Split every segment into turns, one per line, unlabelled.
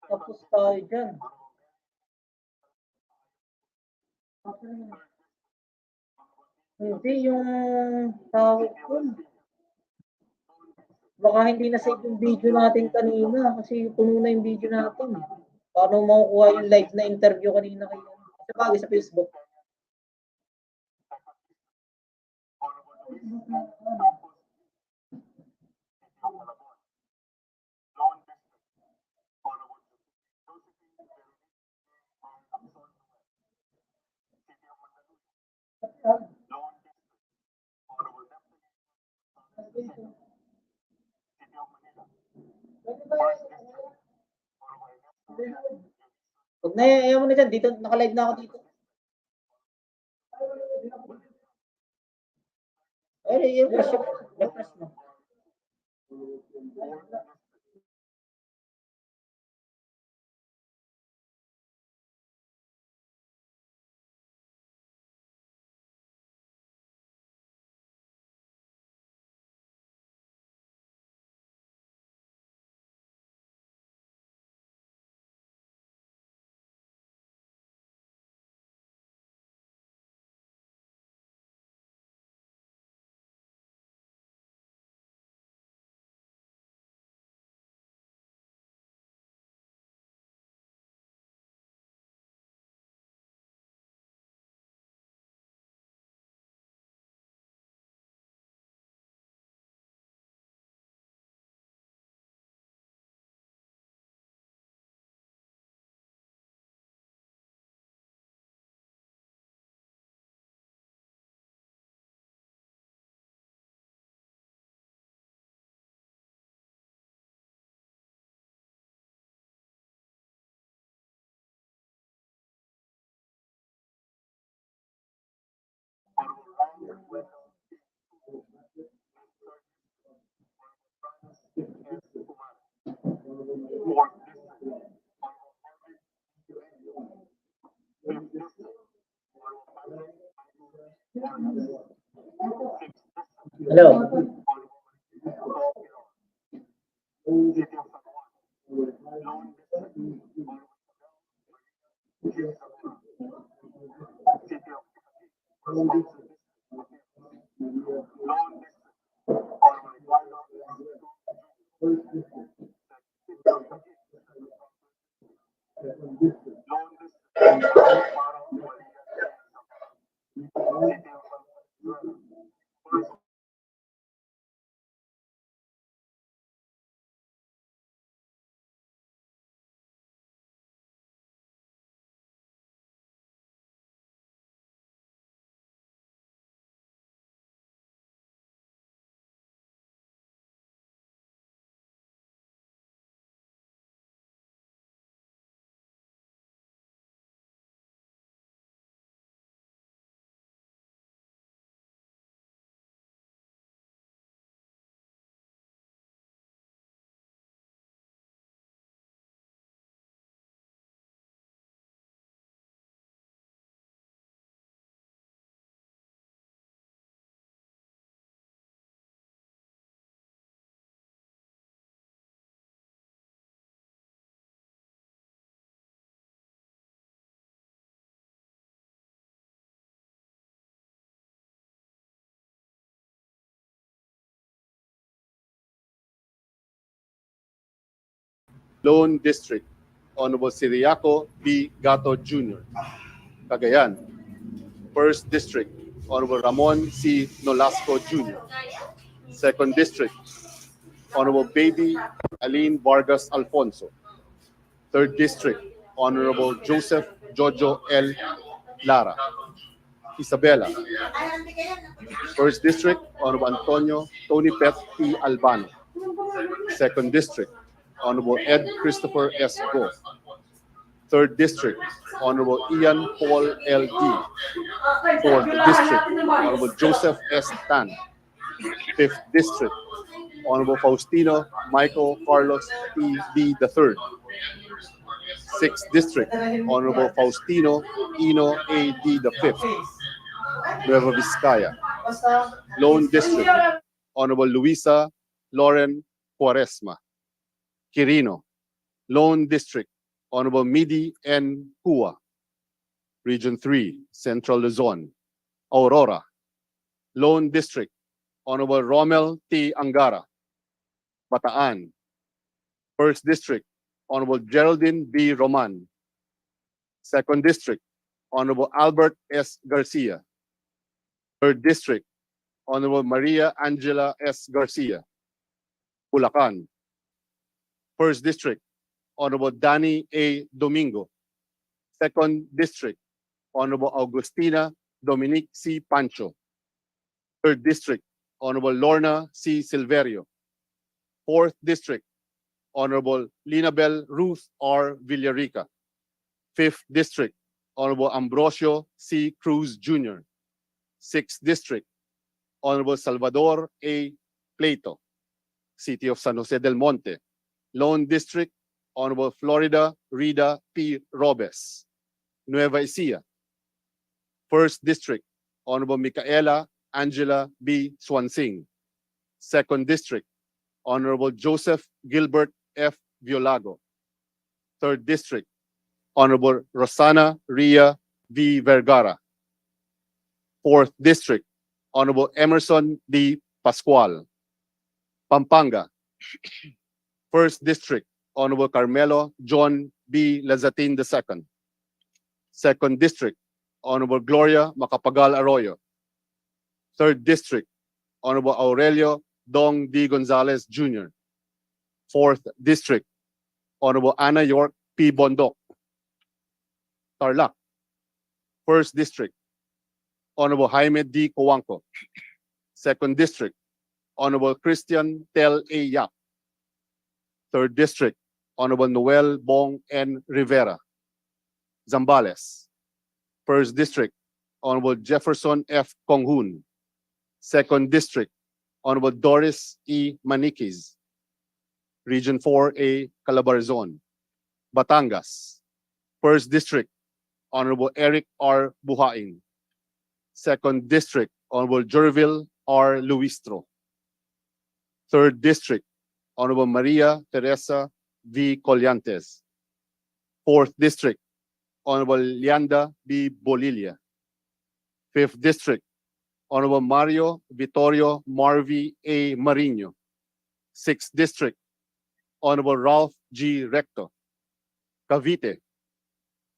Tapos tayo dyan. Hindi yung tawag ko. Baka hindi na-save yung video natin kanina kasi puno na yung video natin. Paano makukuha yung live na interview kanina kayo? Sa bagay sa Facebook. Huwag na, ayaw mo na dyan. Dito, naka-live na ako dito. Ay, refresh mo. Hello.
Lone District, Honorable Siriaco B. Gato Jr., Cagayan. First District, Honorable Ramon C. Nolasco Jr. Second District, Honorable Baby Aline Vargas Alfonso. Third District, Honorable Joseph Jojo L. Lara. Isabela. First District, Honorable Antonio Tony Pet P. Albano. Second District, Honorable Ed Christopher S. Go. Third District, Honorable Ian Paul L. D. Fourth District, Honorable Joseph S. Tan. Fifth District, Honorable Faustino Michael Carlos T. B. III. Sixth District, Honorable Faustino Ino A. D. V. Nueva Vizcaya. Lone District, Honorable Luisa Lauren Cuaresma. Quirino. Lone District, Honorable Midi N. Hua. Region 3, Central Luzon, Aurora. Lone District, Honorable Romel T. Angara. Bataan. First District, Honorable Geraldine B. Roman. Second District, Honorable Albert S. Garcia. Third District, Honorable Maria Angela S. Garcia. Bulacan. First District, Honorable Danny A. Domingo. Second District, Honorable Augustina Dominique C. Pancho. Third District, Honorable Lorna C. Silverio. Fourth District, Honorable Linabel Ruth R. Villarica. Fifth District, Honorable Ambrosio C. Cruz Jr. Sixth District, Honorable Salvador A. Plato, City of San Jose del Monte. Lone District, Honorable Florida Rida P. Robes, Nueva Ecija. First District, Honorable Micaela Angela B. Swansing. Second District, Honorable Joseph Gilbert F. Violago. Third District, Honorable Rosana Ria V. Vergara. Fourth District, Honorable Emerson D. Pascual. Pampanga. First District, Honorable Carmelo John B. Lazatin II. Second District, Honorable Gloria Macapagal Arroyo. Third District, Honorable Aurelio Dong D. Gonzalez Jr. Fourth District, Honorable Anna York P. Bondok. Tarlac. First District, Honorable Jaime D. Coanco. Second District, Honorable Christian Tel A. Yap. Third District, Honorable Noel Bong N. Rivera. Zambales. First District, Honorable Jefferson F. Konghun. Second District, Honorable Doris E. Maniquis. Region 4A, Calabarzon. Batangas. First District, Honorable Eric R. Buhain. Second District, Honorable Jervil R. Luistro. Third District, Honorable Maria Teresa V. Collantes. Fourth District, Honorable Lianda B. Bolilia. Fifth District, Honorable Mario Vittorio Marvi A. Marino. Sixth District, Honorable Ralph G. Recto. Cavite.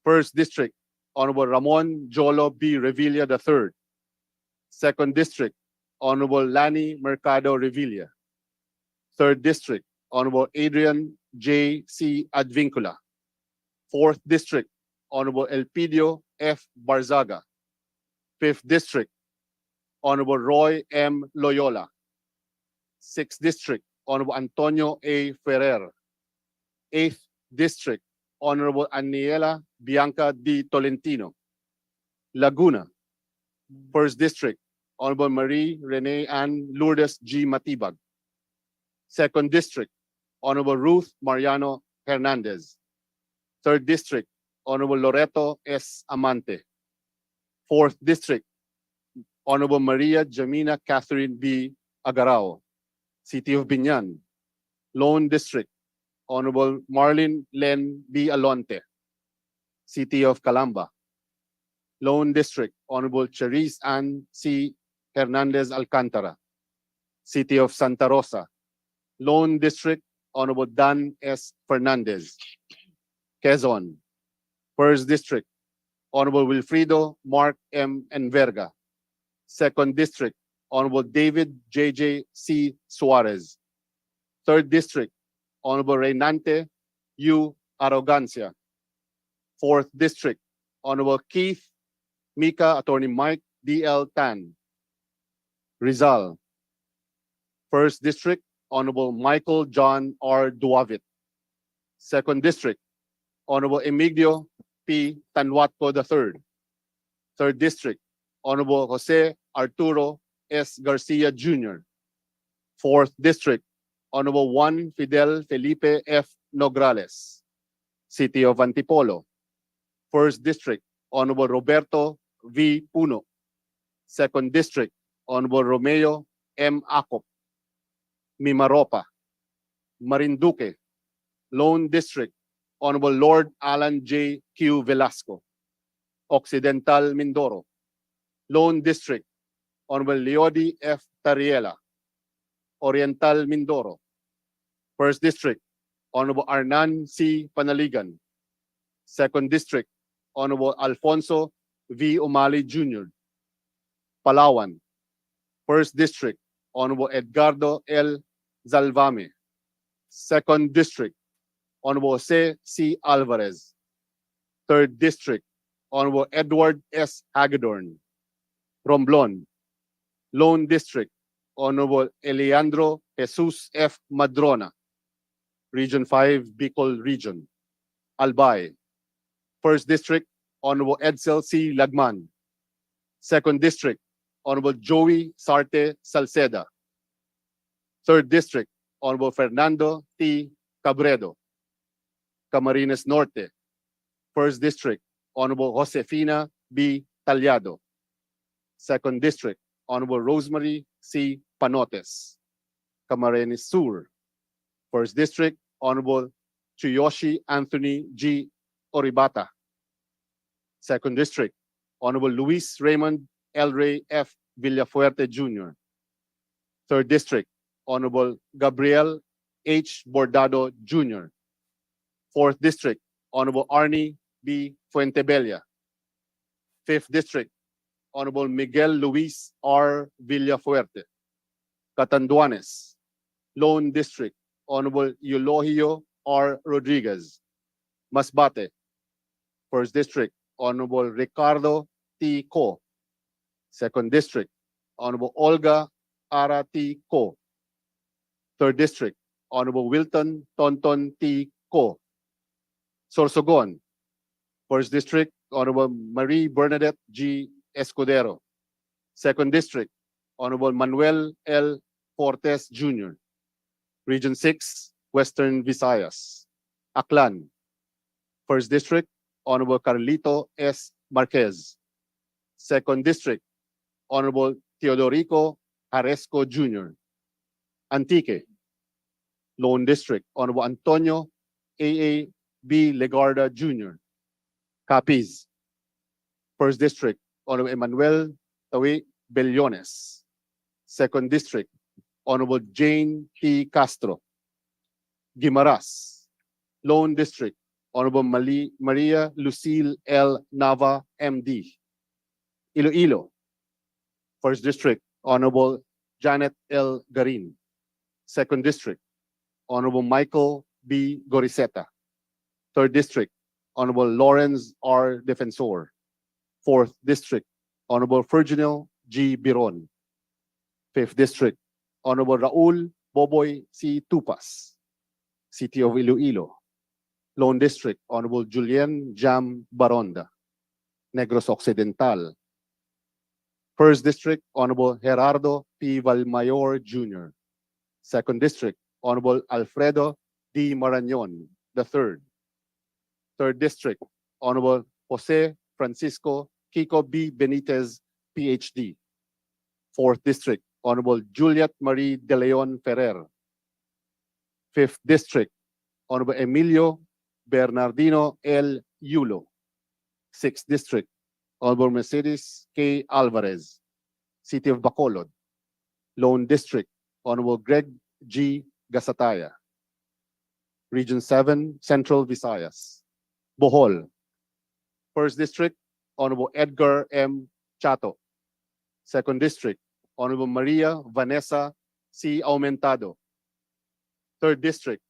First District, Honorable Ramon Jolo B. Revilla III. Second District, Honorable Lani Mercado Revilla. Third District, Honorable Adrian J. C. Advincula. Fourth District, Honorable Elpidio F. Barzaga. Fifth District, Honorable Roy M. Loyola. Sixth District, Honorable Antonio A. Ferrer. Eighth District, Honorable Aniela Bianca D. Tolentino. Laguna. First District, Honorable Marie Rene Ann Lourdes G. Matibag. Second District, Honorable Ruth Mariano Hernandez. Third District, Honorable Loreto S. Amante. Fourth District, Honorable Maria Jamina Catherine B. Agarao, City of Binyan. Lone District, Honorable Marlene Len B. Alonte, City of Calamba. Lone District, Honorable Cherise Ann C. Hernandez Alcantara, City of Santa Rosa. Lone District, Honorable Dan S. Fernandez, Quezon. First District, Honorable Wilfrido Mark M. Enverga. Second District, Honorable David J.J. C. Suarez. Third District, Honorable Reynante U. Arrogancia. Fourth District, Honorable Keith Mika Attorney Mike D.L. Tan. Rizal. First District, Honorable Michael John R. Duavit. Second District, Honorable Emigdio P. Tanwatco III. Third District, Honorable Jose Arturo S. Garcia Jr. Fourth District, Honorable Juan Fidel Felipe F. Nograles, City of Antipolo. First District, Honorable Roberto V. Puno. Second District, Honorable Romeo M. Acop. Mimaropa. Marinduque. Lone District, Honorable Lord Alan J. Q. Velasco. Occidental Mindoro. Lone District, Honorable Leody F. Tariela. Oriental Mindoro. First District, Honorable Arnan C. Panaligan. Second District, Honorable Alfonso V. Umali Jr. Palawan. First District, Honorable Edgardo L. Zalvame. Second District, Honorable Jose C. Alvarez. Third District, Honorable Edward S. Hagedorn. Romblon. Lone District, Honorable Eleandro Jesus F. Madrona. Region 5, Bicol Region. Albay. First District, Honorable Edsel C. Lagman. Second District, Honorable Joey Sarte Salceda. Third District, Honorable Fernando T. Cabredo. Camarines Norte. First District, Honorable Josefina B. Tallado. Second District, Honorable Rosemary C. Panotes. Camarines Sur. First District, Honorable Chuyoshi Anthony G. Oribata. Second District, Honorable Luis Raymond L. Ray F. Villafuerte Jr. Third District, Honorable Gabriel H. Bordado Jr. Fourth District, Honorable Arnie B. Fuentebella. Fifth District, Honorable Miguel Luis R. Villafuerte. Catanduanes. Lone District, Honorable Eulogio R. Rodriguez. Masbate. First District, Honorable Ricardo T. Co. Second District, Honorable Olga Ara T. Co. Third District, Honorable Wilton Tonton T. Co. Sorsogon. First District, Honorable Marie Bernadette G. Escudero. Second District, Honorable Manuel L. Fortes Jr. Region 6, Western Visayas. Aklan. First District, Honorable Carlito S. Marquez. Second District, Honorable Teodorico Aresco Jr. Antique. Lone District, Honorable Antonio A. B. Legarda Jr. Capiz. First District, Honorable Emmanuel Tawi Bellones. Second District, Honorable Jane T. Castro. Guimaras. Lone District, Honorable Maria Lucille L. Nava, MD. Iloilo. First District, Honorable Janet L. Garin. Second District, Honorable Michael B. Goriseta. Third District, Honorable Lawrence R. Defensor. Fourth District, Honorable Virginal G. Biron. Fifth District, Honorable Raul Boboy C. Tupas. City of Iloilo. Lone District, Honorable Julien Jam Baronda. Negros Occidental. First District, Honorable Gerardo P. Valmayor Jr. Second District, Honorable Alfredo D. Marañon III. Third District, Honorable Jose Francisco Kiko B. Benitez, PhD. Fourth District, Honorable Juliet Marie De Leon Ferrer. Fifth District, Honorable Emilio Bernardino L. Yulo. Sixth District, Honorable Mercedes K. Alvarez, City of Bacolod. Lone District, Honorable Greg G. Gasataya. Region 7, Central Visayas. Bohol. First District, Honorable Edgar M. Chato. Second District, Honorable Maria Vanessa C. Aumentado. Third District,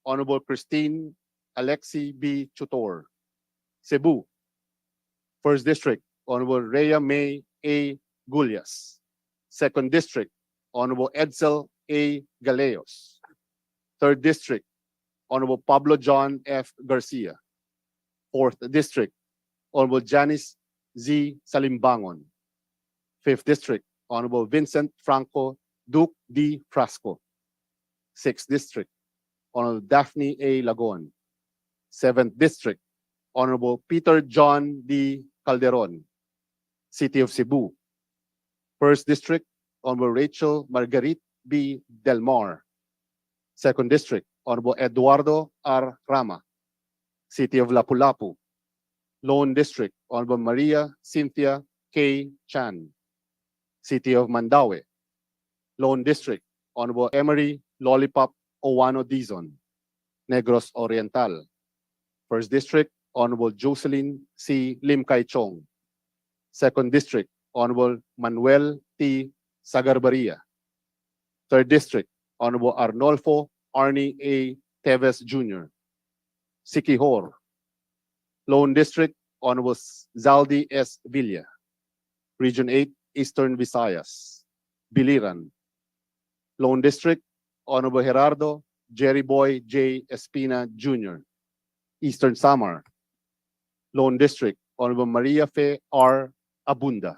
Honorable Christine Alexi B. Chutor. Cebu. First District, Honorable Rhea May A. Gullias. Second District, Honorable Edsel A. Galeos. Third District, Honorable Pablo John F. Garcia. Fourth District, Honorable Janice Z. Salimbangon. Fifth District, Honorable Vincent Franco Duke D. Frasco. Sixth District, Honorable Daphne A. Lagon. Seventh District, Honorable Peter John D. Calderon, City of Cebu. First District, Honorable Rachel Marguerite B. Delmar. Second District, Honorable Eduardo R. Rama. City of Lapu-Lapu, Lone District, Honorable Maria Cynthia K. Chan. City of Mandaue, Lone District, Honorable Emery Lollipop Owano Dizon, Negros Oriental. First District, Honorable Jocelyn C. Lim Kai Chong. Second District, Honorable Manuel T. Sagarbaria. Third District, Honorable Arnolfo Arnie A. Teves Jr. Siquijor. Lone District, Honorable Zaldi S. Villa. Region 8, Eastern Visayas. Biliran. Lone District, Honorable Gerardo Jerry Boy J. Espina Jr. Eastern Samar. Lone District, Honorable Maria Fe R. Abunda.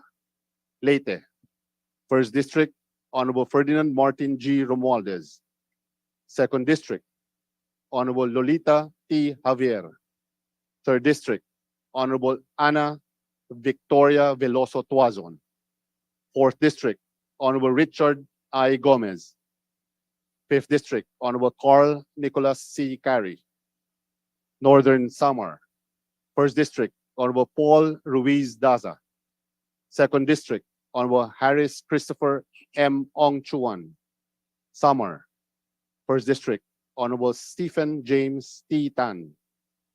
Leyte. First District, Honorable Ferdinand Martin G. Romualdez. Second District, Honorable Lolita T. Javier. Third District, Honorable Ana Victoria Veloso Tuazon. Fourth District, Honorable Richard I. Gomez. Fifth District, Honorable Carl Nicholas C. Carey. Northern Samar. First District, Honorable Paul Ruiz Daza. Second District, Honorable Harris Christopher M. Ong Chuan. Samar. First District, Honorable Stephen James T. Tan.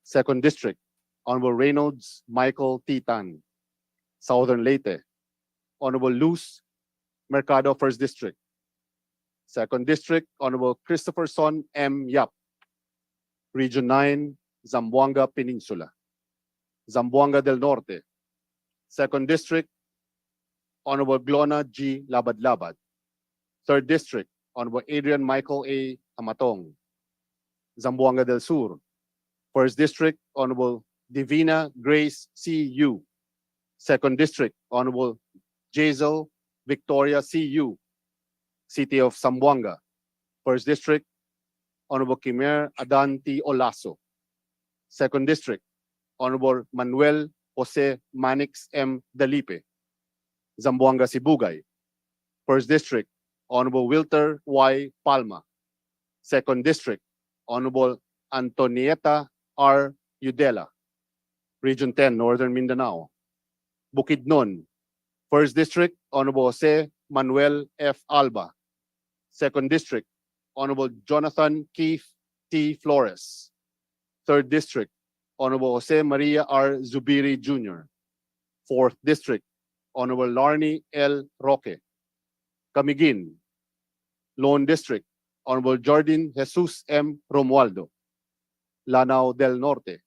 Second District, Honorable Reynolds Michael T. Tan. Southern Leyte, Honorable Luz Mercado, First District. Second District, Honorable Christopher Son M. Yap. Region 9, Zamboanga Peninsula. Zamboanga del Norte. Second District, Honorable Glona G. Labad-Labad. Third District, Honorable Adrian Michael A. Amatong. Zamboanga del Sur. First District, Honorable Divina Grace C. Yu. Second District, Honorable Jazel Victoria C. Yu. City of Zamboanga. First District, Honorable Kimer Adan T. Olaso. Second District, Honorable Manuel Jose Manix M. Dalipe. Zamboanga Sibugay. First District, Honorable Wilter Y. Palma. Second District, Honorable Antonieta R. Udela. Region 10, Northern Mindanao. Bukidnon. First District, Honorable Jose Manuel F. Alba. Second District, Honorable Jonathan Keith T. Flores. Third District, Honorable Jose Maria R. Zubiri Jr. Fourth District, Honorable Larnie L. Roque. Camiguin. Lone District, Honorable Jordan Jesus M. Romualdo. Lanao del Norte.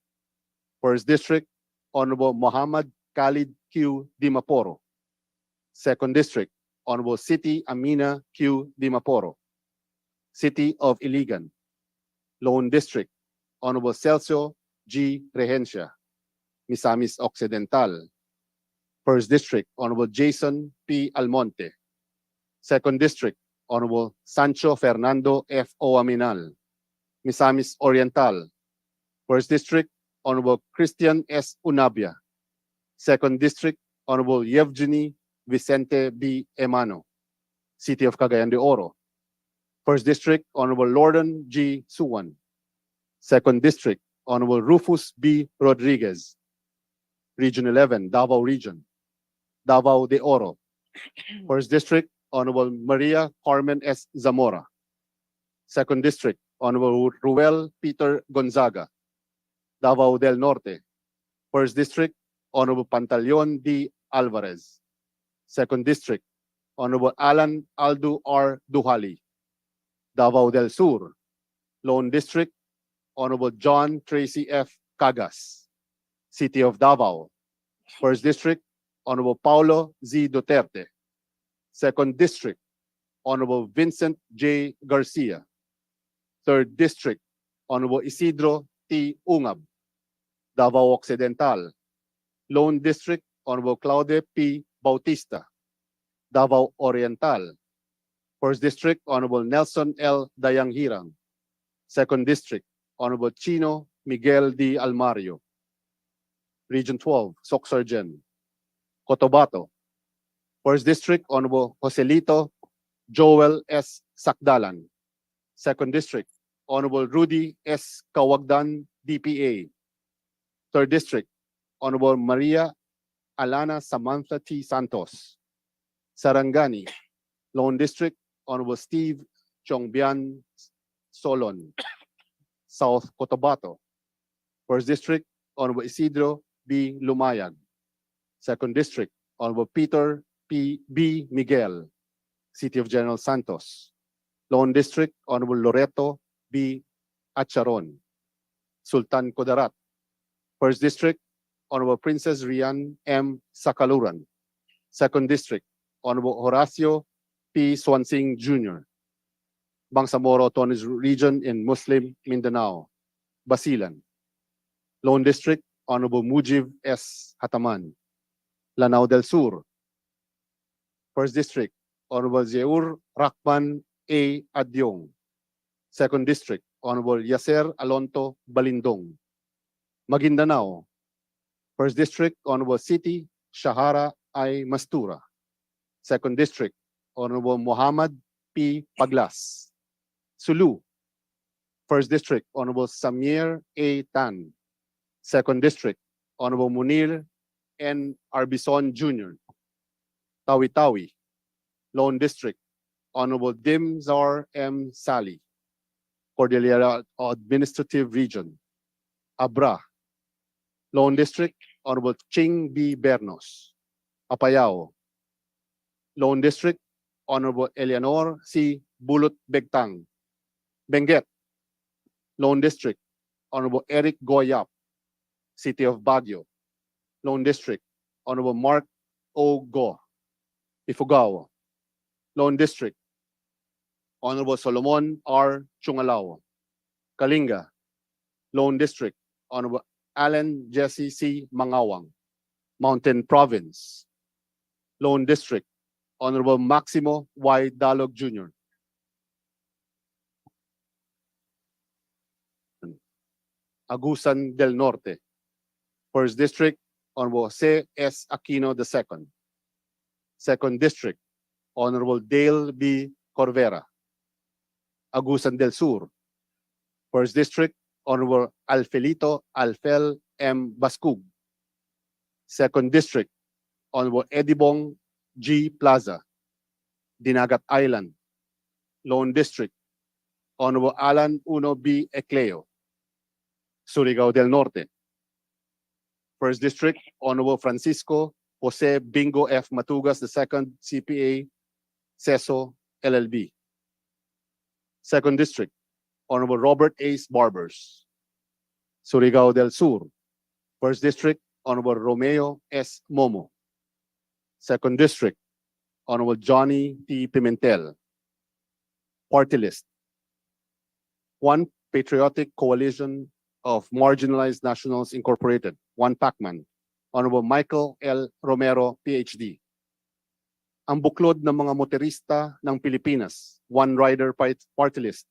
First District, Honorable Muhammad Khalid Q. Dimaporo. Second District, Honorable City Amina Q. Dimaporo. City of Iligan. Lone District, Honorable Celso G. Regencia. Misamis Occidental. First District, Honorable Jason P. Almonte. Second District, Honorable Sancho Fernando F. O. Aminal. Misamis Oriental. First District, Honorable Christian S. Unabia. Second District, Honorable Yevgeny Vicente B. Emano. City of Cagayan de Oro. First District, Honorable Lorden G. Suwan. Second District, Honorable Rufus B. Rodriguez. Region 11, Davao Region. Davao de Oro. First District, Honorable Maria Carmen S. Zamora. Second District, Honorable Ruel Peter Gonzaga. Davao del Norte. First District, Honorable Pantaleon D. Alvarez. Second District, Honorable Alan Aldo R. Duhali. Davao del Sur. Lone District, Honorable John Tracy F. Cagas. City of Davao. First District, Honorable Paulo Z. Duterte. Second District, Honorable Vincent J. Garcia. Third District, Honorable Isidro T. Ungab. Davao Occidental. Lone District, Honorable Claude P. Bautista. Davao Oriental. First District, Honorable Nelson L. Dayanghirang. Second District, Honorable Chino Miguel D. Almario. Region 12, Soxargen. Cotabato. First District, Honorable Joselito Joel S. Sakdalan. Second District, Honorable Rudy S. Kawagdan, DPA. Third District, Honorable Maria Alana Samantha T. Santos. Sarangani, Lone District, Honorable Steve Chongbian Solon. South Cotabato. First District, Honorable Isidro B. Lumayag. Second District, Honorable Peter B. Miguel, City of General Santos. Lone District, Honorable Loreto B. Acharon, Sultan Kudarat. First District, Honorable Princess Rian M. Sakaluran. Second District, Honorable Horacio P. Swansing Jr., Bangsamoro Autonomous Region in Muslim Mindanao, Basilan. Lone District, Honorable Mujib S. Hataman, Lanao del Sur. First District, Honorable Zeur Rakman A. Adyong. Second District, Honorable Yaser Alonto Balindong, Maguindanao. First District, Honorable City Shahara I. Mastura. Second District, Honorable Muhammad P. Paglas, Sulu. First District, Honorable Samir A. Tan. Second District, Honorable Munir N. Arbison Jr., Tawi-Tawi. Lone District, Honorable Dimzar M. Sali, Cordillera Administrative Region, Abra. Lone District, Honorable Ching B. Bernos, Apayao. Lone District, Honorable Eleanor C. Bulut Begtang, Benguet. Lone District, Honorable Eric Goyap, City of Baguio. Lone District, Honorable Mark O. Go, Ifugao. Lone District, Honorable Solomon R. Chungalao, Kalinga. Lone District, Honorable Alan Jesse C. Mangawang, Mountain Province. Lone District, Honorable Maximo Y. Dalog Jr., Agusan del Norte. First District, Honorable Jose S. Aquino II. Second District, Honorable Dale B. Corvera, Agusan del Sur. First District, Honorable Alfelito Alfel M. Bascug. Second District, Honorable Edibong G. Plaza, Dinagat Island. Lone District, Honorable Alan Uno B. Ecleo, Surigao del Norte. First District, Honorable Francisco Jose Bingo F. Matugas II, CPA, CESO, LLB. Second District, Honorable Robert Ace Barbers, Surigao del Sur. First District, Honorable Romeo S. Momo. Second District, Honorable Johnny T. Pimentel. Party list. One Patriotic Coalition of Marginalized Nationals Incorporated, one Pacman, Honorable Michael L. Romero, PhD. Ang buklod ng mga motorista ng Pilipinas, one rider party list,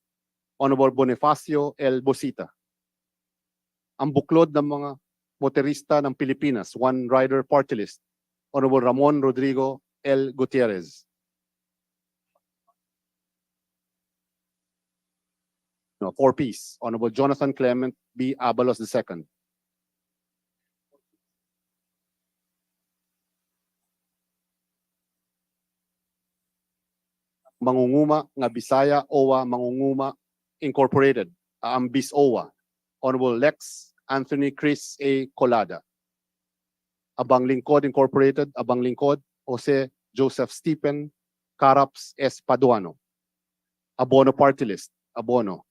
Honorable Bonifacio L. Bosita. Ang buklod ng mga motorista ng Pilipinas, one rider party list, Honorable Ramon Rodrigo L. Gutierrez. No, four-piece, Honorable Jonathan Clement B. Abalos II. Mangunguma nga Bisaya OWA Mangunguma Incorporated, ang BIS-OWA, Honorable Lex Anthony Chris A. Colada. Abang Lingkod Incorporated, Abang Lingkod Jose Joseph Stephen Caraps S. Paduano. Abono Party List, Abono,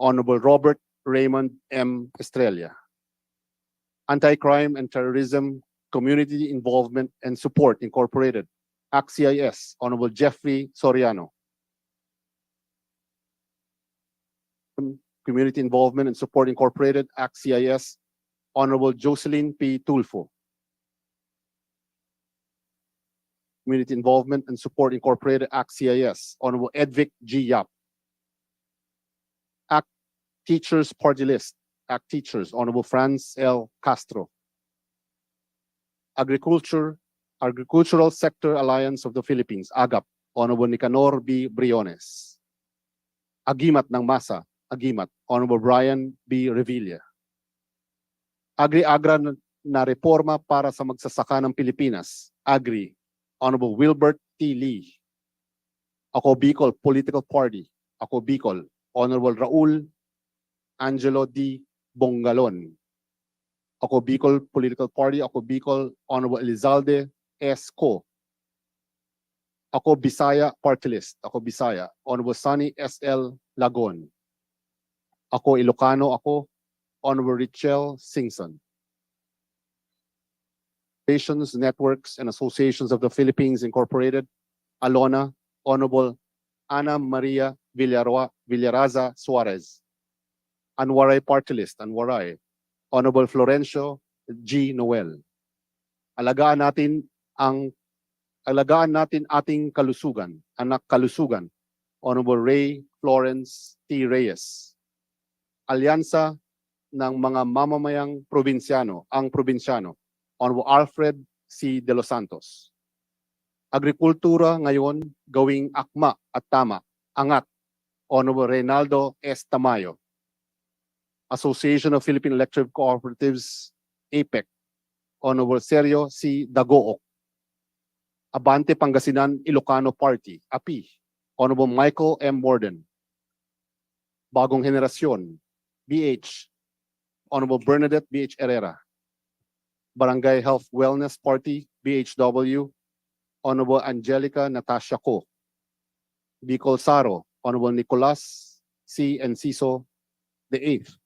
Honorable Robert Raymond M. Estrella. Anti-Crime and Terrorism Community Involvement and Support Incorporated, ACT-CIS, Honorable Jeffrey Soriano. Community Involvement and Support Incorporated, ACT-CIS, Honorable Jocelyn P. Tulfo. Community Involvement and Support Incorporated, ACT-CIS, Honorable Edvic G. Yap. ACT Teachers Party List, ACT Teachers, Honorable Franz L. Castro. Agricultural Sector Alliance of the Philippines, AGAP, Honorable Nicanor B. Briones. Agimat ng Masa, Agimat, Honorable Brian B. Revilla. Agri-Agra na reforma para sa magsasaka ng Pilipinas. Agri, Honorable Wilbert T. Lee. Ako Bicol Political Party. Ako Bicol, Honorable Raul Angelo D. Bongalon. Ako Bicol Political Party. Ako Bicol, Honorable Elizalde S. Co. Ako Bisaya Party List. Ako Bisaya, Honorable Sunny S. L. Lagon. Ako Ilocano. Ako Honorable Richel Singson. Nations, Networks, and Associations of the Philippines Incorporated. Alona, Honorable Ana Maria Villaraza Suarez. Anwaray Party List, Anwaray, Honorable Florencio G. Noel. Alagaan natin ating kalusugan, anak kalusugan, Honorable Ray Florence T. Reyes. Alyansa ng mga mamamayang probinsyano, ang probinsyano, Honorable Alfred C. De Los Santos. Agrikultura ngayon gawing akma at tama, angat, Honorable Reynaldo S. Tamayo. Association of Philippine Electric Cooperatives, APEC, Honorable Sergio C. Dagook. Abante Pangasinan Ilocano Party, API, Honorable Michael M. Morden. Bagong Henerasyon, BH, Honorable Bernadette B.H. Herrera. Barangay Health Wellness Party, BHW, Honorable Angelica Natasha Co. Bicol Saro, Honorable Nicolas C. Enciso the Eighth.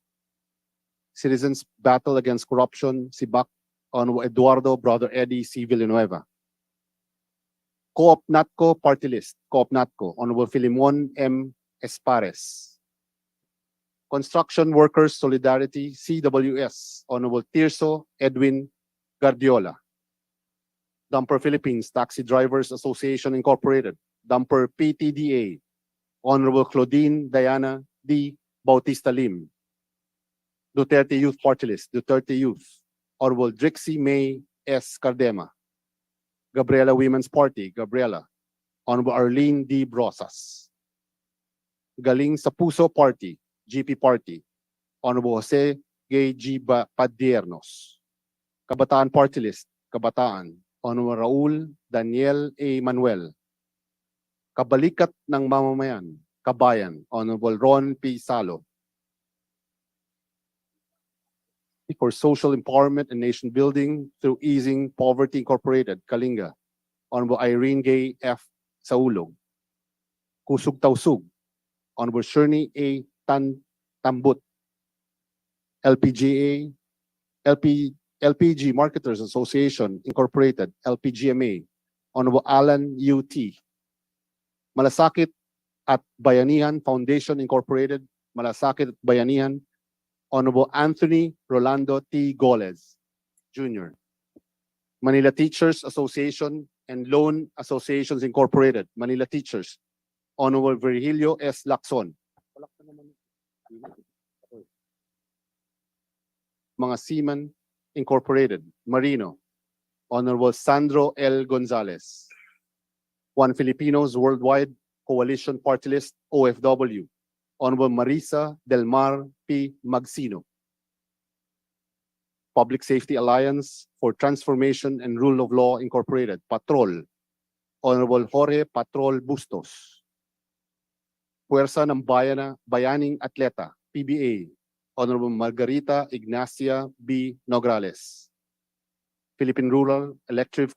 Citizens Battle Against Corruption, SIBAC, Honorable Eduardo Brother Eddie C. Villanueva. Co-op Natco Party List, Co-op Natco, Honorable Filimon M. Espares. Construction Workers Solidarity, CWS, Honorable Tirso Edwin Guardiola. Dumper Philippines Taxi Drivers Association Incorporated, Dumper PTDA, Honorable Claudine Diana D. Bautista Lim. Duterte Youth Party List, Duterte Youth, Honorable Drixie May S. Cardema. Gabriela Women's Party, Gabriela, Honorable Arlene D. Brosas. Galing sa Puso Party, GP Party, Honorable Jose Gay G. Padiernos. Kabataan Party List, Kabataan, Honorable Raul Daniel A. Manuel. Kabalikat ng Mamamayan, Kabayan, Honorable Ron P. Salo. For Social Empowerment and Nation Building through Easing Poverty Incorporated, Kalinga, Honorable Irene Gay F. Saulog. Kusog Tausug, Honorable Shirley A. Tambut. LPG Marketers Association Incorporated, LPGMA, Honorable Alan U.T. Malasakit at Bayanihan Foundation Incorporated, Malasakit at Bayanihan, Honorable Anthony Rolando T. Goles, Jr. Manila Teachers Association and Loan Associations Incorporated, Manila Teachers, Honorable Virgilio S. Lacson. Mga Seaman Incorporated, Marino, Honorable Sandro L. Gonzalez. One Filipinos Worldwide Coalition Party List, OFW, Honorable Marisa Del Mar P. Magsino. Public Safety Alliance for Transformation and Rule of Law Incorporated, Patrol, Honorable Jorge Patrol Bustos. Puwersa ng Bayaning Atleta, PBA, Honorable Margarita Ignacia B. Nograles. Philippine Rural Electric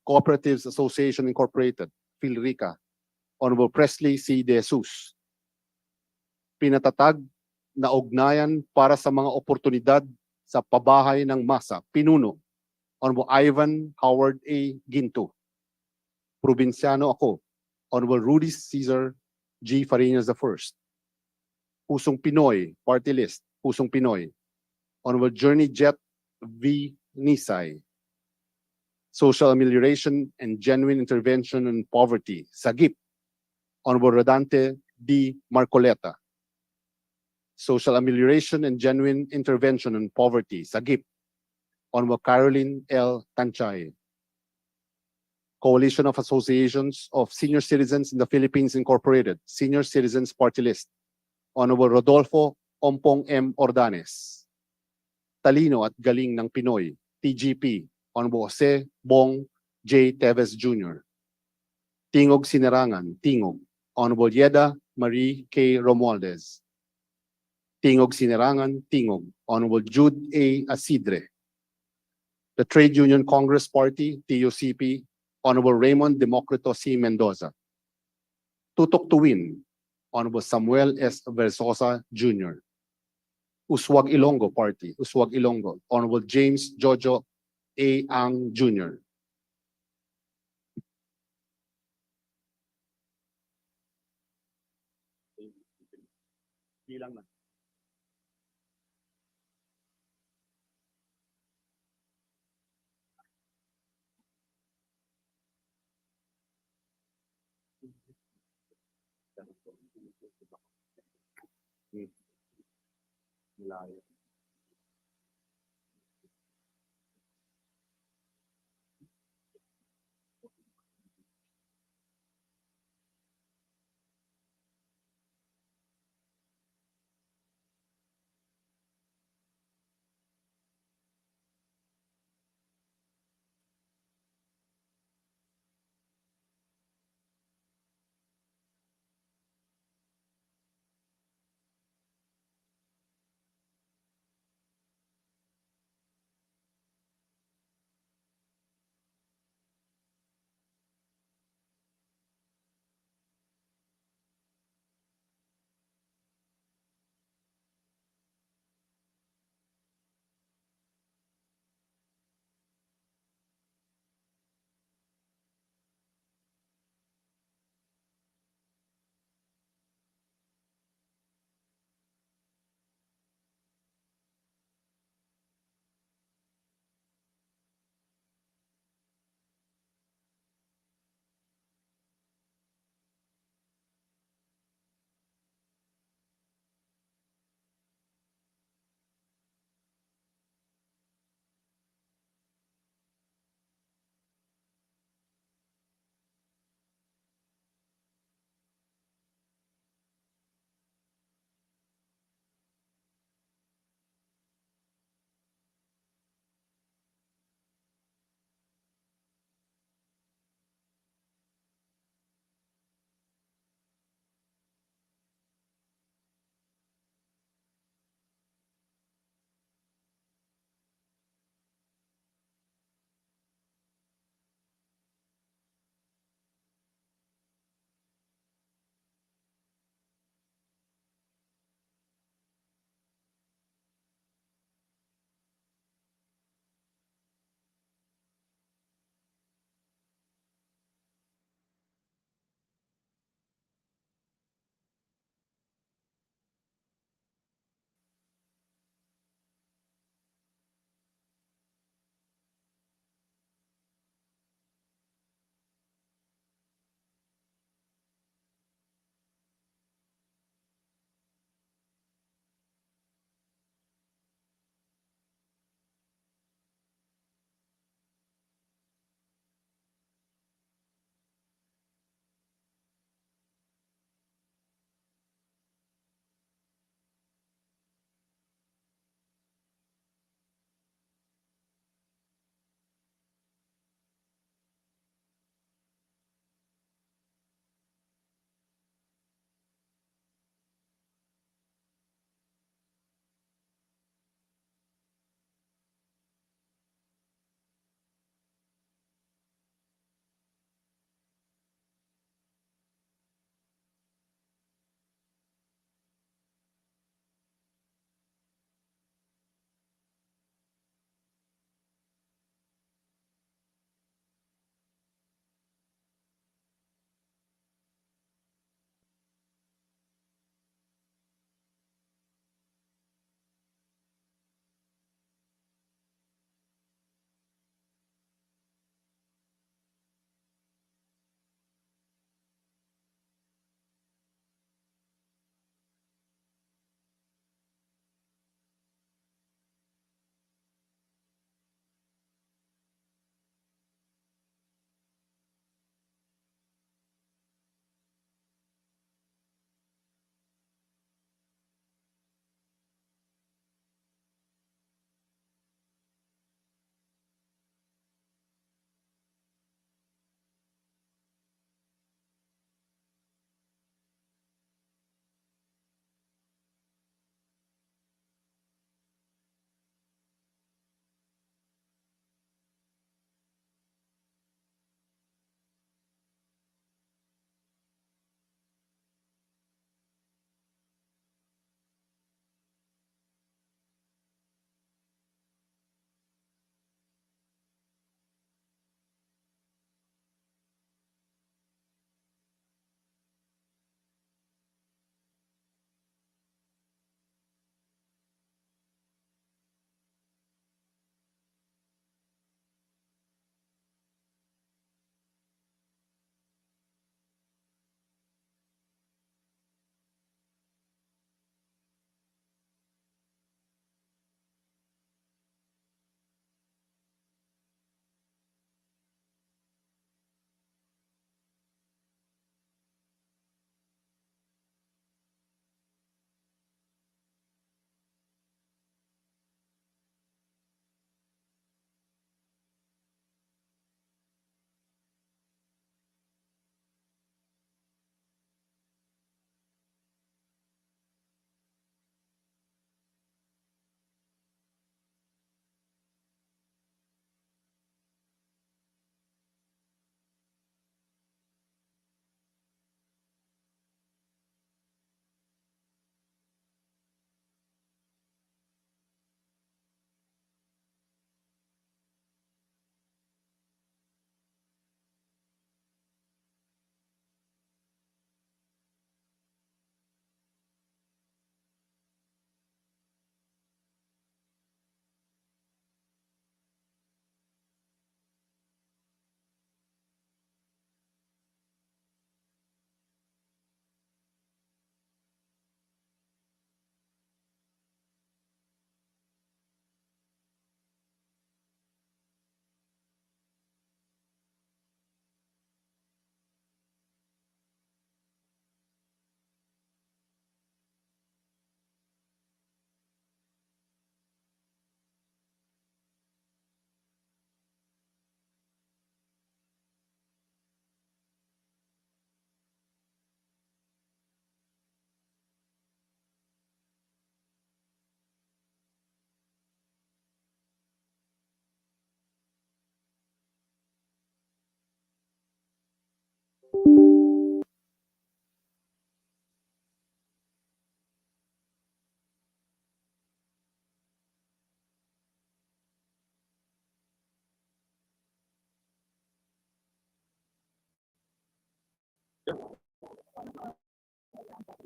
Cooperatives Association Incorporated, PhilRica, Honorable Presley C. De Jesus. Pinatatag na ugnayan para sa mga oportunidad sa pabahay ng masa, pinuno, Honorable Ivan Howard A. Ginto. Probinsyano ako, Honorable Rudy Cesar G. Farinas I. Pusong Pinoy, Party List, Pusong Pinoy, Honorable Journey Jet V. Nisay. Social Amelioration and Genuine Intervention in Poverty, SAGIP, Honorable Rodante D. Marcoleta. Social Amelioration and Genuine Intervention in Poverty, SAGIP, Honorable Caroline L. Tanchay. Coalition of Associations of Senior Citizens in the Philippines Incorporated, Senior Citizens Party List, Honorable Rodolfo Ompong M. Ordanes. Talino at Galing ng Pinoy, TGP, Honorable Jose Bong J. Teves Jr. Tingog Sinerangan, Tingog, Honorable Yeda Marie K. Romualdez. Tingog Sinerangan, Tingog, Honorable Jude A. Asidre. The Trade Union Congress Party, TUCP, Honorable Raymond Democrito C. Mendoza. Tutok to Win, Honorable Samuel S. Versosa Jr. Uswag Ilonggo Party, Uswag Ilonggo, Honorable James Jojo A. Ang Jr. Bilang na. Malayo.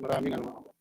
Maraming ano.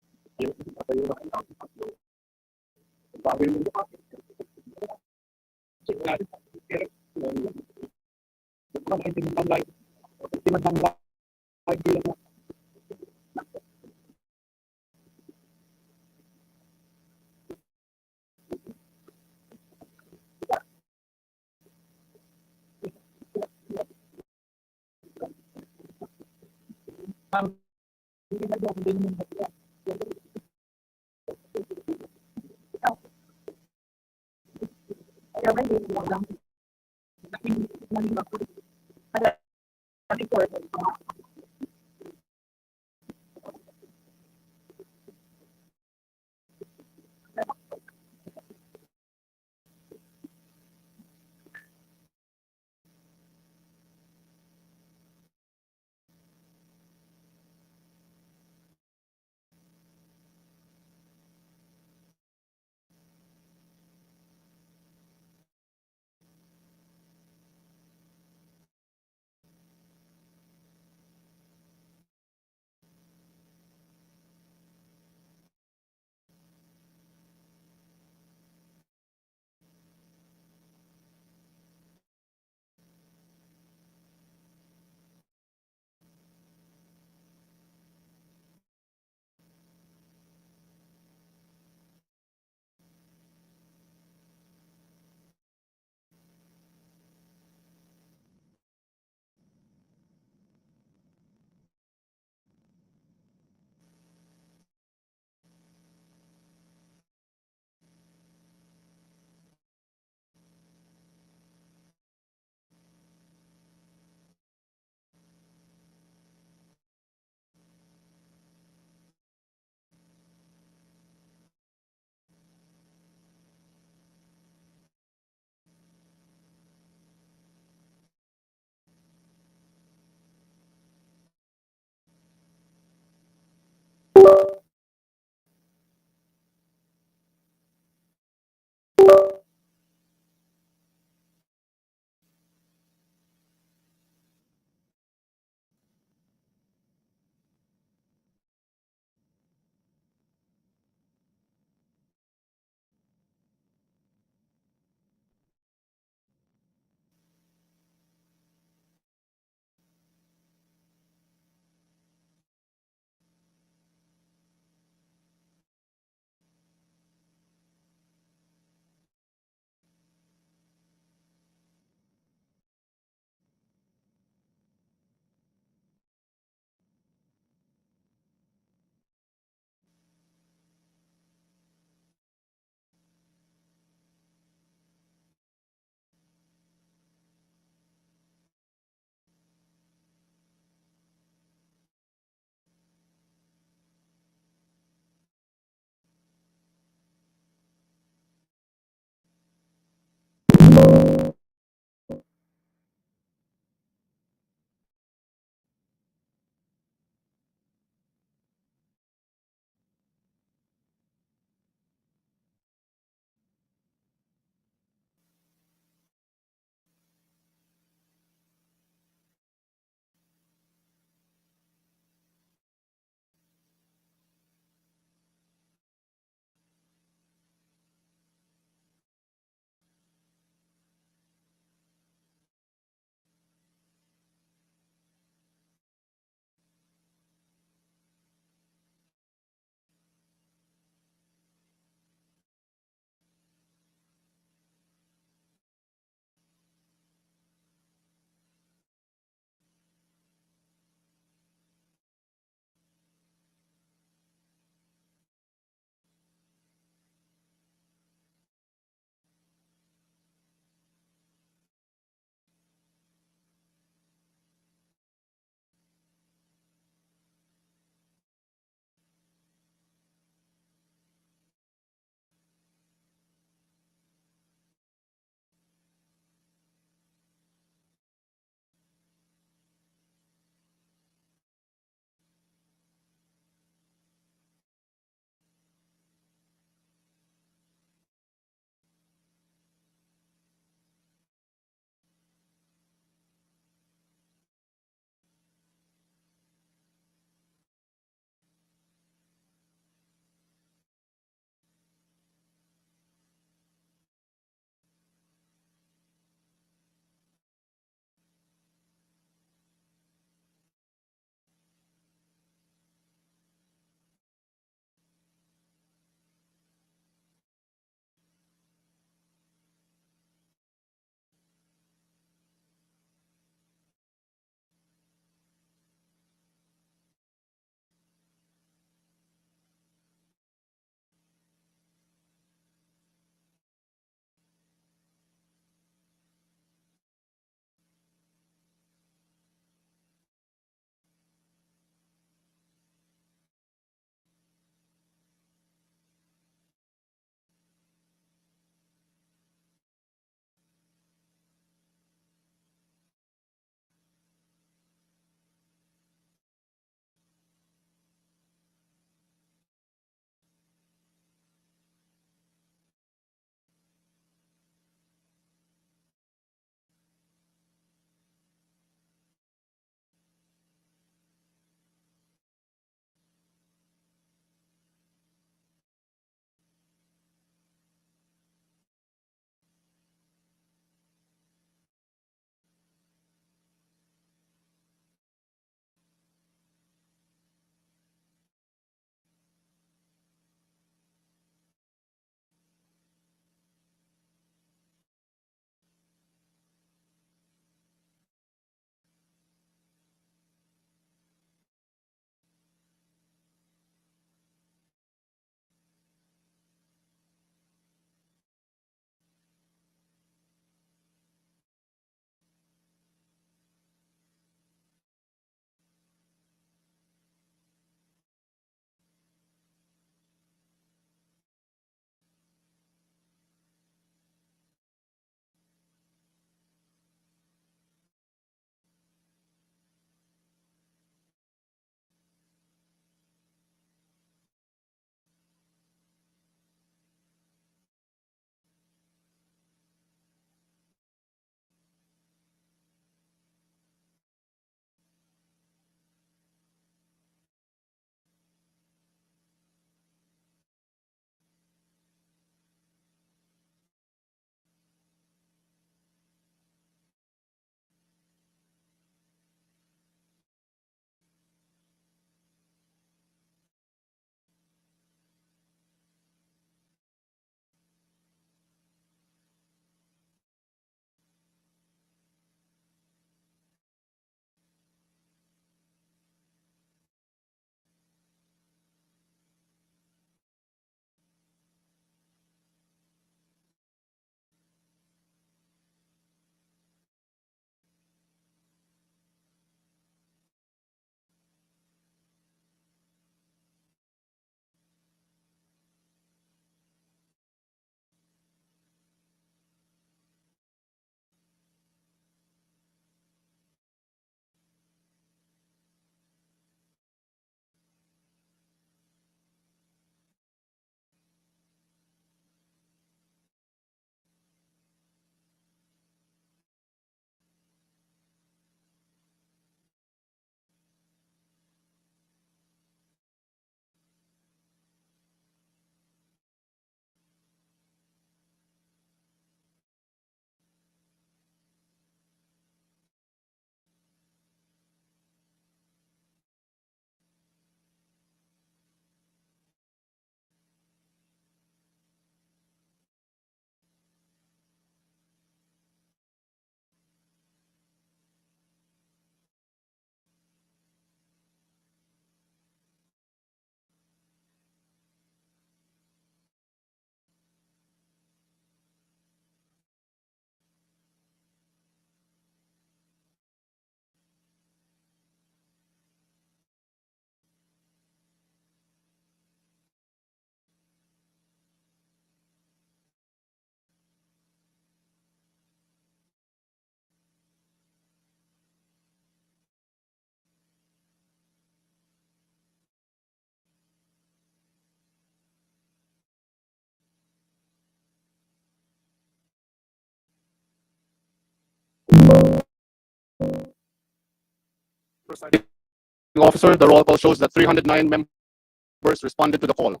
Officer, the roll call shows that 309 members responded to the call.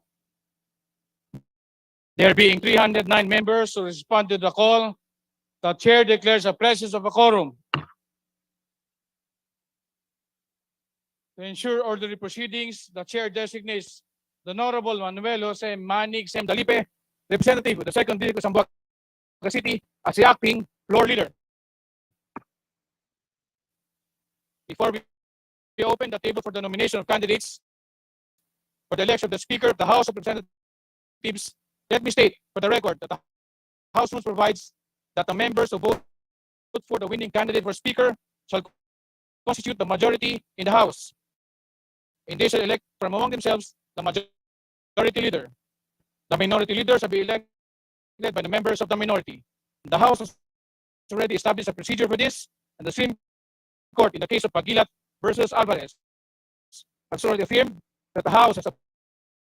There being 309 members who responded to the call, the chair declares the presence of a quorum. To ensure orderly proceedings, the chair designates the Honorable Manuel Jose Manig Sem Dalipe, representative of the 2nd District of Zamboanga City, as the acting floor leader. Before we open the table for the nomination of candidates for the election of the Speaker of the House of Representatives, let me state for the record that the House rules provides that the members who vote for the winning candidate for Speaker shall constitute the majority in the House. And they shall elect from among themselves the majority leader. The minority leader shall be elected by the members of the minority. The House has already established a procedure for this, and the Supreme Court, in the case of Pagilat versus Alvarez, has already affirmed that the House has the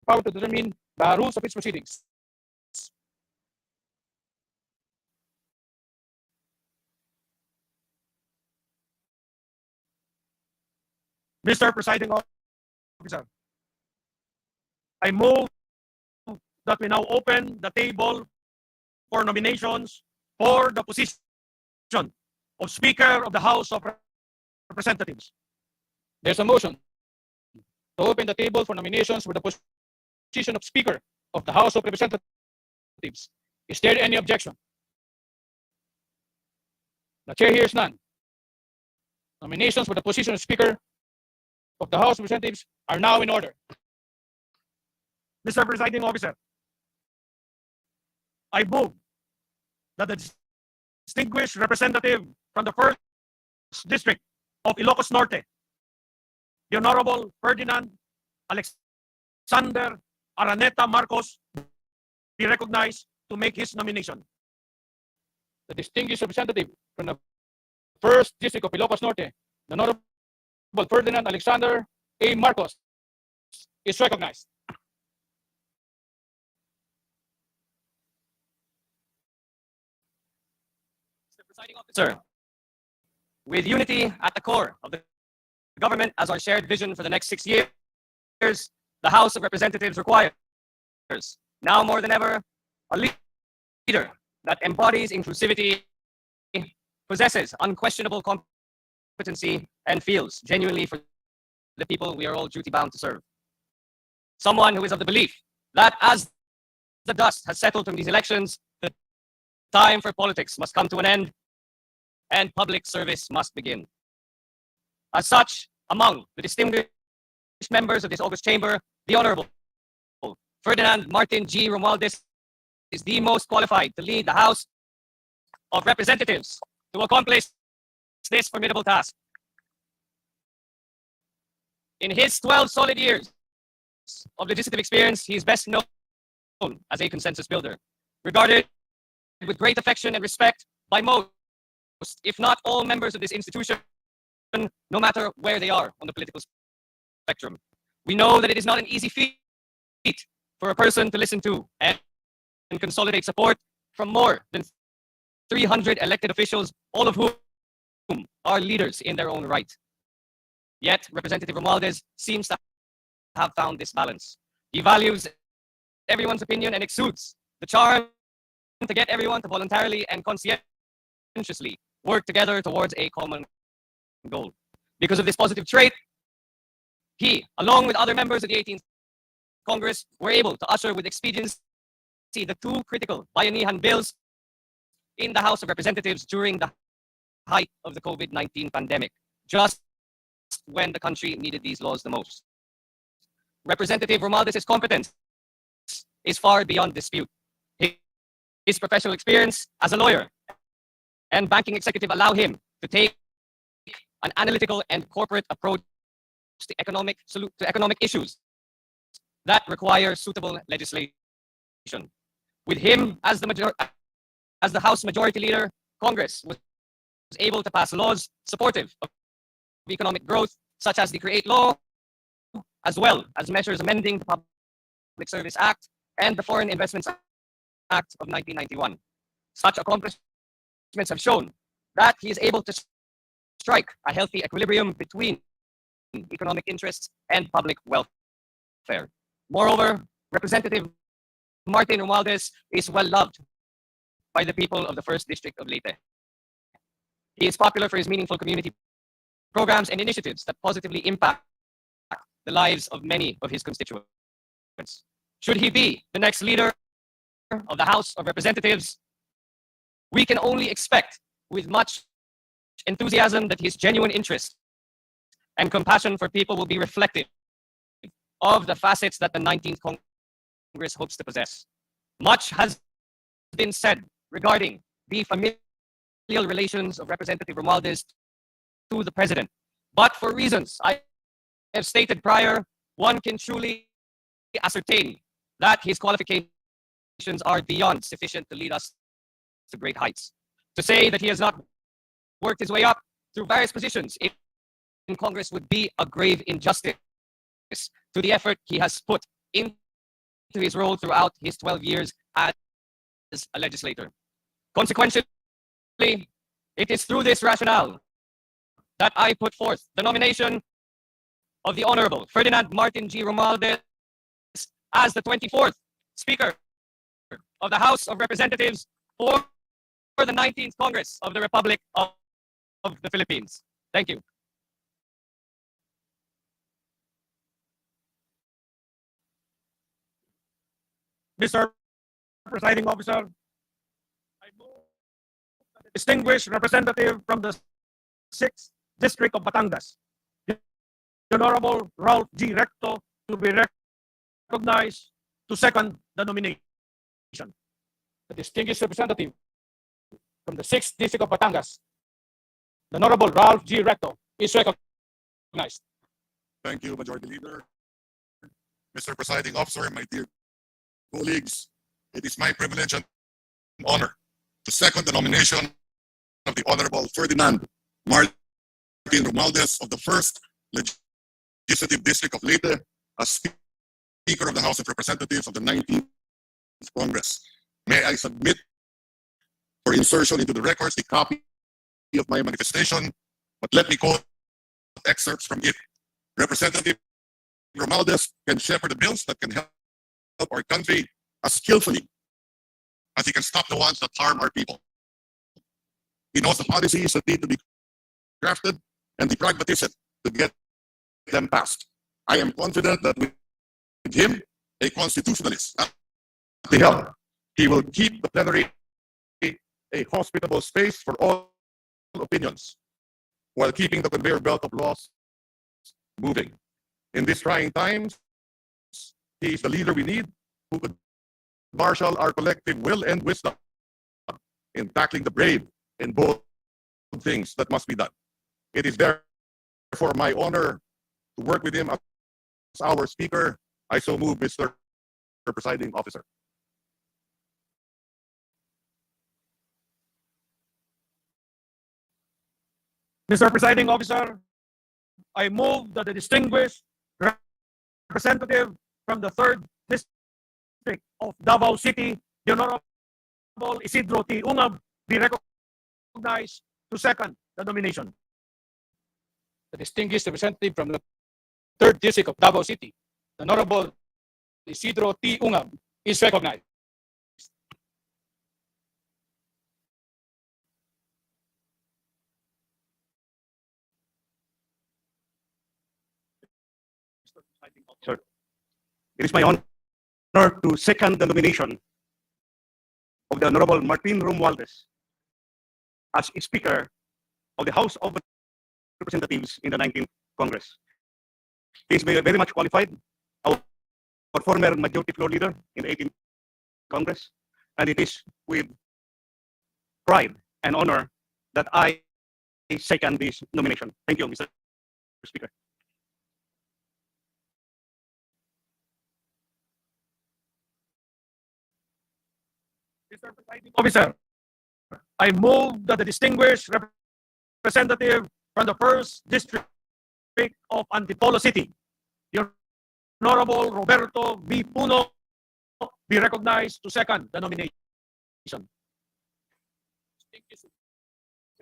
power to determine the rules of its proceedings.
Mr. Presiding Officer, I move that we now open the table for nominations for the position of Speaker of the House of Representatives.
There's a motion to open the table for nominations for the position of Speaker of the House of Representatives. Is there any objection? The chair hears none. Nominations for the position of Speaker of the House of Representatives are now in order.
Mr. Presiding Officer, I move that the distinguished representative from the 1st District of Ilocos Norte, the Honorable Ferdinand Alexander Araneta Marcos, be recognized to make his nomination.
The distinguished representative from the 1st District of Ilocos Norte, the Honorable Ferdinand Alexander A. Marcos, is recognized.
Mr. Presiding Officer, with unity at the core of the government as our shared vision for the next 6 years, the House of Representatives requires, now more than ever, a leader that embodies inclusivity, possesses unquestionable competency, and feels genuinely for the people we are all duty-bound to serve. Someone who is of the belief that as the dust has settled from these elections, the time for politics must come to an end and public service must begin. As such, among the distinguished members of this august chamber, the Honorable Ferdinand Martin G. Romualdez is the most qualified to lead the House of Representatives to accomplish this formidable task. In his 12 solid years of legislative experience, he is best known as a consensus builder, regarded with great affection and respect by most, if not all, members of this institution, no matter where they are on the political spectrum. We know that it is not an easy feat for a person to listen to and consolidate support from more than 300 elected officials, all of whom are leaders in their own right. Yet, Representative Romualdez seems to have found this balance. He values everyone's opinion and exudes the charm to get everyone to voluntarily and conscientiously work together towards a common goal. Because of this positive trait, he, along with other members of the 18th Congress, were able to usher with expediency the two critical Bayanihan bills in the House of Representatives during the height of the COVID-19 pandemic, just when the country needed these laws the most. Representative Romualdez's competence is far beyond dispute. His professional experience as a lawyer and banking executive allow him to take an analytical and corporate approach to economic issues that require suitable legislation. With him as the House Majority Leader, Congress was able to pass laws supportive of economic growth, such as the CREATE Law, as well as measures amending the Public Service Act and the Foreign Investments Act of 1991. Such accomplishments have shown that he is able to strike a healthy equilibrium between economic interests and public welfare. Moreover, Representative Martin Romualdez is well loved by the people of the 1st District of Leyte. He is popular for his meaningful community programs and initiatives that positively impact the lives of many of his constituents. Should he be the next leader of the House of Representatives, we can only expect with much enthusiasm that his genuine interest and compassion for people will be reflective of the facets that the 19th Congress hopes to possess. Much has been said regarding the familial relations of Representative Romualdez to the President, but for reasons I have stated prior, one can truly ascertain that his qualifications are beyond sufficient to lead us to great heights. To say that he has not worked his way up through various positions in Congress would be a grave injustice to the effort he has put into his role throughout his 12 years as a legislator. Consequently, it is through this rationale that I put forth the nomination of the Honorable Ferdinand Martin G. Romualdez as the 24th Speaker of the House of Representatives for the 19th Congress of the Republic of the Philippines. Thank you.
Mr. Presiding Officer, I move that the distinguished representative from the 6th District of Batangas, the Honorable Ralph G. Recto, to be recognized to second the nomination.
The distinguished representative from the 6th District of Batangas, the Honorable Ralph G. Recto, is recognized.
Thank you, Majority Leader. Mr. Presiding Officer, my dear colleagues, it is my privilege and honor to second the nomination of the Honorable Ferdinand Martin Romualdez of the 1st Legislative District of Leyte as Speaker of the House of Representatives of the 19th Congress. May I submit for insertion into the records a copy of my manifestation, but let me quote excerpts from it. Representative Romualdez can shepherd the bills that can help our country as skillfully as he can stop the ones that harm our people. He knows the policies that need to be crafted and the pragmatism to get them passed. I am confident that with him, a constitutionalist at the helm, he will keep the plenary a hospitable space for all opinions while keeping the conveyor belt of laws moving. In these trying times, he is the leader we need who could marshal our collective will and wisdom in tackling the brave and bold things that must be done. It is therefore my honor to work with him as our Speaker. I so move, Mr. Presiding Officer.
Mr. Presiding Officer, I move that the distinguished representative from the 3rd District of Davao City, the Honorable Isidro T. Ungab, be recognized to second the nomination.
The distinguished representative from the 3rd District of Davao City, the Honorable Isidro T. Ungab, is recognized.
Sir, it is my honor to second the nomination of the Honorable Martin Romualdez as Speaker of the House of Representatives in the 19th Congress. He is very much qualified, our former Majority Floor Leader in the 18th Congress, and it is with pride and honor that I second this nomination. Thank you, Mr. Speaker. Mr. Presiding Officer, I move that the distinguished representative from the 1st District of Antipolo City, the Honorable Roberto B. Puno, be recognized to second the nomination.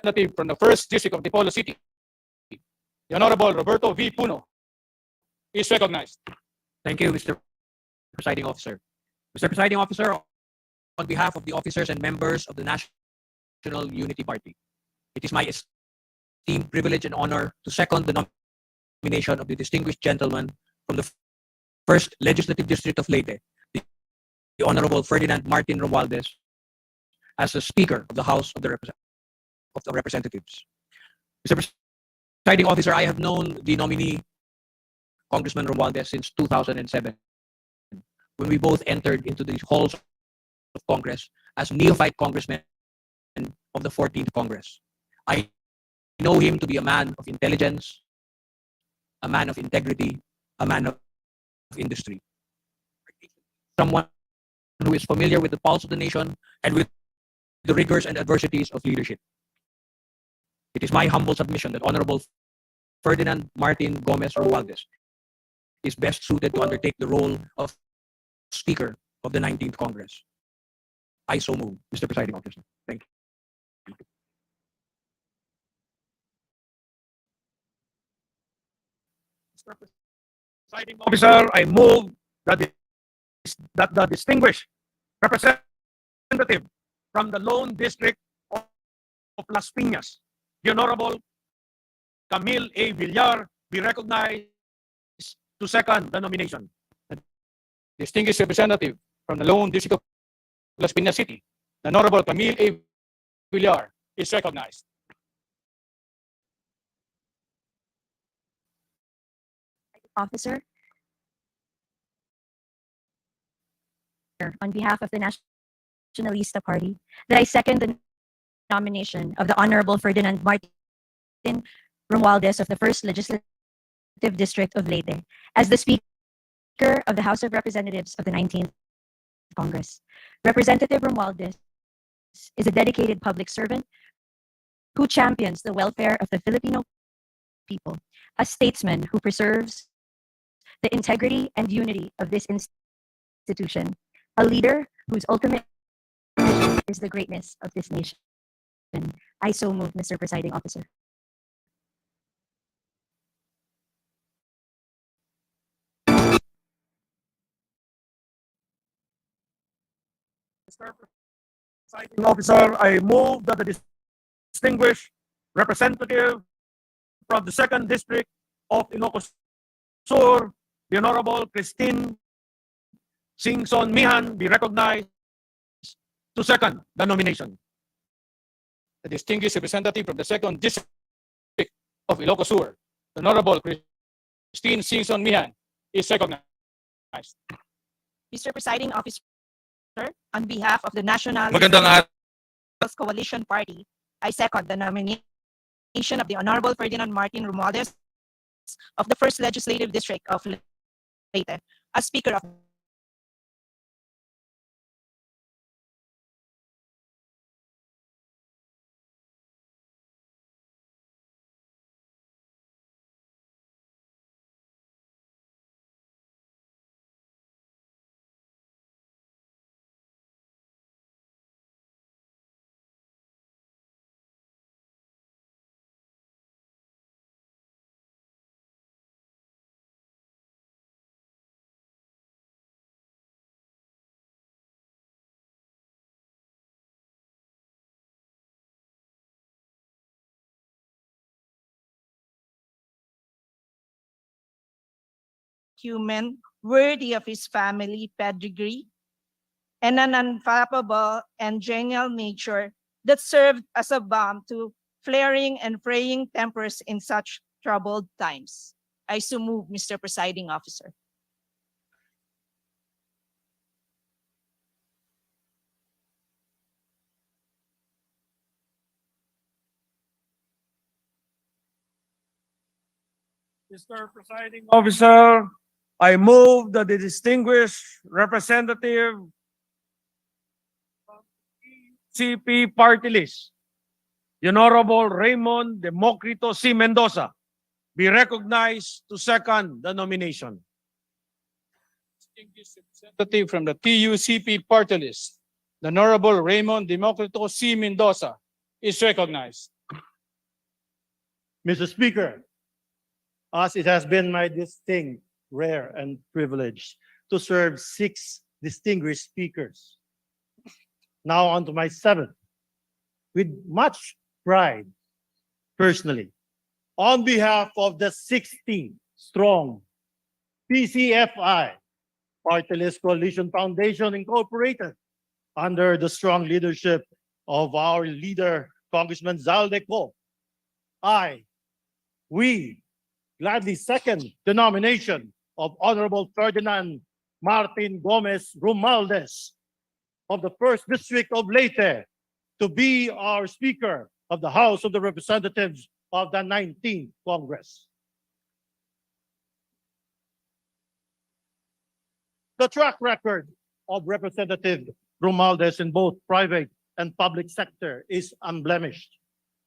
Representative from the 1st District of Antipolo City, The Honorable Roberto V. Puno is recognized.
Thank you, Mr. Presiding Officer. Mr. Presiding Officer, on behalf of the officers and members of the National Unity Party, it is my esteemed privilege and honor to second the nomination of the distinguished gentleman from the First Legislative District of Leyte, the Honorable Ferdinand Martin Romualdez, as the Speaker of the House of the Representatives. Mr. Presiding Officer, I have known the nominee, Congressman Romualdez, since 2007, when we both entered into the halls of Congress as neophyte congressmen of the 14th Congress. I know him to be a man of intelligence, a man of integrity, a man of industry. Someone who is familiar with the pulse of the nation and with the rigors and adversities of leadership. It is my humble submission that Honorable Ferdinand Martin Gomez Romualdez is best suited to undertake the role of Speaker of the 19th Congress. I so move, Mr. Presiding Officer. Thank you.
Mr. Presiding Officer, I move that the distinguished representative from the Lone District of Las Piñas, the Honorable Camille A. Villar, be recognized to second the nomination.
Distinguished representative from the Lone District of Las Piñas City, the Honorable Camille A. Villar is recognized.
Officer, on behalf of the Nationalista Party, that I second the nomination of the Honorable Ferdinand Martin Romualdez of the First Legislative District of Leyte as the Speaker of the House of Representatives of the 19th Congress. Representative Romualdez is a dedicated public servant who champions the welfare of the Filipino people, a statesman who preserves the integrity and unity of this institution, a leader whose ultimate mission is the greatness of this nation. I so move, Mr. Presiding Officer.
Mr. Presiding Officer, I move that the distinguished representative from the 2nd District of Ilocos Sur, the Honorable Christine Singson Mihan, be recognized to second the nomination.
The distinguished representative from the 2nd District of Ilocos Sur, the Honorable Christine Singson Mihan is recognized.
Mr. Presiding Officer, on behalf of the National Coalition Party, I second the nomination of the Honorable Ferdinand Martin Romualdez of the First Legislative District of Leyte as Speaker of human worthy of his family pedigree and an unflappable and genial nature that served as a balm to flaring and fraying tempers in such troubled times. I so move, Mr. Presiding Officer.
Mr. Presiding Officer, I move that the distinguished representative from CP Party List, the Honorable Raymond Democrito C. Mendoza, be recognized to second the nomination.
Distinguished representative from the TUCP party list, the Honorable Raymond Democrito C. Mendoza is recognized.
Mr. Speaker,
as it has been my distinct, rare, and privilege to serve 6 distinguished speakers. Now on to my 7th. With much pride, personally, on behalf of the 16 strong PCFI, Party List Coalition Foundation Incorporated, under the strong leadership of our leader, Congressman Zalde Co, we gladly second the nomination of Honorable Ferdinand Martin Gomez Romualdez of the 1st District of Leyte to be our Speaker of the House of the Representatives of the 19th Congress. The track record of Representative Romualdez in both private and public sector is unblemished.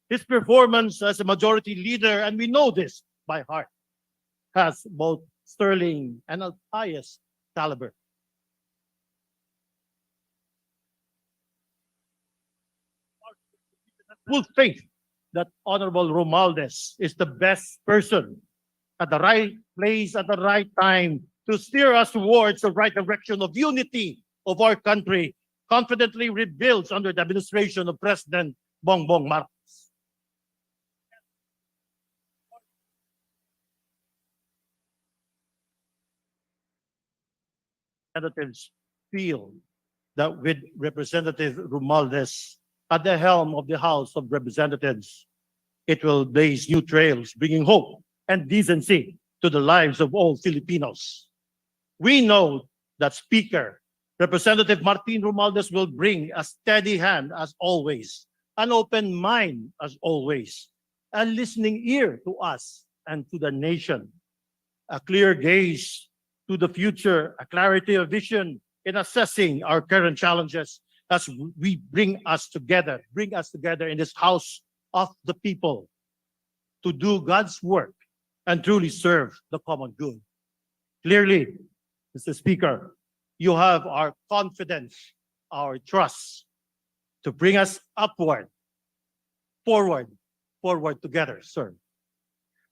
His performance as a majority leader, and we know this by heart, has both sterling and of highest caliber. Full faith that Honorable Romualdez is the best person at the right place at the right time to steer us towards the right direction of unity of our country, confidently rebuilds under the administration of President Bongbong Marcos. Representatives feel that with Representative Romualdez at the helm of the House of Representatives, it will blaze new trails, bringing hope and decency to the lives of all Filipinos. We know that Speaker Representative Martin Romualdez will bring a steady hand as always, an open mind as always, a listening ear to us and to the nation, a clear gaze to the future, a clarity of vision in assessing our current challenges as we bring us together in this house of the people to do God's work and truly serve the common good. Clearly, Mr. Speaker, you have our confidence, our trust to bring us upward, forward together, sir.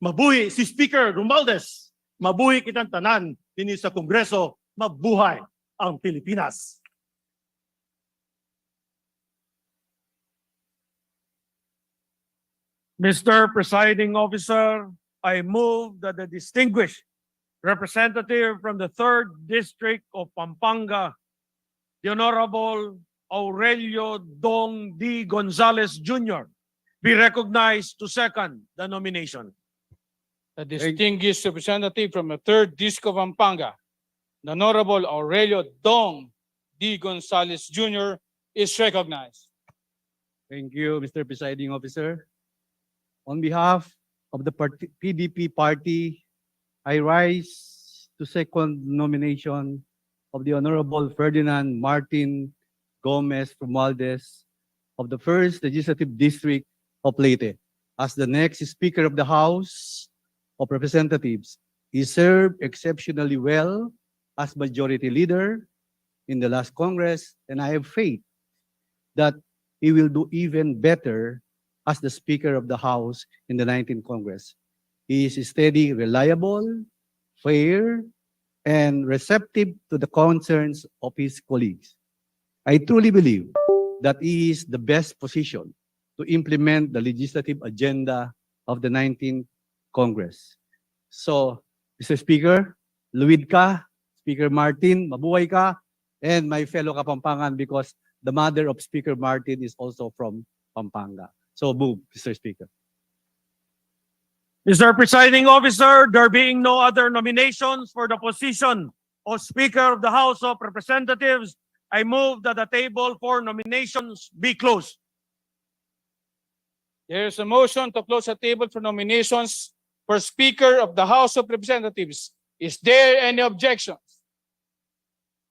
Mabuhay si Speaker Romualdez. Mabuhay kitang tanan din sa Kongreso. Mabuhay ang Pilipinas. Mr. Presiding Officer, I move that the distinguished representative from the 3rd District of Pampanga, the Honorable Aurelio Dong D. Gonzales Jr., be recognized to second the nomination.
The distinguished representative from the 3rd District of Pampanga, the Honorable Aurelio Dong D. Gonzales Jr. is recognized.
Thank you, Mr. Presiding Officer. On behalf of the PDP party, I rise to second nomination of the Honorable Ferdinand Martin Gomez Romualdez of the 1st Legislative District of Leyte as the next Speaker of the House of Representatives. He served exceptionally well as Majority Leader in the last Congress, and I have faith that he will do even better as the Speaker of the House in the 19th Congress. He is steady, reliable, fair, and receptive to the concerns of his colleagues. I truly believe that he is the best position to implement the legislative agenda of the 19th Congress. So, Mr. Speaker, luwid ka, Speaker Martin, mabuhay ka, and my fellow Kapampangan because the mother of Speaker Martin is also from Pampanga. So move, Mr. Speaker.
Mr. Presiding Officer, there being no other nominations for the position of Speaker of the House of Representatives, I move that the table for nominations be closed.
There is a motion to close the table for nominations for Speaker of the House of Representatives. Is there any objections?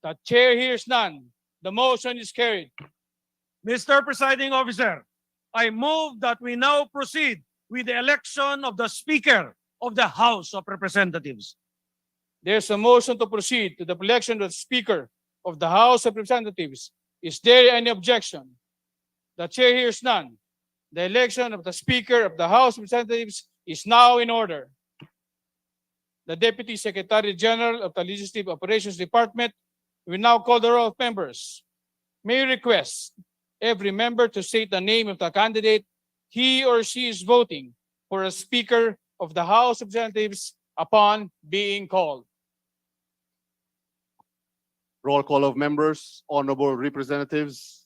The chair hears none. The motion is carried.
Mr. Presiding Officer, I move that we now proceed with the election of the Speaker of the House of Representatives.
There's a motion to proceed to the election of the Speaker of the House of Representatives. Is there any objection? The chair hears none. The election of the Speaker of the House of Representatives is now in order. the Deputy Secretary General of the Legislative Operations Department, we now call the roll of members. May I request every member to state the name of the candidate he or she is voting for a Speaker of the House of Representatives upon being called.
Roll call of members, honorable representatives.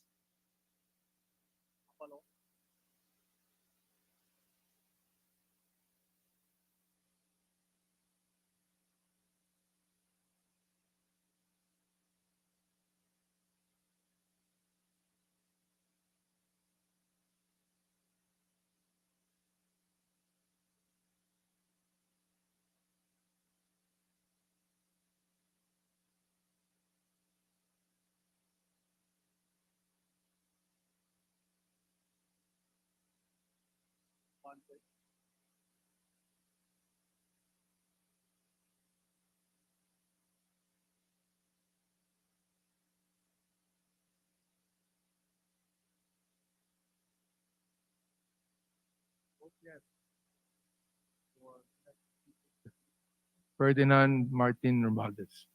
Ferdinand Martin Romualdez.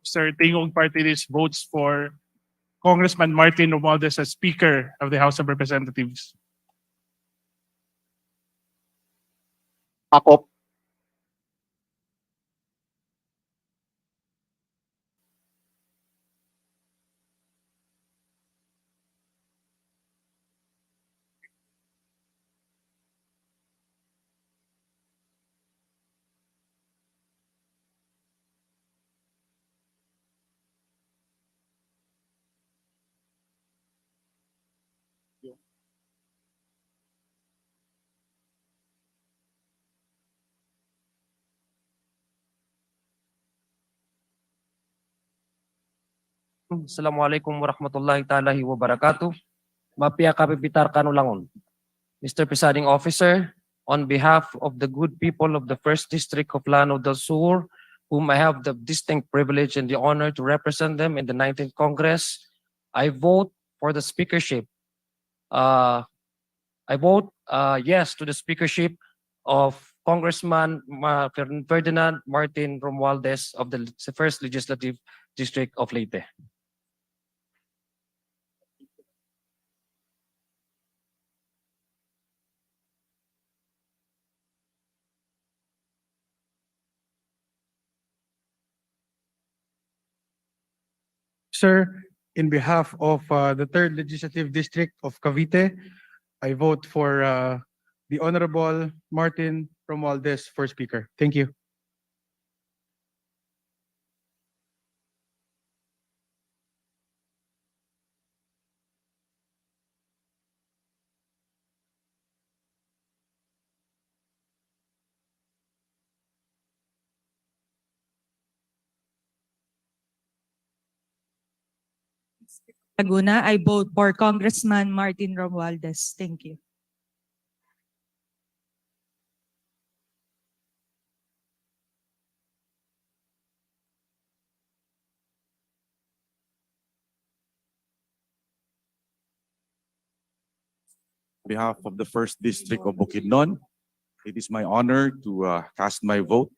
Sir, Tingog Party List votes for Congressman Martin Romualdez as Speaker of the House of Representatives.
Akop.
Assalamualaikum warahmatullahi ta'ala wabarakatuh. Mapia kapipitar kanulangon. Mr. Presiding Officer, on behalf of the good people of the First District of Lanao del Sur, whom I have the distinct privilege and the honor to represent them in the 19th Congress, I vote for the speakership. I vote yes to the speakership of Congressman Ferdinand Martin Romualdez of the First Legislative District of Leyte.
Sir, in behalf of the Third Legislative District of Cavite, I vote for the Honorable Martin Romualdez for Speaker. Thank you.
Laguna, I vote for Congressman Martin Romualdez. Thank you.
On behalf of the First District of Bukidnon, it is my honor to cast my vote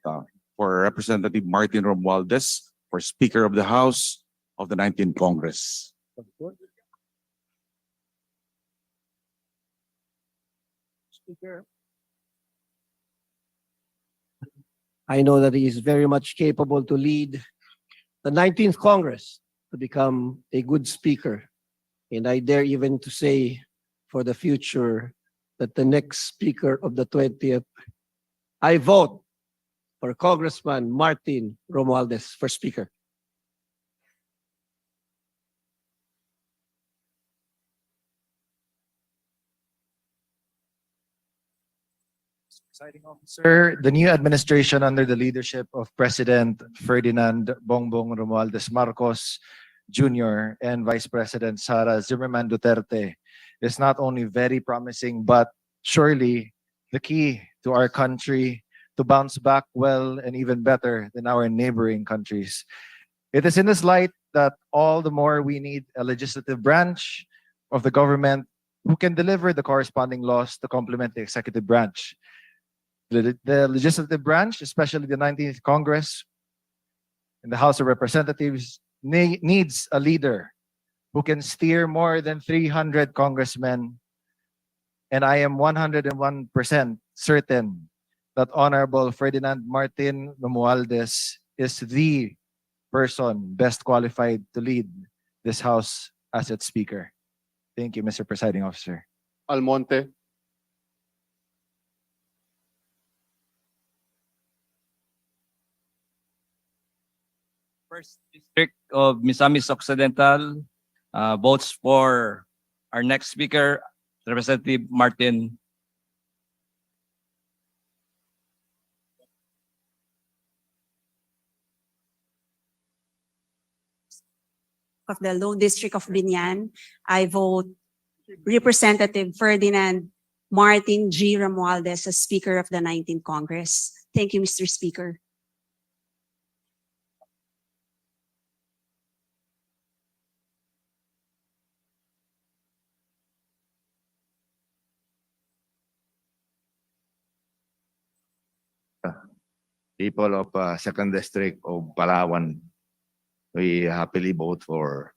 for Representative Martin Romualdez for Speaker of the House of the 19th Congress.
I know that he is very much capable to lead the 19th Congress to become a good speaker. And I dare even to say for the future that the next speaker of the 20th, I vote for Congressman Martin Romualdez for speaker.
Presiding Officer, the new administration under the leadership of President Ferdinand Bongbong Romualdez Marcos Jr. and Vice President Sara Zimmerman Duterte is not only very promising, but surely the key to our country to bounce back well and even better than our neighboring countries. It is in this light that all the more we need a legislative branch of the government who can deliver the corresponding laws to complement the executive branch. The legislative branch, especially the 19th Congress and the House of Representatives, needs a leader who can steer more than 300 congressmen. And I am 101% certain that Honorable Ferdinand Martin Romualdez is the person best qualified to lead this House as its Speaker. Thank you, Mr. Presiding Officer.
Almonte,
First District of Misamis Occidental votes for our next speaker, Representative Martin.
Of the Lone District of Binyan, I vote Representative Ferdinand Martin G. Romualdez as Speaker of the 19th Congress. Thank you, Mr. Speaker.
People of Second District of Palawan, we happily vote for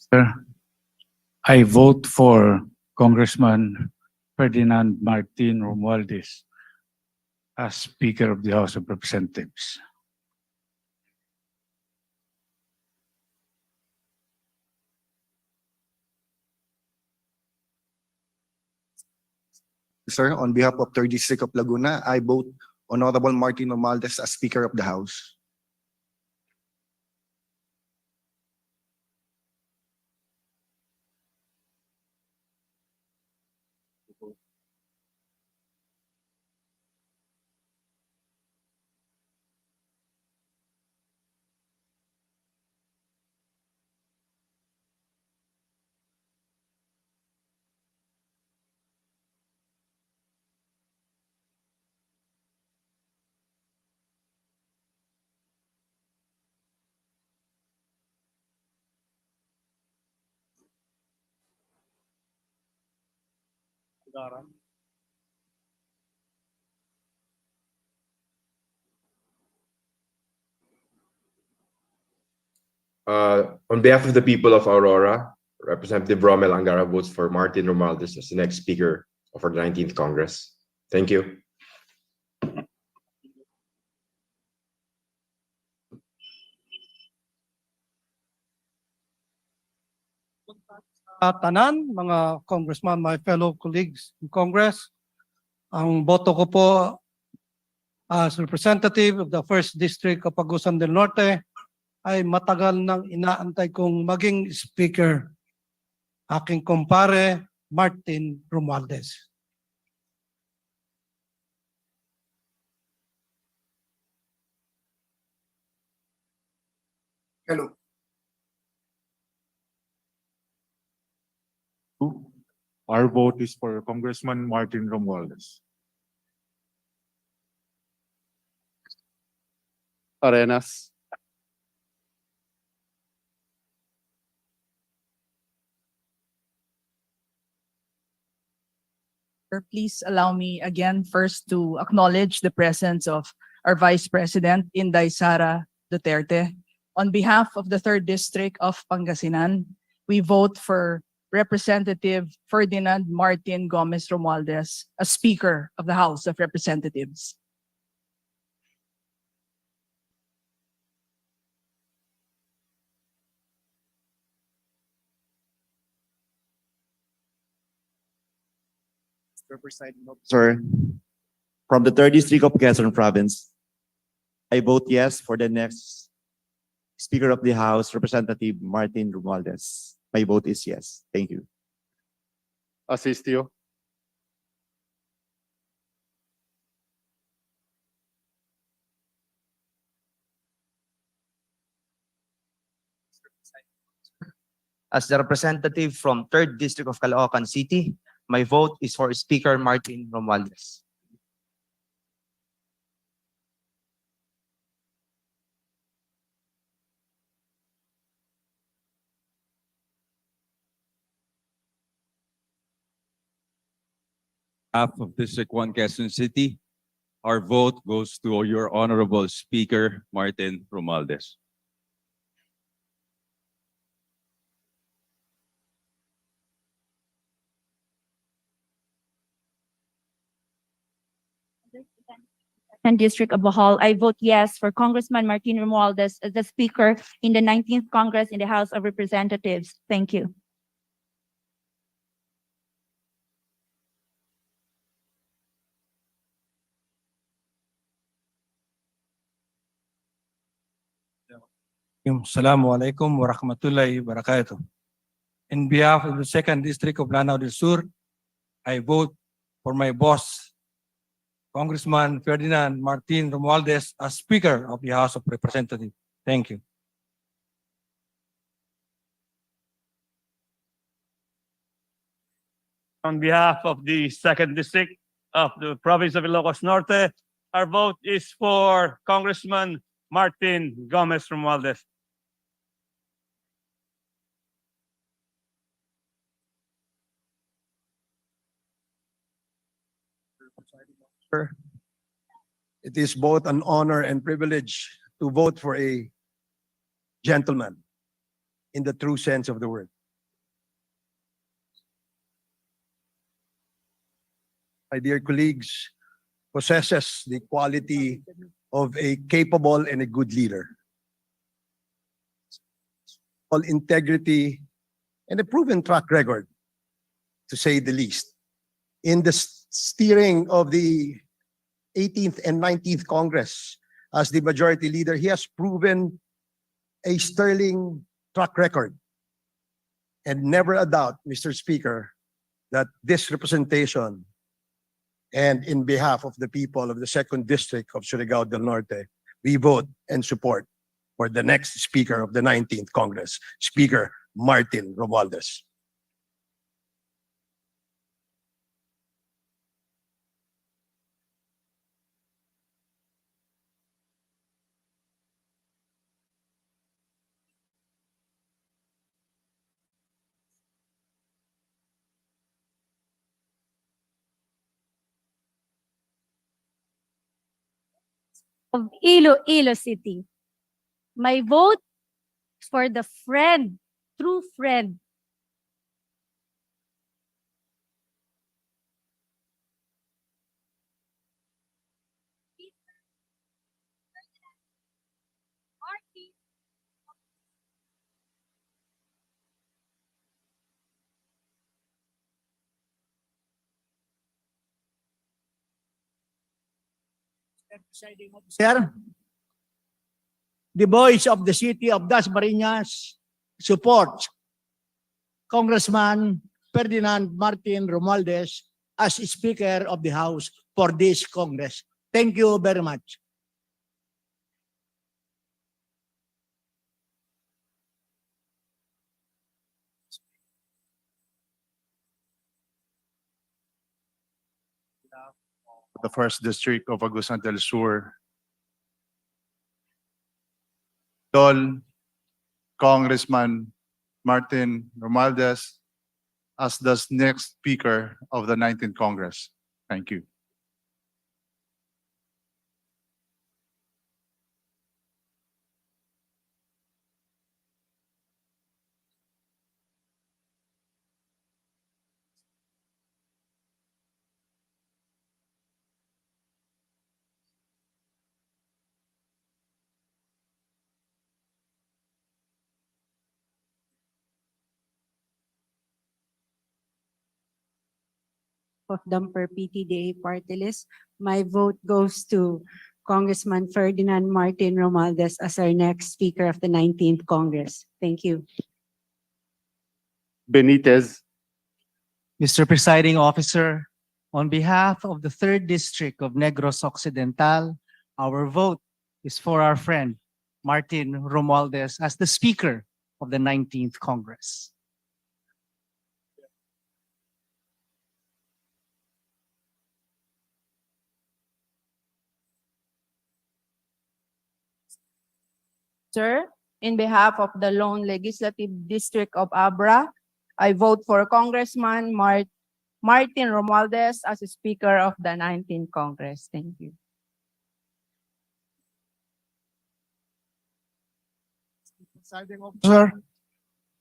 Sir, I vote for Congressman Ferdinand Martin Romualdez as Speaker of the House of Representatives.
Sir, on behalf of 3rd District of Laguna, I vote Honorable Martin Romualdez as Speaker of the House.
On behalf of the people of Aurora, Representative Romel Angara votes for Martin Romualdez as the next Speaker of our 19th Congress. Thank you.
Tanan, mga congressman, my fellow colleagues in Congress, ang boto ko po as representative of the 1st District of Agusan del Norte ay matagal nang inaantay kong maging speaker, aking kumpare Martin Romualdez.
Hello.
Our vote is for Congressman Martin Romualdez.
Arenas,
Please allow me again first to acknowledge the presence of our Vice President, Inday Sara Duterte. On behalf of the 3rd District of Pangasinan, we vote for Representative Ferdinand Martin Gomez Romualdez as Speaker of the House of Representatives.
Sir, from the 3rd District of Quezon Province, I vote yes for the next Speaker of the House, Representative Martin Romualdez. My vote is yes. Thank you.
Assist you.
As the representative from 3rd District of Caloocan City, my vote is for Speaker Martin Romualdez.
Behalf of District 1 Quezon City, our vote goes to your Honorable Speaker, Martin Romualdez.
And District of Bohol, I vote yes for Congressman Martin Romualdez as the Speaker in the 19th Congress in the House of Representatives. Thank you.
Assalamualaikum warahmatullahi wabarakatuh. In behalf of the 2nd District of Lanao del Sur, I vote for my boss, Congressman Ferdinand Martin Romualdez, as Speaker of the House of Representatives. Thank you.
On behalf of the 2nd District of the Province of Ilocos Norte, our vote is for Congressman Martin Gomez Romualdez.
It is both an honor and privilege to vote for a gentleman in the true sense of the word. My dear colleagues, possesses the quality of a capable and a good leader. All integrity and a proven track record, to say the least. In the steering of the 18th and 19th Congress as the majority leader, he has proven a sterling track record. And never a doubt, Mr. Speaker, that this representation and in behalf of the people of the 2nd District of Surigao del Norte, we vote and support for the next Speaker of the 19th Congress, Speaker Martin Romualdez.
Of Iloilo City. My vote is for the friend, true friend.
Sir, the voice of the city of Dasmariñas supports Congressman Ferdinand Martin Romualdez as Speaker of the House for this Congress. Thank you very much.
The 1st District of Agusan del Sur, Congressman Martin Romualdez as the next Speaker of the 19th Congress. Thank you.
Of Damper PTDA party list. My vote goes to Congressman Ferdinand Martin Romualdez as our next Speaker of the 19th Congress. Thank you.
Benitez,
Mr. Presiding Officer, on behalf of the Third District of Negros Occidental, our vote is for our friend Martin Romualdez as the Speaker of the 19th Congress.
Sir, in behalf of the lone legislative district of Abra, I vote for Congressman Martin Romualdez as Speaker of the 19th Congress. Thank you.
Sir,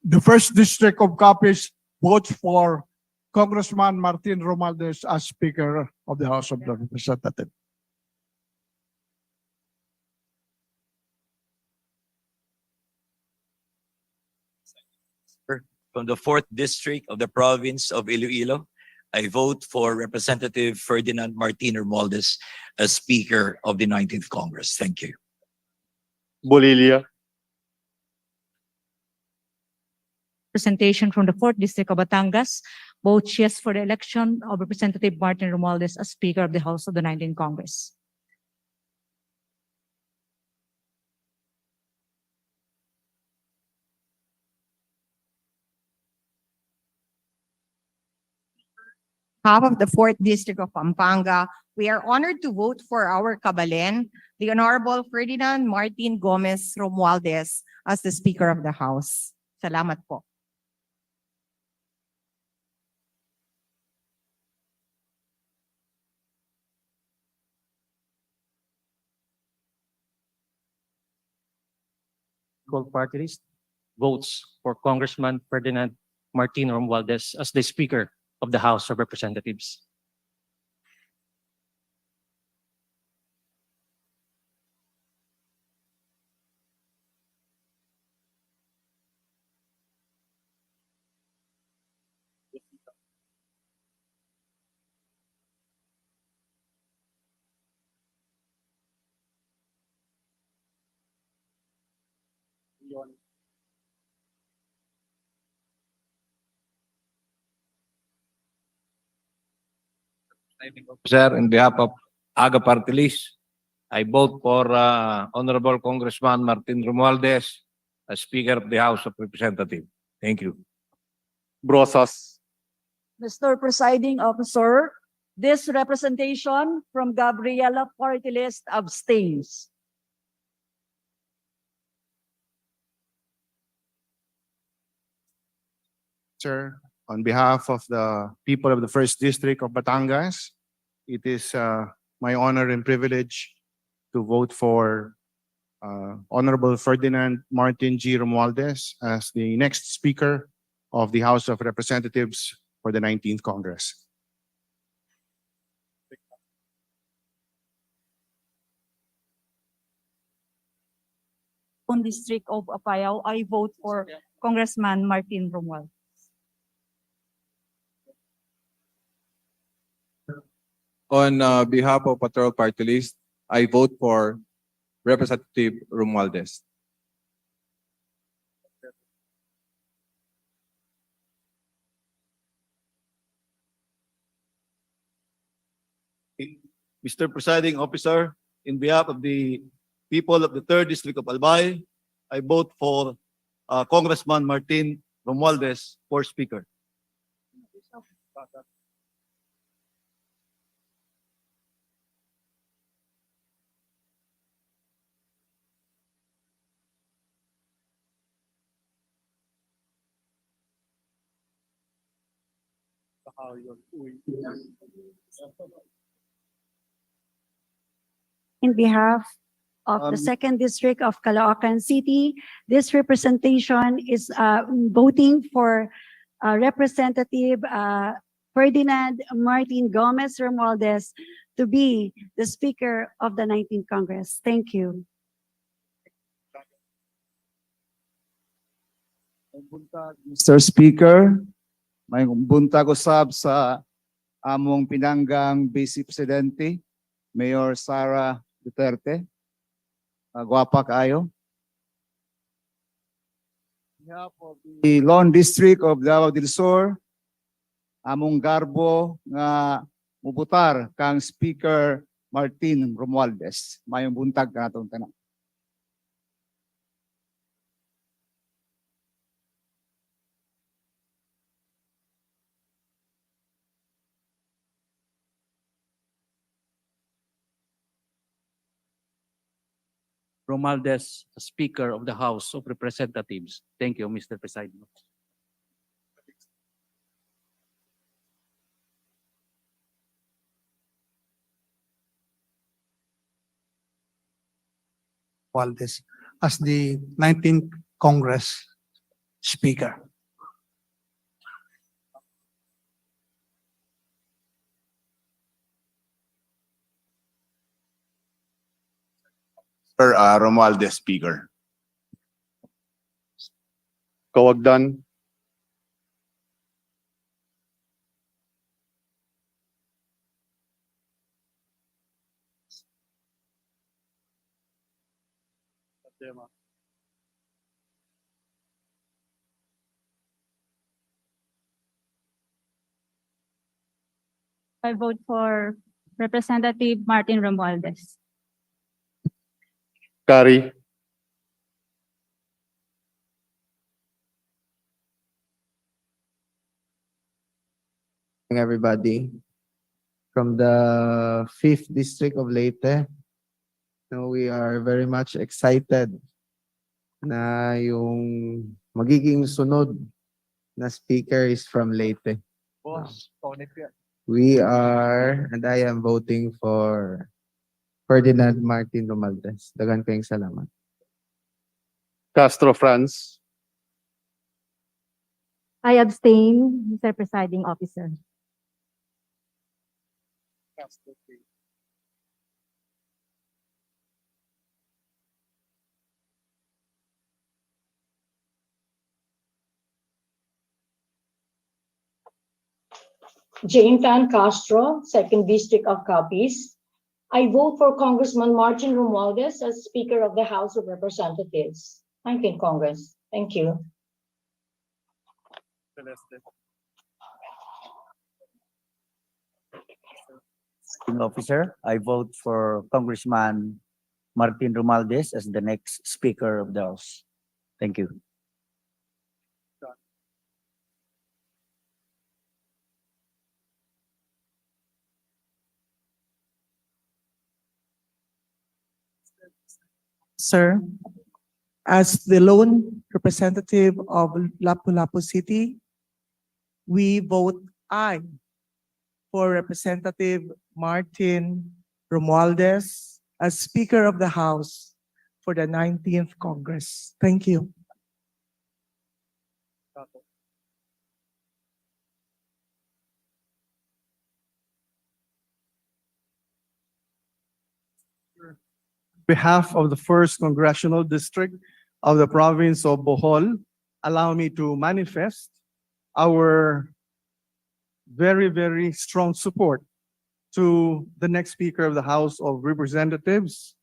the first district of Capiz votes for Congressman Martin Romualdez as Speaker of the House of Representatives.
From the 4th District of the Province of Iloilo, I vote for Representative Ferdinand Martin Romualdez as Speaker of the 19th Congress. Thank you.
Bolilia,
Representation from the 4th District of Batangas, votes yes for the election of Representative Martin Romualdez as Speaker of the House of the 19th Congress.
Half of the 4th District of Pampanga, we are honored to vote for our Kabalen, the Honorable Ferdinand Martin Gomez Romualdez as the Speaker of the House. Salamat po.
Party list votes for Congressman Ferdinand Martin Romualdez as the Speaker of the House of Representatives.
Sir, in behalf of AGA Party List, I vote for Honorable Congressman Martin Romualdez as Speaker of the House of Representatives. Thank you.
Brosas,
Mr. Presiding Officer, this representation from Gabriela party list abstains.
Sir, on behalf of the people of the First District of Batangas, it is my honor and privilege to vote for Honorable Ferdinand Martin G. Romualdez as the next Speaker of the House of Representatives for the 19th Congress.
On District of Apayao, I vote for Congressman Martin Romualdez.
On behalf of Patrol Party List, I vote for Representative Romualdez.
Mr. Presiding Officer, in behalf of the people of the 3rd District of Albay, I vote for Congressman Martin Romualdez for Speaker.
In behalf of the Second District of Caloocan City, this representation is voting for Representative Ferdinand Martin Gomez Romualdez to be the Speaker of the 19th Congress. Thank you.
Mr. Speaker, may buntag usab sa among pinanggang Vice Presidente, Mayor Sara Duterte. Gwapa kaayo. The Lone District of Davao del Sur, among garbo nga mubutar kang Speaker Martin Romualdez. Mayong buntag kanatong tanan.
Romualdez, Speaker of the House of Representatives. Thank you, Mr. President.
Valdez as the 19th Congress Speaker.
Sir, Romualdez, Speaker.
Kawagdan,
I vote for Representative Martin Romualdez.
Kari,
Everybody from the 5th District of Leyte. So we are very much excited na yung magiging sunod na speaker is from Leyte. We are, and I am voting for Ferdinand Martin Romualdez. Dagan kayong salamat.
Castro Franz,
I abstain, Mr. Presiding Officer.
Jane Tan Castro, Second District of Capiz. I vote for Congressman Martin Romualdez as Speaker of the House of Representatives, 19th Congress. Thank you.
Officer, I vote for Congressman Martin Romualdez as the next Speaker of the House. Thank you.
Sir, as the lone representative of Lapu-Lapu City, we vote aye for Representative Martin Romualdez as Speaker of the House for the 19th Congress. Thank you. Behalf of the first congressional district of the province of Bohol, allow me to manifest our very, very strong support to the next Speaker of the House of Representatives.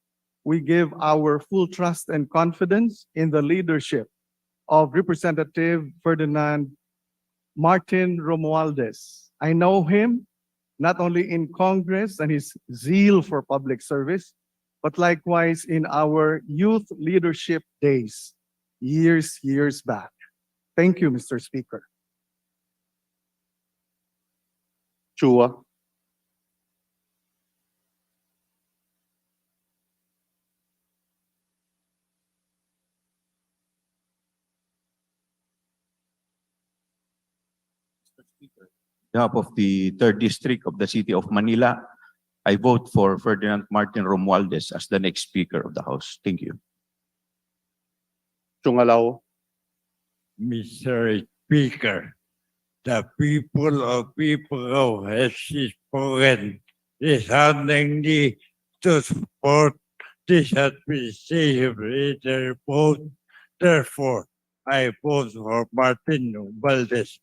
We give our full trust and confidence in the leadership of Representative Ferdinand Martin Romualdez. I know him not only in Congress and his zeal for public service, but likewise in our youth leadership days, years back. Thank you, Mr. Speaker.
Chua,
behalf of the third district of the city of Manila, I vote for Ferdinand Martin Romualdez as the next Speaker of the House. Thank you.
Chungalaw,
Mr. Speaker, the people of Ifugao has spoken resoundingly to support this administration in their vote. Therefore, I vote for Martin Romualdez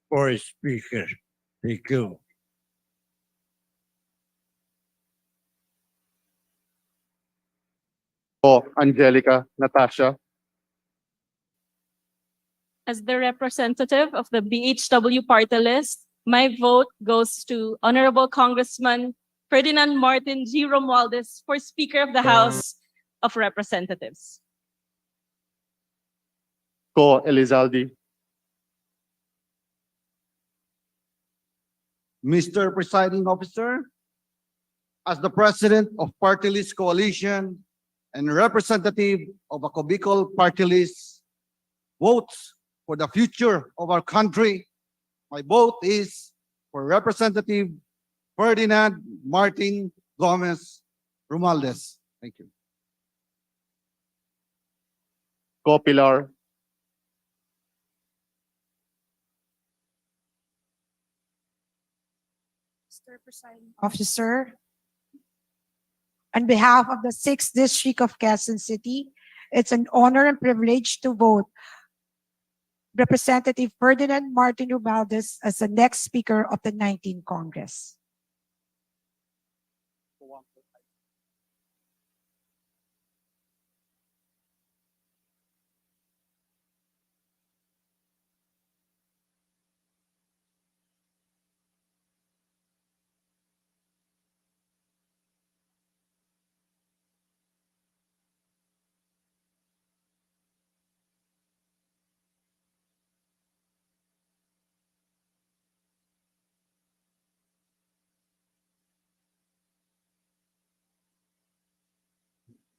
for Speaker. Thank you.
Ko Angelica Natasha,
As the representative of the BHW party list, my vote goes to Honorable Congressman Ferdinand Martin G. Romualdez for Speaker of the House of Representatives.
Ko Elizalde,
Mr. Presiding Officer, as the President of Party List Coalition and representative of a Cobicol Party List votes for the future of our country, my vote is for Representative Ferdinand Martin Gomez Romualdez. Thank you.
Ko Pilar,
Mr. Presiding Officer, on behalf of the 6th District of Quezon City, it's an honor and privilege to vote Representative Ferdinand Martin Romualdez as the next Speaker of the 19th Congress.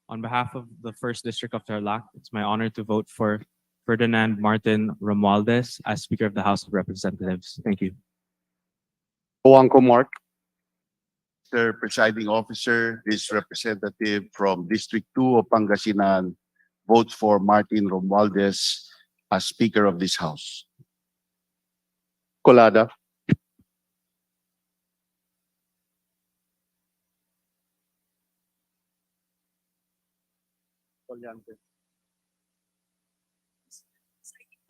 On behalf of the First District of Tarlac, it's my honor to vote for Ferdinand Martin Romualdez as Speaker of the House of Representatives. Thank you.
Coangco Mark,
Mr. Presiding Officer, this representative from District 2 of Pangasinan votes for Martin Romualdez as Speaker of this House.
Colada,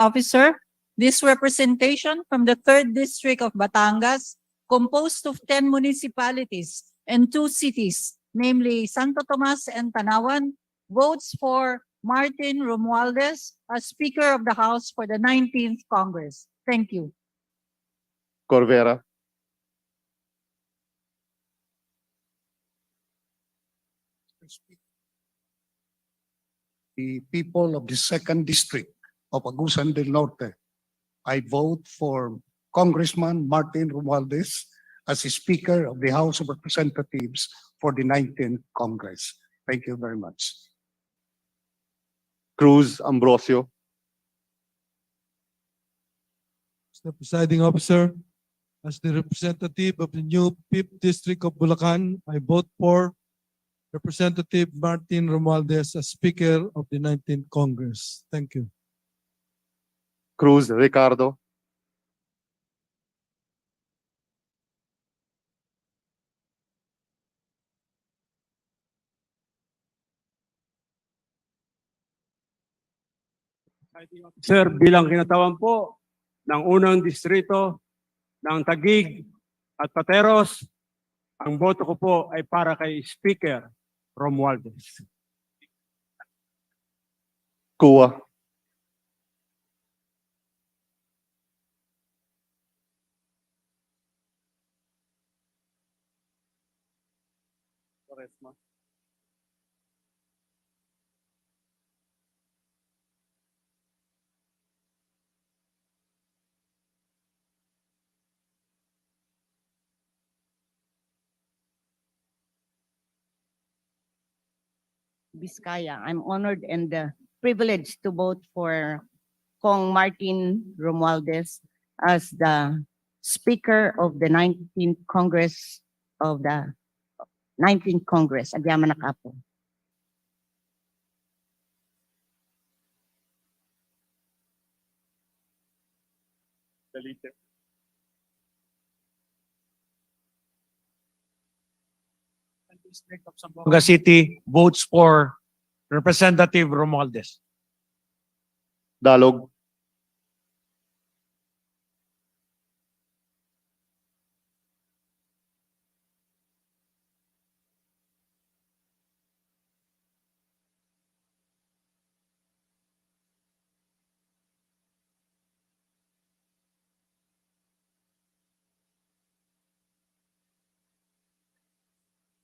Officer, this representation from the 3rd District of Batangas, composed of 10 municipalities and 2 cities, namely Santo Tomas and Tanawan, votes for Martin Romualdez as Speaker of the House for the 19th Congress. Thank you.
Corvera,
the people of the 2nd District of Agusan del Norte, I vote for Congressman Martin Romualdez as the Speaker of the House of Representatives for the 19th Congress. Thank you very much.
Cruz Ambrosio,
Mr. Presiding Officer, as the representative of the new 5th District of Bulacan, I vote for Representative Martin Romualdez as Speaker of the 19th Congress. Thank you.
Cruz Ricardo,
Sir, bilang kinatawan po ng unang distrito ng Taguig at Pateros, ang boto ko po ay para kay Speaker Romualdez.
Kua,
Vizcaya. I'm honored and privileged to vote for Kong Martin Romualdez as the Speaker of the 19th Congress of the 19th Congress, Agyaman Nakapo.
Zamboanga City votes for Representative Romualdez.
Dalog,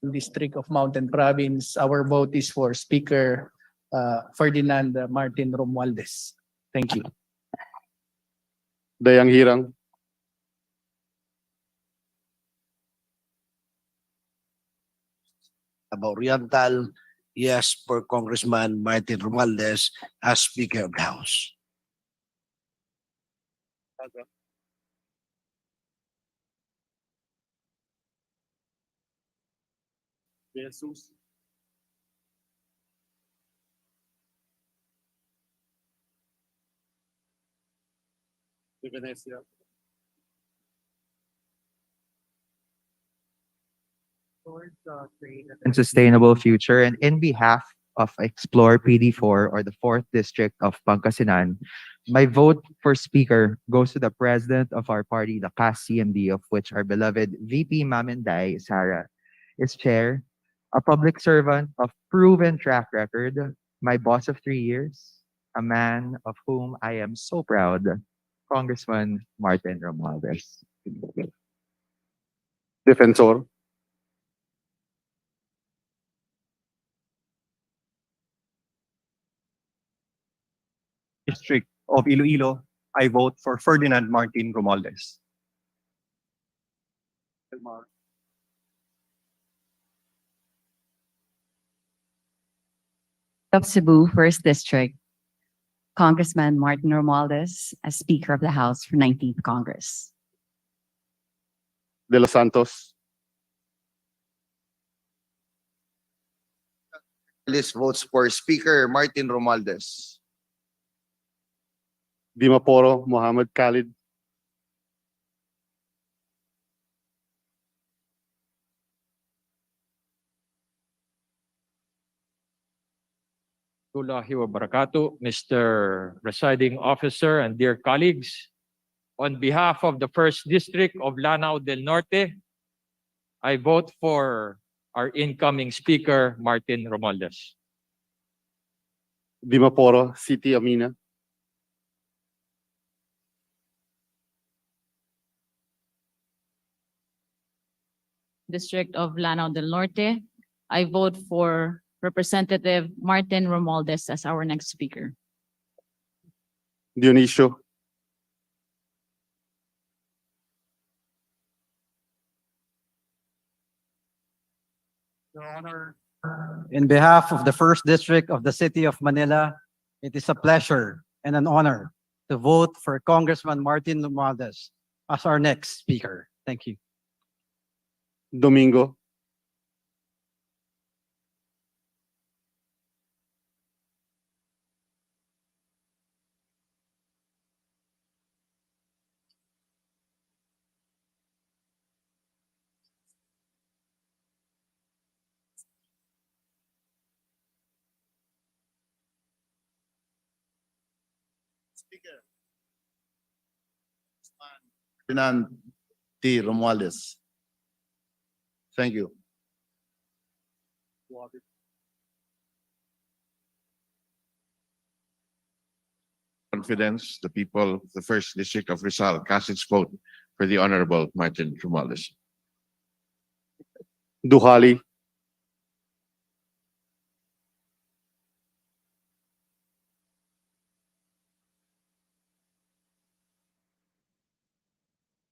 District of Mountain Province, our vote is for Speaker Ferdinand Martin Romualdez. Thank you.
Dayang Hirang,
About Oriental, yes, for Congressman Martin Romualdez as Speaker of the House.
Jesus, De Venecia,
and sustainable future. And in behalf of Explore PD4 or the 4th District of Pangasinan, my vote for Speaker goes to the President of our party, the CAS CMD, of which our beloved VP Maminday Sara is Chair, a public servant of proven track record, my boss of 3 years, a man of whom I am so proud, Congressman Martin Romualdez.
Defensor,
District of Iloilo, I vote for Ferdinand Martin Romualdez.
Of Cebu, First District, Congressman Martin Romualdez as Speaker of the House for 19th Congress.
De Los Santos,
List votes for Speaker Martin Romualdez.
Dimaporo, Muhammad Khalid,
Warahmatullahi wabarakatuh, Mr. Presiding Officer and dear colleagues. On behalf of the First District of Lanao del Norte, I vote for our incoming Speaker, Martin Romualdez.
Dimaporo, City Amina,
District of Lanao del Norte, I vote for Representative Martin Romualdez as our next Speaker.
Dionisio,
Your Honor, in behalf of the First District of the City of Manila, it is a pleasure and an honor to vote for Congressman Martin Romualdez as our next Speaker. Thank you.
Domingo,
Ferdinand T. Romualdez. Thank you. Confidence, the people of the First District of Rizal cast its vote for the Honorable Martin Romualdez.
Duhali,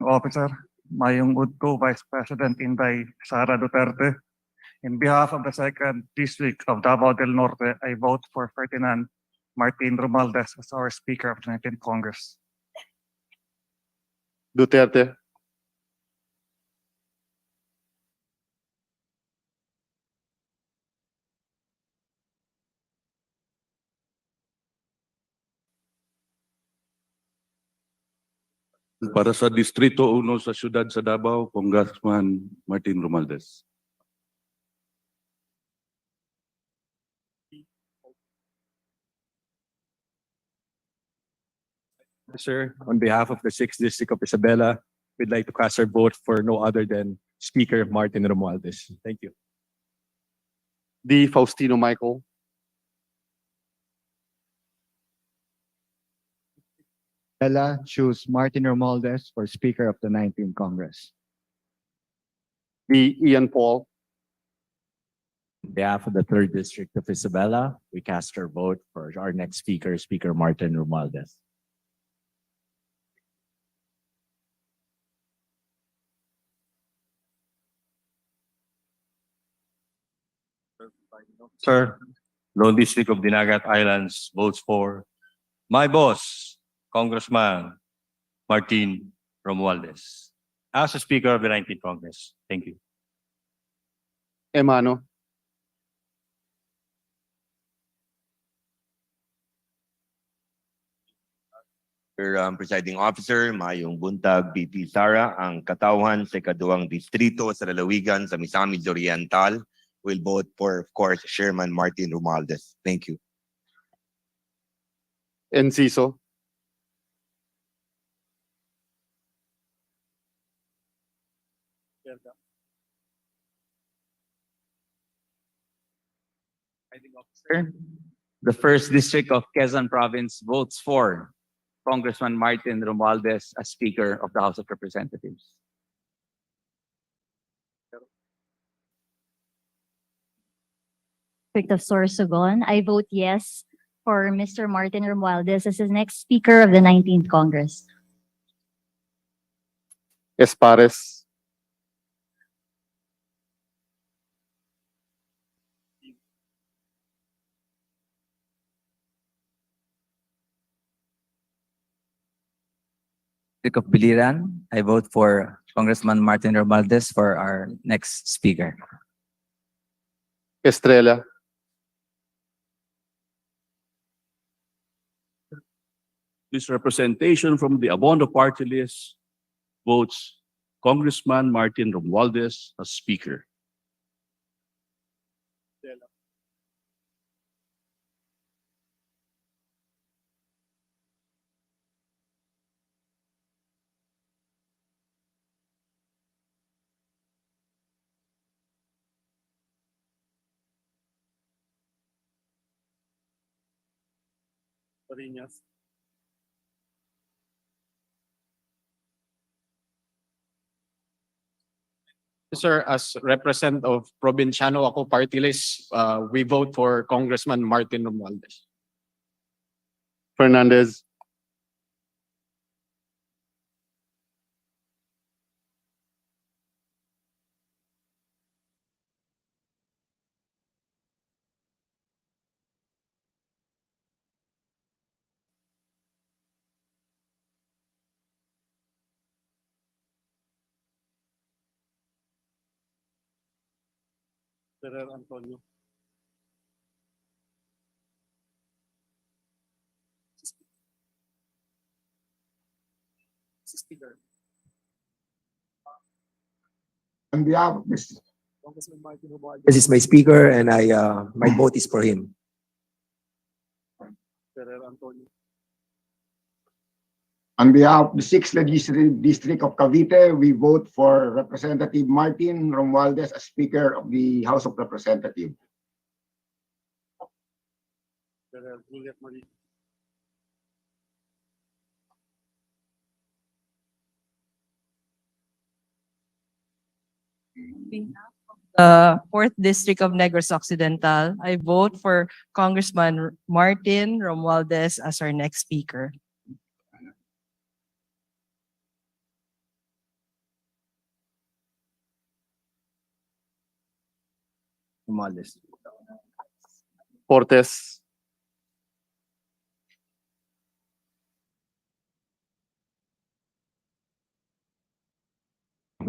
Officer, Mayong Udco, Vice President Inday Sara Duterte. In behalf of the Second District of Davao del Norte, I vote for Ferdinand Martin Romualdez as our Speaker of the 19th Congress.
Duterte,
Para sa Distrito 1 sa Siyudad sa Davao, Congressman Martin Romualdez.
Sir, on behalf of the 6th District of Isabela, we'd like to cast our vote for no other than Speaker Martin Romualdez. Thank you.
D. Faustino Michael.
Ella choose Martin Romualdez for Speaker of the 19th Congress.
B. Ian Paul.
On behalf of the 3rd District of Isabela, we cast our vote for our next speaker, Speaker Martin Romualdez.
Sir, Lone District of Dinagat Islands votes for my boss, Congressman Martin Romualdez, as a Speaker of the 19th Congress. Thank you.
Emano.
Sir, Presiding Officer, mayong buntag VP Sara, ang katauhan sa ikaduhang distrito sa lalawigan sa Misamis Oriental will vote for, of course, Chairman Martin Romualdez. Thank you.
Enciso.
The 1st District of Quezon Province votes for Congressman Martin Romualdez as Speaker of the House of Representatives.
District of Sorsogon, I vote yes for Mr. Martin Romualdez as the next Speaker of the 19th Congress.
Espares.
District of Biliran, I vote for Congressman Martin Romualdez for our next Speaker.
Estrella.
This representation from the Abondo party list votes Congressman Martin Romualdez as Speaker.
Parinas.
Sir, as representative of Provinciano ako party list, we vote for Congressman Martin Romualdez.
Fernandez. Ferrer Antonio.
On behalf of Mr.
This is my speaker and my vote is for him.
Ferrer Antonio.
On behalf of the 6th Legislative District of Cavite, we vote for Representative Martin Romualdez as Speaker of the House of Representatives.
Ferrer Juliet Marie.
The 4th District of Negros Occidental, I vote for Congressman Martin Romualdez as our next speaker.
Romualdez.
Cortes.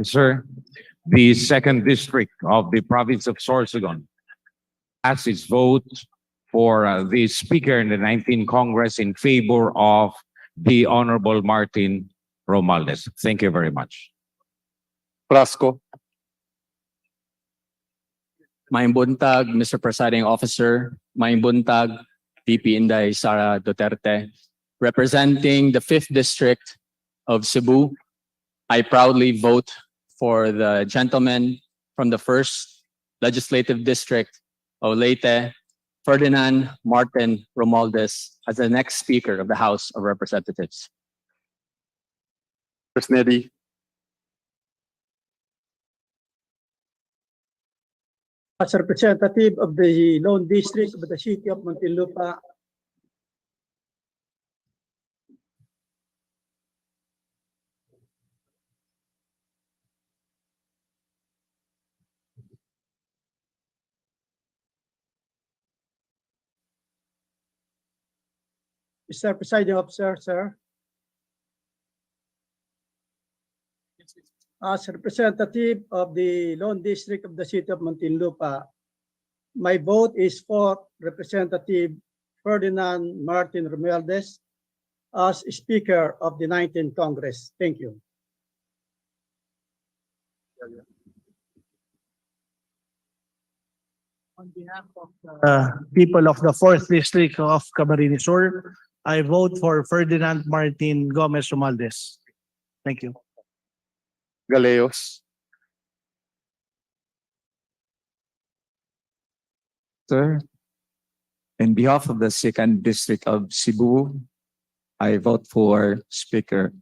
Sir, the 2nd District of the Province of Sorsogon has its vote for the Speaker in the 19th Congress in favor of the Honorable Martin Romualdez. Thank you very much.
Frasco,
Maayong buntag, Mr. Presiding Officer. Maayong buntag, VP Inday Sara Duterte. Representing the 5th District of Cebu, I proudly vote for the gentleman from the 1st Legislative District of Leyte, Ferdinand Martin Romualdez, as the next Speaker of the House of Representatives.
Fresnedi,
As representative of the Lone District of the City of Muntinlupa, Mr. Presiding Officer, sir. As representative of the Lone District of the City of Muntinlupa, my vote is for Representative Ferdinand Martin Romualdez as Speaker of the 19th Congress. Thank you. On behalf of the people of the 4th District of Camarines Sur, I vote for Ferdinand Martin Gomez Romualdez. Thank you.
Galeos,
Sir, in behalf of the 2nd District of Cebu, I vote for Speaker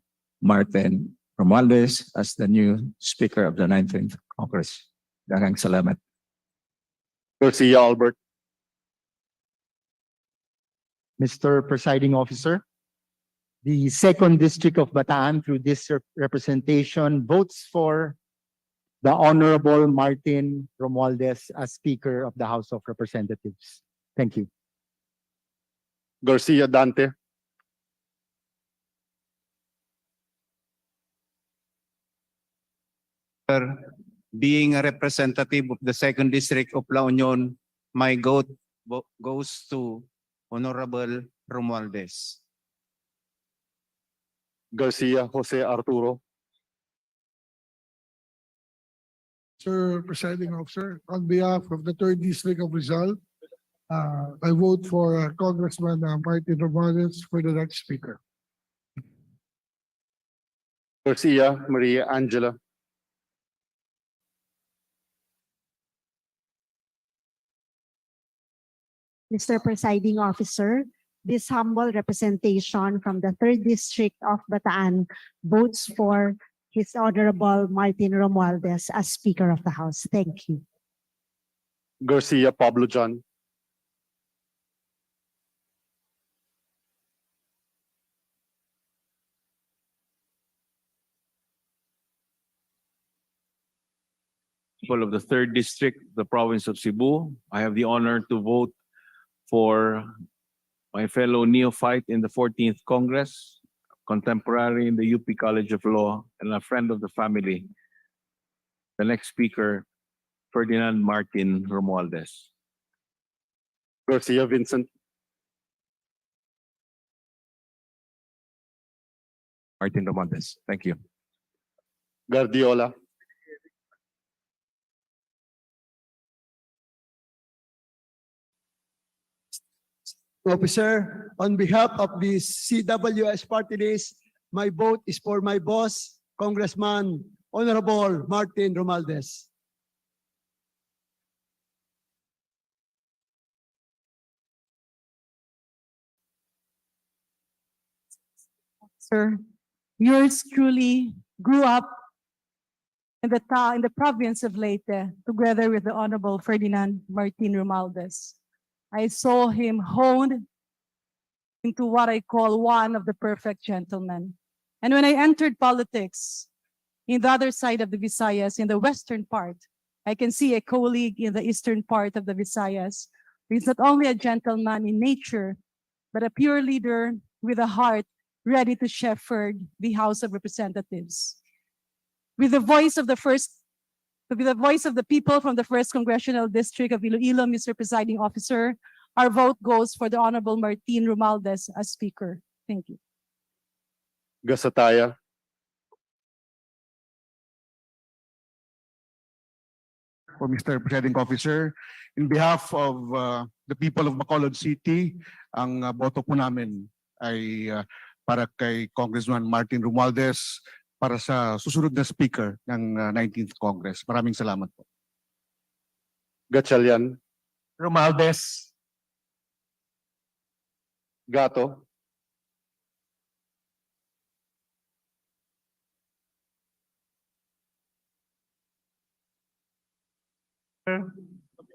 Martin Romualdez as the new Speaker of the 19th Congress. Daghang salamat.
Garcia Albert,
Mr. Presiding Officer, the 2nd District of Bataan through this representation votes for the Honorable Martin Romualdez as Speaker of the House of Representatives. Thank you.
Garcia Dante,
Being a representative of the 2nd District of La Union, my vote goes to Honorable Romualdez.
Garcia Jose Arturo,
Sir Presiding Officer, on behalf of the 3rd District of Rizal, I vote for Congressman Martin Romualdez for the next Speaker.
Garcia Maria Angela,
Mr. Presiding Officer, this humble representation from the 3rd District of Bataan votes for His Honorable Martin Romualdez as Speaker of the House. Thank you.
Garcia Pablo John,
People of the 3rd District, the province of Cebu, I have the honor to vote for my fellow neophyte in the 14th Congress, contemporary in the UP College of Law, and a friend of the family, the next Speaker, Ferdinand Martin Romualdez.
Garcia Vincent,
Martin Romualdez. Thank you.
Guardiola,
Officer, on behalf of the CWS party list, my vote is for my boss, Congressman Honorable Martin Romualdez.
Sir, yours truly grew up in the province of Leyte together with the Honorable Ferdinand Martin Romualdez. I saw him honed into what I call one of the perfect gentlemen. And when I entered politics in the other side of the Visayas, in the western part, I can see a colleague in the eastern part of the Visayas who is not only a gentleman in nature, but a pure leader with a heart ready to shepherd the House of Representatives. With the voice of the people from the 1st Congressional District of Iloilo, Mr. Presiding Officer, our vote goes for the Honorable Martin Romualdez as Speaker. Thank you.
Gasataya,
for Mr. Presiding Officer. In behalf of the people of Bacolod City, ang boto po namin ay para kay Congressman Martin Romualdez para sa susunod na speaker ng 19th Congress. Maraming salamat po.
Gatchalian,
Romualdez.
Gato,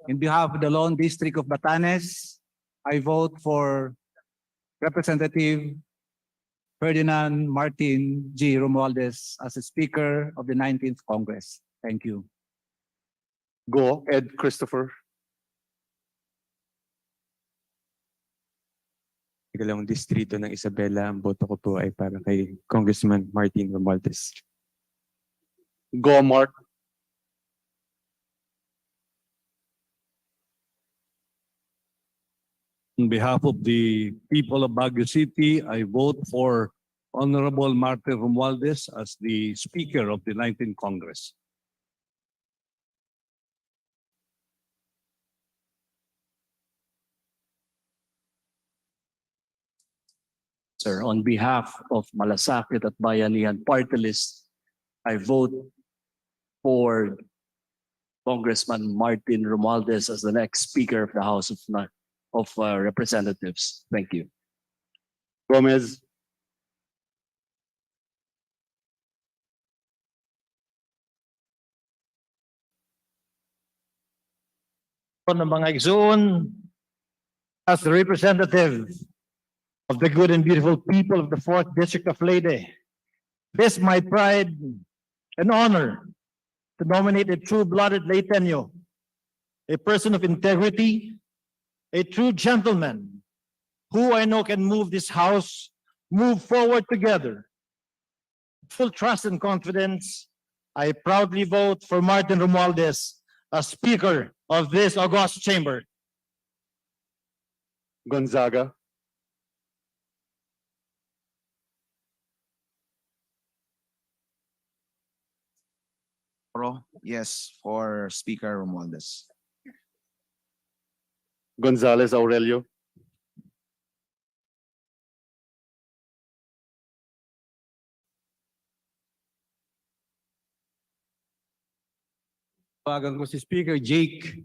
In behalf of the Lone District of Batanes, I vote for Representative Ferdinand Martin G. Romualdez as the Speaker of the 19th Congress. Thank you.
Go, Ed Christopher,
Ikalawang distrito ng Isabela, ang boto ko po ay para kay Congressman Martin Romualdez.
Go Mark,
On behalf of the people of Baguio City, I vote for Honorable Martin Romualdez as the Speaker of the 19th Congress.
Sir, on behalf of Malasakit at Bayanihan Party List, I vote for Congressman Martin Romualdez as the next Speaker of the House of Representatives. Thank you.
Gomez,
Ng mga igsoon, as the representative of the good and beautiful people of the 4th District of Leyte, it is my pride and honor to nominate a true-blooded Leyteño, a person of integrity, a true gentleman, who I know can move this house, move forward together. Full trust and confidence, I proudly vote for Martin Romualdez as Speaker of this august chamber.
Gonzaga,
Yes, for Speaker Romualdez.
Gonzalez Aurelio,
Tawagan ko si Speaker Jake.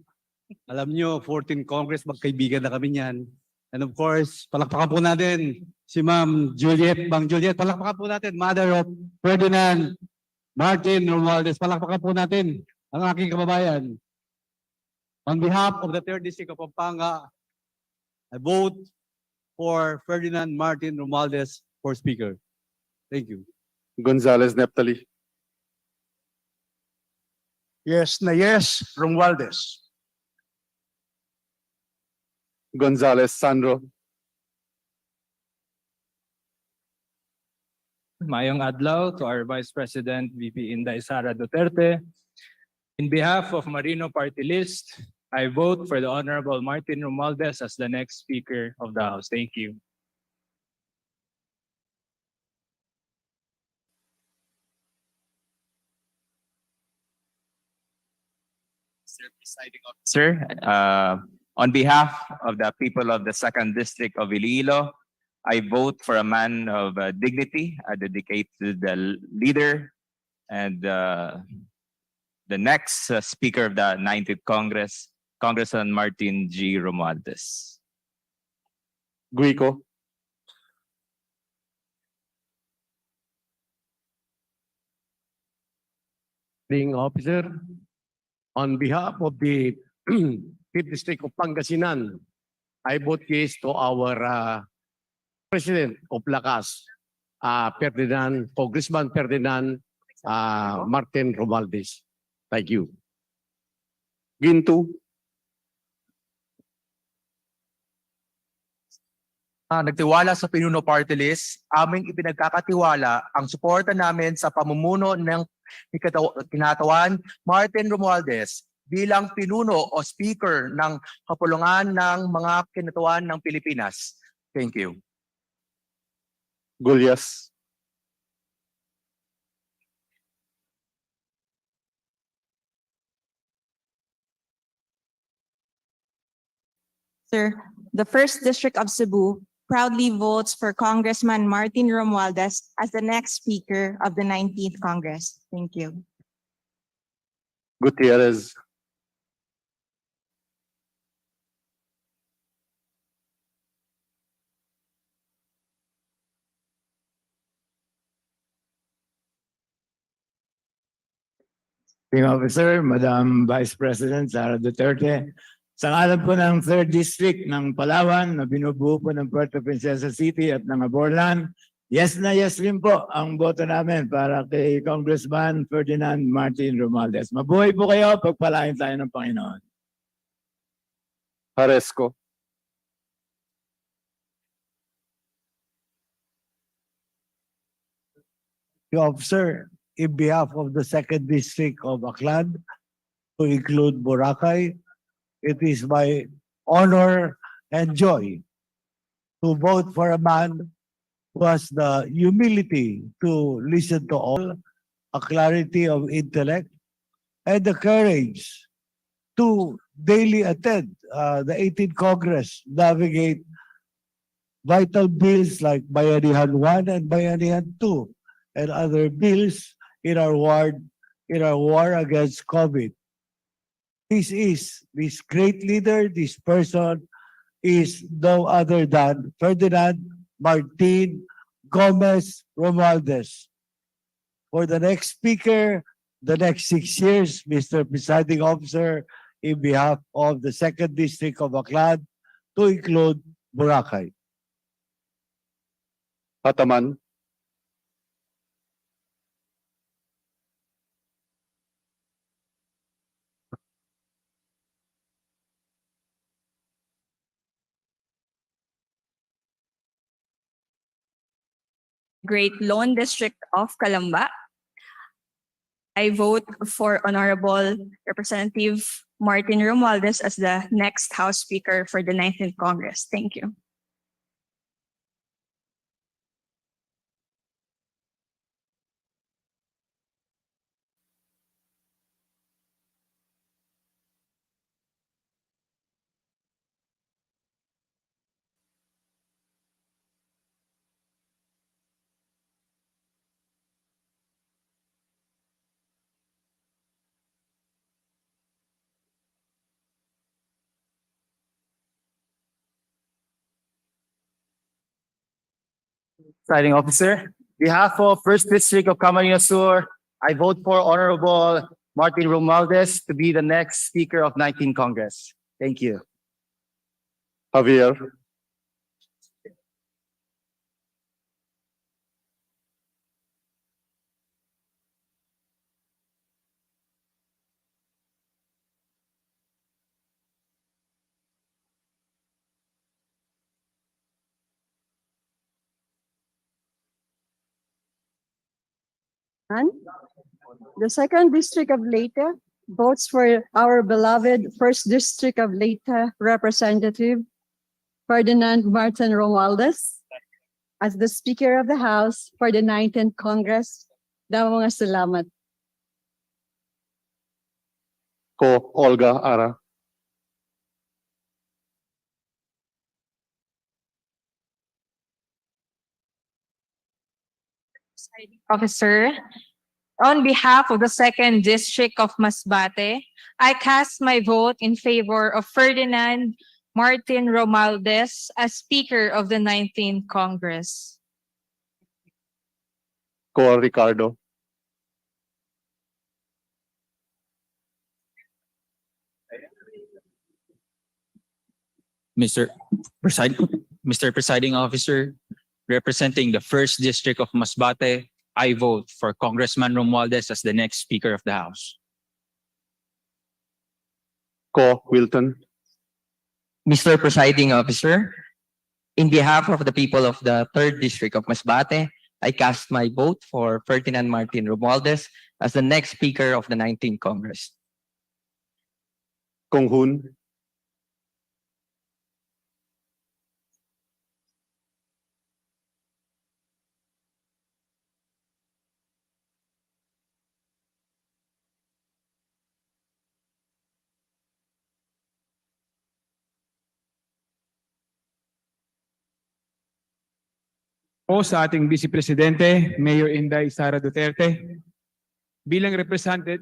Alam nyo, 14 Congress, magkaibigan na kami niyan. And of course, palakpakan po natin si Ma'am Juliet. Ma'am Juliet, palakpakan po natin. Mother of Ferdinand Martin Romualdez. Palakpakan po natin ang aking kababayan. On behalf of the 3rd District of Pampanga, I vote for Ferdinand Martin Romualdez for Speaker. Thank you.
Gonzalez Neptali,
Yes na yes, Romualdez.
Gonzalez Sandro,
Mayong adlaw to our Vice President VP Inday Sara Duterte. In behalf of Marino Party List, I vote for the Honorable Martin Romualdez as the next Speaker of the House. Thank you.
Sir, on behalf of the people of the 2nd District of Iloilo, I vote for a man of dignity, a dedicated leader, and the next Speaker of the 19th Congress, Congressman Martin G. Romualdez.
Guico,
Being officer, on behalf of the 5th District of Pangasinan, I vote yes to our President of Lakas, Congressman Ferdinand Martin Romualdez. Thank you.
Ginto,
Nagtiwala sa Pinuno Party List, aming ipinagkakatiwala ang suporta namin sa pamumuno ng kinatawan Martin Romualdez bilang pinuno o speaker ng kapulungan ng mga kinatawan ng Pilipinas. Thank you.
Gulyas,
Sir, the first district of Cebu proudly votes for Congressman Martin Romualdez as the next Speaker of the 19th Congress. Thank you.
Gutierrez.
Team Officer, Madam Vice President Sara Duterte, sa ngalan po ng 3rd District ng Palawan na binubuo po ng Puerto Princesa City at ng Aborlan, yes na yes rin po ang boto namin para kay Congressman Ferdinand Martin Romualdez. Mabuhay po kayo, pagpalain tayo ng Panginoon.
Haresco.
Officer, in behalf of the 2nd District of Aklan, to include Boracay, it is my honor and joy to vote for a man who has the humility to listen to all, a clarity of intellect, and the courage to daily attend the 18th Congress, navigate vital bills like Bayanihan 1 and Bayanihan 2, and other bills in our war against COVID. This great leader, this person is no other than Ferdinand Martin Gomez Romualdez. For the next speaker, the next 6 years, Mr. Presiding Officer, in behalf of the 2nd District of Aklan, to include Boracay.
Hataman.
Great Lone District of Calamba. I vote for Honorable Representative Martin Romualdez as the next House Speaker for the 19th Congress. Thank you.
Presiding Officer, behalf of 1st District of Camarines Sur, I vote for Honorable Martin Romualdez to be the next Speaker of 19th Congress. Thank you.
Javier.
The 2nd District of Leyte votes for our beloved 1st District of Leyte Representative Ferdinand Martin Romualdez as the Speaker of the House for the 19th Congress. Dawa mga salamat.
Ko Olga Ara.
Officer, on behalf of the 2nd District of Masbate, I cast my vote in favor of Ferdinand Martin Romualdez as Speaker of the 19th Congress.
Ko Ricardo.
Mr. Presiding Officer, representing the 1st District of Masbate, I vote for Congressman Romualdez as the next Speaker of the House.
Ko Wilton.
Mr. Presiding Officer, in behalf of the people of the 3rd District of Masbate, I cast my vote for Ferdinand Martin Romualdez as the next Speaker of the 19th Congress.
Kong Hoon.
po sa ating Vice Presidente, Mayor Inday Sara Duterte. Bilang representante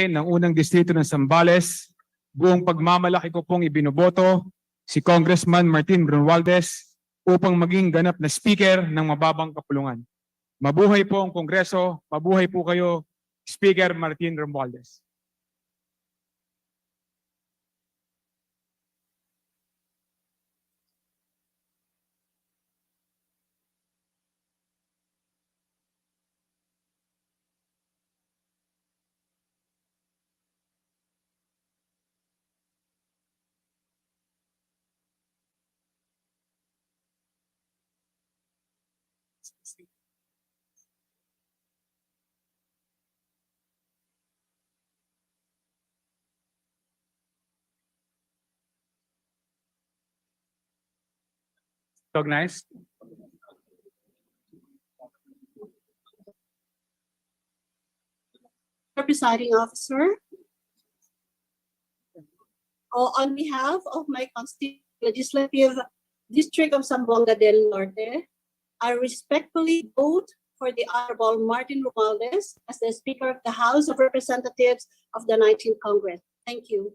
ng unang distrito ng Zambales, buong pagmamalaki ko pong ibinoboto si Congressman Martin Romualdez upang maging ganap na speaker ng mababang kapulungan. Mabuhay po ang Kongreso, mabuhay po kayo, Speaker Martin Romualdez. Recognized.
Presiding officer. On behalf of my constituent legislative district of Zamboanga del Norte, I respectfully vote for the Honorable Martin Romualdez as the Speaker of the House of Representatives of the 19th Congress. Thank you.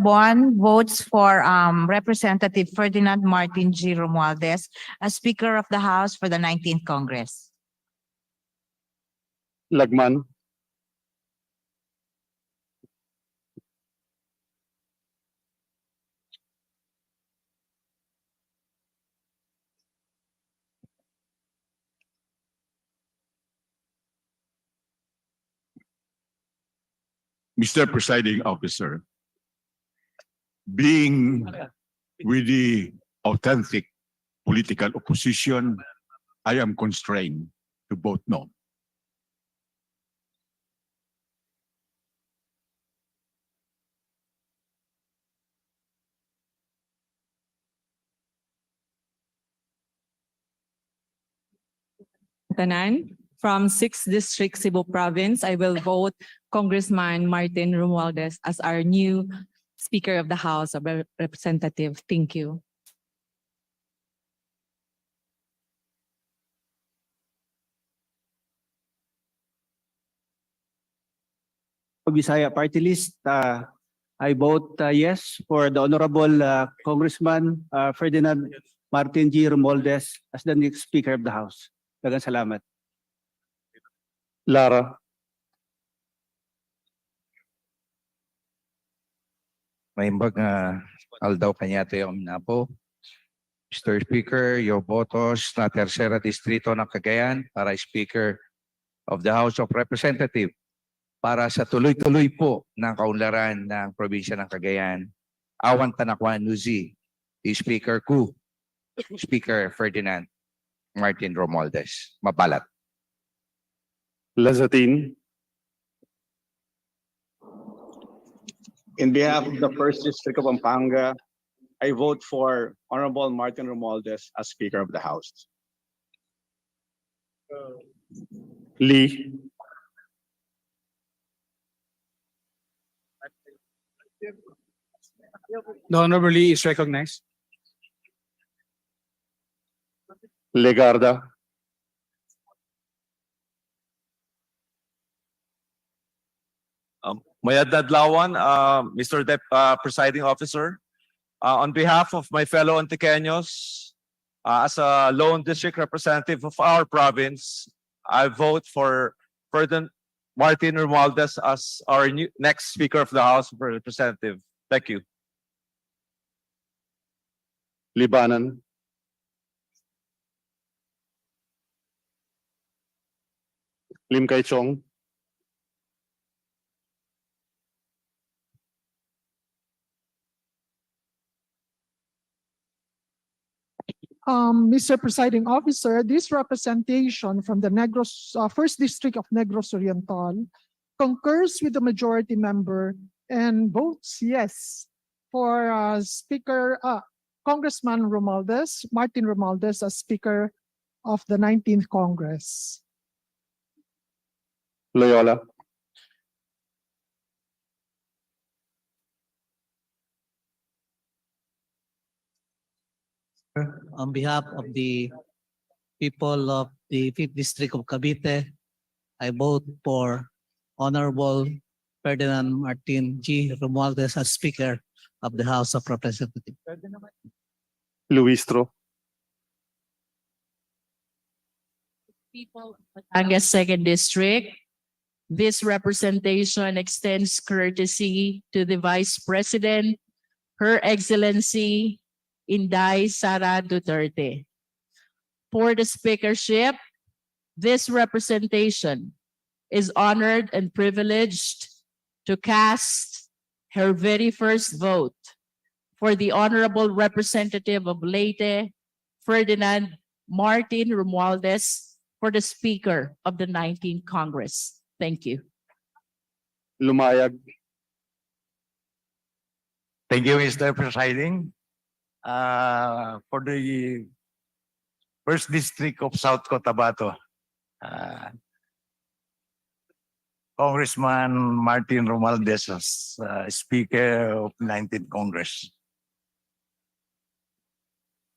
One votes for Representative Ferdinand Martin G. Romualdez as Speaker of the House for the 19th Congress.
Lagman.
Mr. Presiding Officer, being with the authentic political opposition, I am constrained to vote no.
Tanan. From 6th District, Cebu Province, I will vote Congressman Martin Romualdez as our new Speaker of the House of Representatives. Thank you.
Bisaya Party List, I vote yes for the Honorable Congressman Ferdinand Martin G. Romualdez as the next Speaker of the House. Daghang salamat.
Lara.
Maimbag Aldaw Cañete Ominapo. Mr. Speaker, your votos na tercera distrito ng Cagayan para Speaker of the House of Representatives para sa tuloy-tuloy po ng kaunlaran ng probinsya ng Cagayan. Awan Tanakwan Nuzi, Speaker Ku, Speaker Ferdinand Martin Romualdez. Mabalat.
Lazatin.
In behalf of the First District of Pampanga, I vote for Honorable Martin Romualdez as Speaker of the House.
Lee.
The Honorable Lee is recognized.
Legarda.
Mayad Adlawan, Presiding Officer. On behalf of my fellow Antiqueños, as a lone district representative of our province, I vote for Ferdinand Martin Romualdez as our next Speaker of the House of Representatives. Thank you.
Libanan. Lim Kay Chong.
Mr. Presiding Officer, this representation from the First District of Negros Oriental concurs with the majority member and votes yes for Congressman Martin Romualdez as Speaker of the 19th Congress.
Loyola.
On behalf of the people of the 5th District of Cavite, I vote for Honorable Ferdinand Martin G. Romualdez as Speaker of the House of Representatives.
Luistro.
People of Batangas Second District, this representation extends courtesy to the Vice President, Her Excellency Inday Sara Duterte. For the speakership, this representation is honored and privileged to cast her very first vote for the Honorable Representative of Leyte, Ferdinand Martin Romualdez, for the Speaker of the 19th Congress. Thank you.
Lumayag.
Thank you, Mr. Presiding. For the First District of South Cotabato, Congressman Martin Romualdez as Speaker of 19th Congress.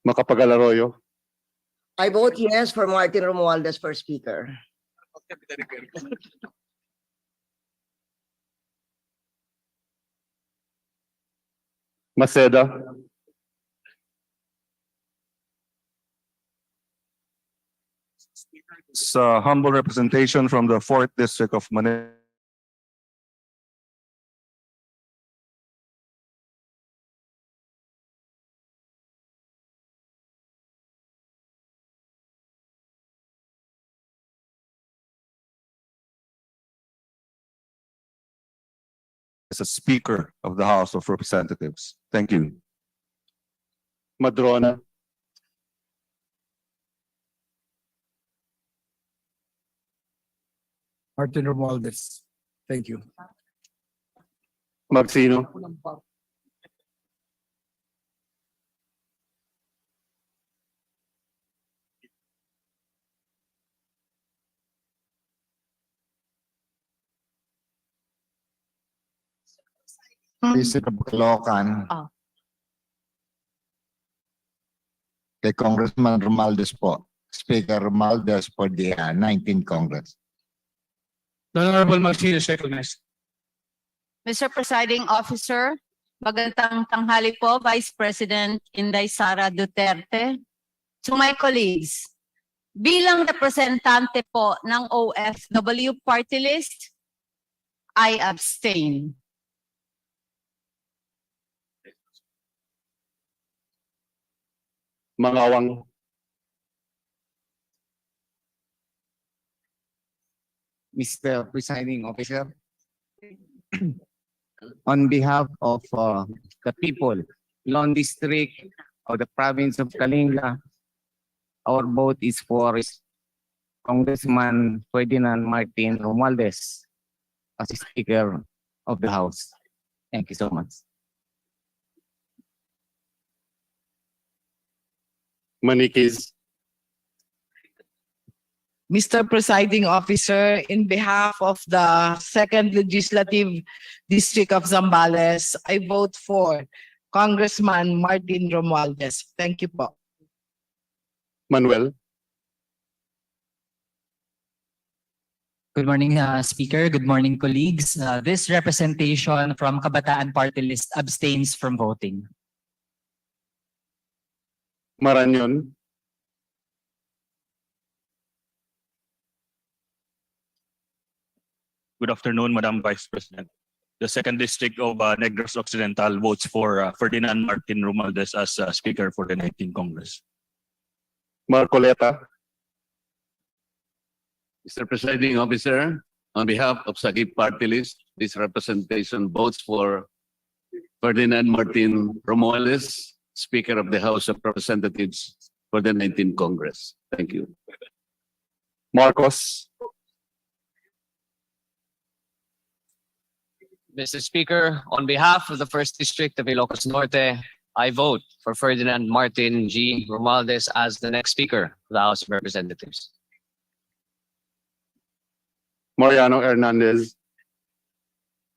Macapagal Arroyo.
I vote yes for Martin Romualdez for Speaker.
Maceda.
It's a humble representation from the 4th District of Manila. As a Speaker of the House of Representatives. Thank you.
Madrona.
Martin Romualdez. Thank you.
Magsino.
District of Caloocan. Kay Congressman Romualdez po. Speaker Romualdez for the 19th Congress.
The Honorable Magsino is recognized.
Mr. Presiding Officer, magandang tanghali po, Vice President Inday Sara Duterte. To my colleagues, bilang representante po ng OFW Party List, I abstain.
Mangawang.
Mr. Presiding Officer, on behalf of the people, Lone District of the province of Kalinga, our vote is for Congressman Ferdinand Martin Romualdez as Speaker of the House. Thank you so much.
Maniquis.
Mr. Presiding Officer, in behalf of the 2nd Legislative District of Zambales, I vote for Congressman Martin Romualdez. Thank you po.
Manuel.
Good morning, Speaker. Good morning, colleagues. This representation from Kabataan Party List abstains from voting.
Marañon.
Good afternoon, Madam Vice President. The 2nd District of Negros Occidental votes for Ferdinand Martin Romualdez as Speaker for the 19th Congress.
Marcoleta.
Mr. Presiding Officer, on behalf of Sagip Party List, this representation votes for Ferdinand Martin Romualdez, Speaker of the House of Representatives for for the 19th Congress. Thank you.
Marcos.
Mr. Speaker, on behalf of the First District of Ilocos Norte, I vote for Ferdinand Martin G. Romualdez as the next Speaker of the House of Representatives.
Mariano Hernandez.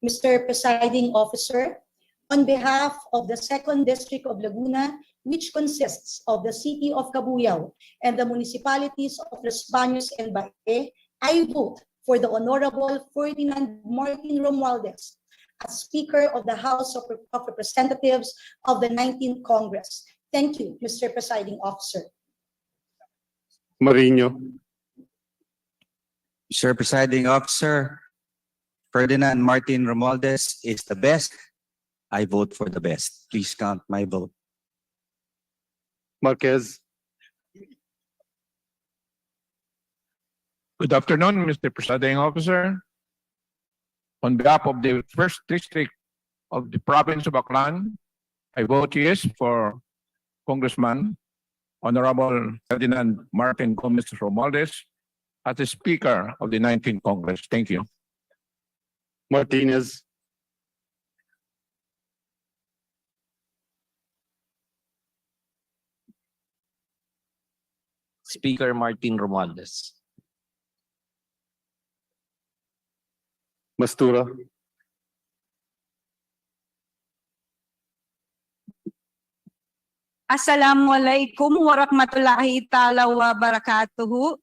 Mr. Presiding Officer, on behalf of the Second District of Laguna, which consists of the city of Cabuyao and the municipalities of Los Baños and Bae, I vote for the Honorable Ferdinand Martin Romualdez as Speaker of the House of Representatives of the 19th Congress. Thank you, Mr. Presiding Officer.
Marino.
Mr. Presiding Officer, Ferdinand Martin Romualdez is the best. I vote for the best. Please count my vote.
Marquez.
Good afternoon, Mr. Presiding Officer. On behalf of the First District of the Province of Aklan, I vote yes for Congressman Honorable Ferdinand Martin Gomez Romualdez as the Speaker of the 19th Congress. Thank you.
Martinez.
Speaker Martin Romualdez.
Mastura.
Assalamualaikum warahmatullahi ta'ala wa barakatuhu.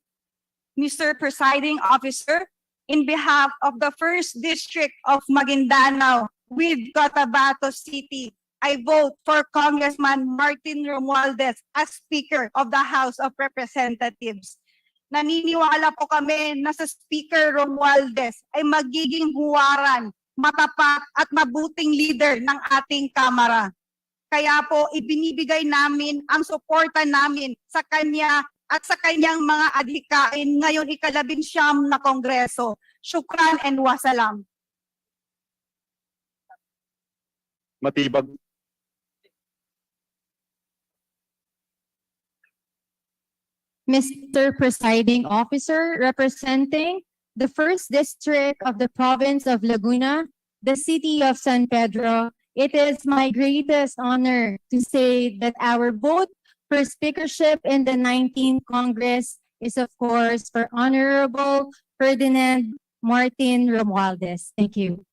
Mr. Presiding Officer, in behalf of the First District of Maguindanao with Cotabato City, I vote for Congressman Martin Romualdez as Speaker of the House of Representatives. Naniniwala po kami na sa Speaker Romualdez ay magiging huwaran, matapat at mabuting leader ng ating Kamara. Kaya po ibinibigay namin ang suporta namin sa kanya at sa kanyang mga adhikain ngayon ika-19 na Kongreso. Shukran and wasalam.
Matibag.
Mr. Presiding Officer, representing the First District of the Province of Laguna, the City of San Pedro, it is my greatest honor to say that our vote for speakership in the 19th Congress is, of course, for Honorable Ferdinand Martin Romualdez. Thank you.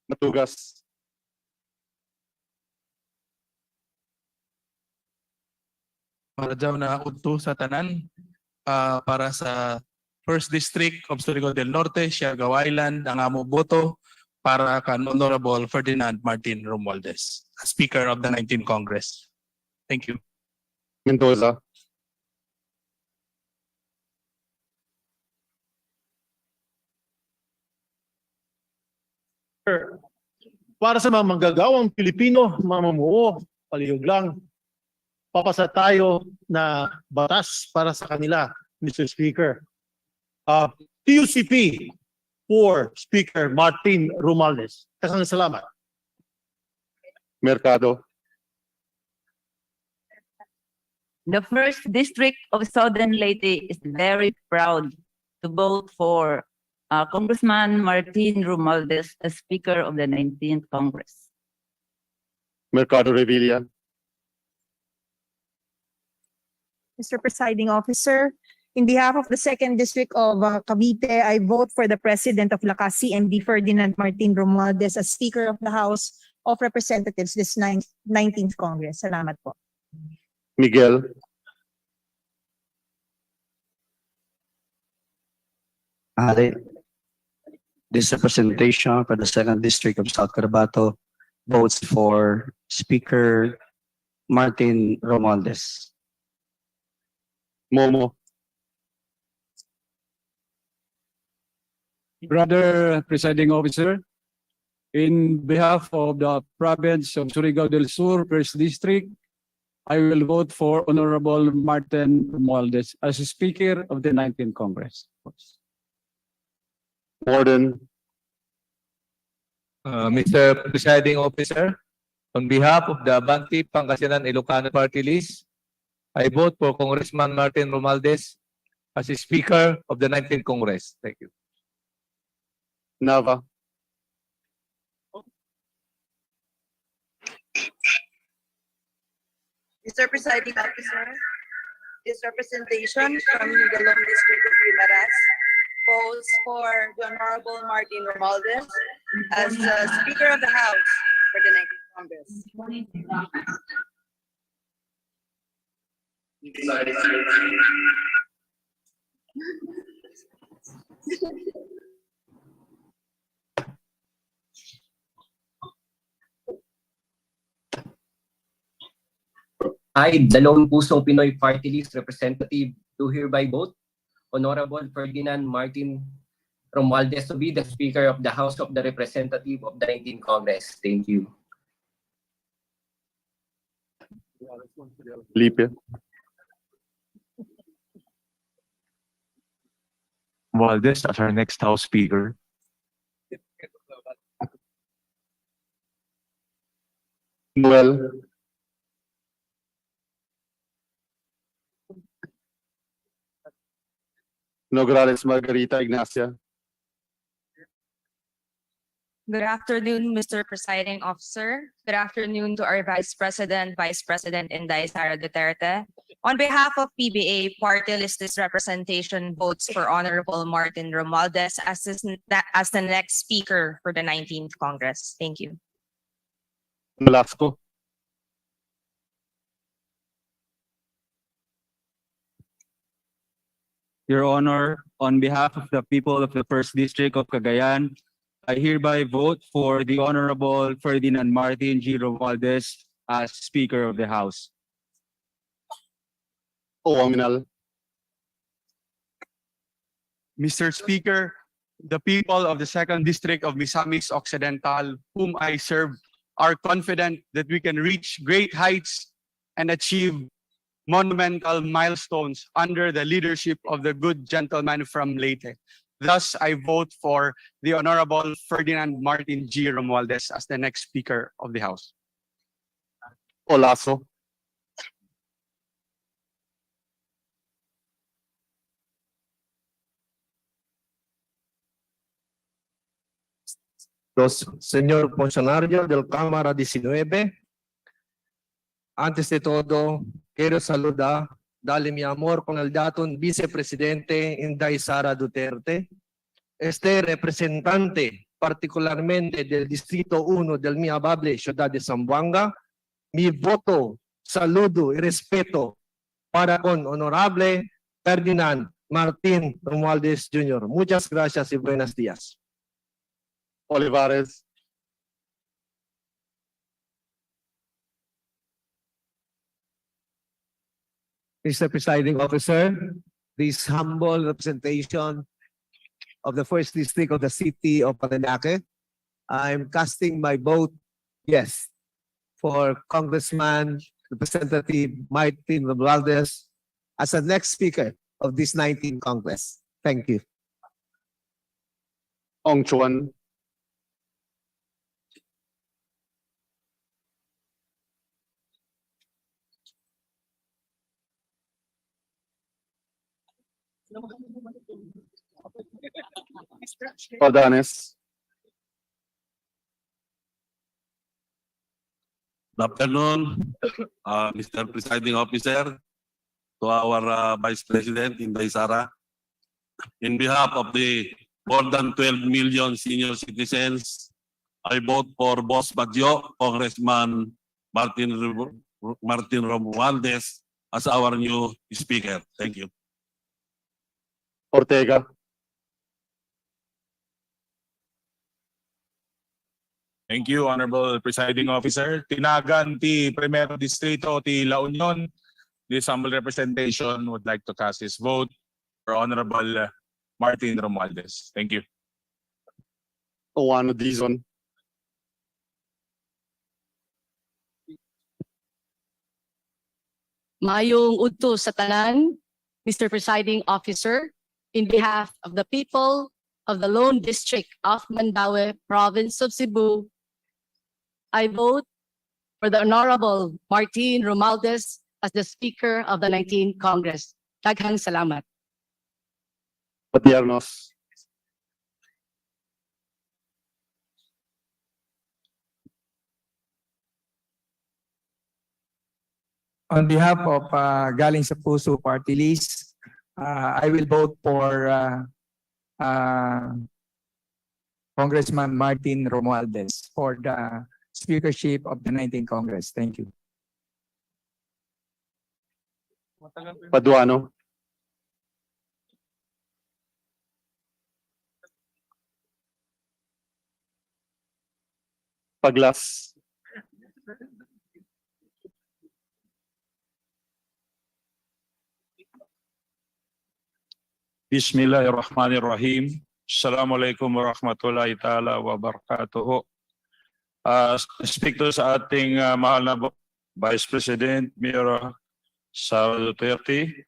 Matugas.
Para daw na udto sa tanan para sa First District of Surigao del Norte, Siargao Island, ang amo boto para kan Honorable Ferdinand Martin Romualdez, Speaker of the 19th Congress. Thank you.
Mendoza.
Para sa mga manggagawang Pilipino, mamumuo, palihog lang, papasa tayo na batas para sa kanila, Mr. Speaker. TUCP for Speaker Martin Romualdez. Kasang salamat.
Mercado.
The First District of Southern Leyte is very proud to vote for Congressman Martin Romualdez as Speaker of the 19th Congress.
Mercado Revilla.
Mr. Presiding Officer, in behalf of the Second District of Cavite, I vote for the President of Lakas CMD Ferdinand Martin Romualdez as Speaker of the House of Representatives this 19th Congress. Salamat po.
Miguel.
This representation for the Second District of South Cotabato votes for Speaker Martin Romualdez.
Momo.
Brother Presiding Officer, in behalf of the province of Surigao del Sur, First District, I will vote for Honorable Martin Romualdez as Speaker of the 19th Congress.
Warden.
Mr. Presiding Officer, on behalf of the Abante Pangasinan Ilocano Party List,
I vote for Congressman Martin Romualdez as the Speaker of the 19th Congress. Thank you.
Nava,
Mr. Presiding Officer, this representation from the Lone District of Guimaras votes for the Honorable Martin Romualdez as the Speaker of the House for the next Congress.
I, the Lone Pusong Pinoy Party List Representative, do hereby vote Honorable Ferdinand Martin Romualdez to be the Speaker of the House of the Representative of the 19th Congress. Thank you.
Lipe,
Romualdez as our next House Speaker.
Noel, Nograles Margarita Ignacia,
Good afternoon, Mr. Presiding Officer. Good afternoon to our Vice President, Inday Sara Duterte. On behalf of PBA, party list representation votes for Honorable Martin Romualdez as the next Speaker for the 19th Congress. Thank you.
Velasco,
Your Honor, on behalf of the people of the First District of Cagayan, I hereby vote for the Honorable Ferdinand Martin G. Romualdez as Speaker of the House.
Owaminal,
Mr. Speaker, the people of the Second District of Misamis Occidental, whom I serve, are confident that we can reach great heights and achieve monumental milestones under the leadership of the good gentleman from Leyte. Thus, I vote for the Honorable Ferdinand Martin G. Romualdez as the next Speaker of the House.
Olaso,
Los señor funcionario del Cámara 19, antes de todo, quiero saludar, darle mi amor con el dato vicepresidente Inday Sara Duterte, este representante particularmente del Distrito 1 del mi amable ciudad de Zamboanga, mi voto, saludo y respeto para con honorable Ferdinand Martin Romualdez Jr. Muchas gracias y buenos días.
Olivares,
Mr. Presiding Officer, this humble representation of the First District of the City of Parañaque, I'm casting my vote yes for Congressman Representative Martin Romualdez as the next Speaker of this 19th Congress. Thank you.
Ong Chuan, Ordanes,
Good afternoon, Mr. Presiding Officer, to our Vice President Inday Sara. In behalf of the more than 12 million senior citizens, I vote for Boss Bagyo, Congressman Martin Romualdez as our new Speaker. Thank you.
Ortega,
Thank you, Honorable Presiding Officer. Tinagan ti Primero Distrito ti La Union. This humble representation would like to cast his vote for Honorable Martin Romualdez. Thank you.
Owano Dizon,
Mayong udto sa tanan, Mr. Presiding Officer, in behalf of the people of the Lone District of Mandaue, Province of Cebu, I vote for the Honorable Martin Romualdez as the Speaker of the 19th Congress. Daghang salamat.
Patiernos.
On behalf of Galing sa Puso Party List, I will vote for Congressman Martin Romualdez for the speakership of the 19th Congress. Thank you.
Paduano. Paglas.
Bismillahirrahmanirrahim. Assalamualaikum warahmatullahi ta'ala wabarakatuh. Speak to sa ating mahal na Vice President Mayor Sara Duterte.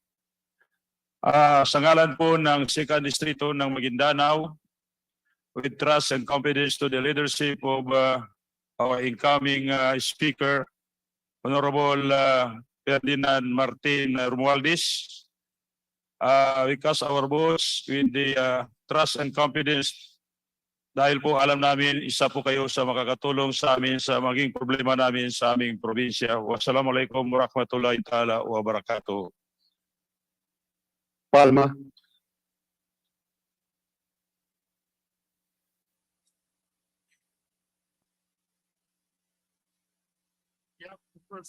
Sa ngalan po ng 2nd Distrito ng Maguindanao, with trust and confidence to the leadership of our incoming Speaker, Honorable Ferdinand Martin Romualdez, we cast our votes with the trust and confidence dahil po alam namin isa po kayo sa makakatulong sa amin sa maging problema namin sa aming probinsya. Wassalamualaikum warahmatullahi ta'ala wabarakatuh.
Palma.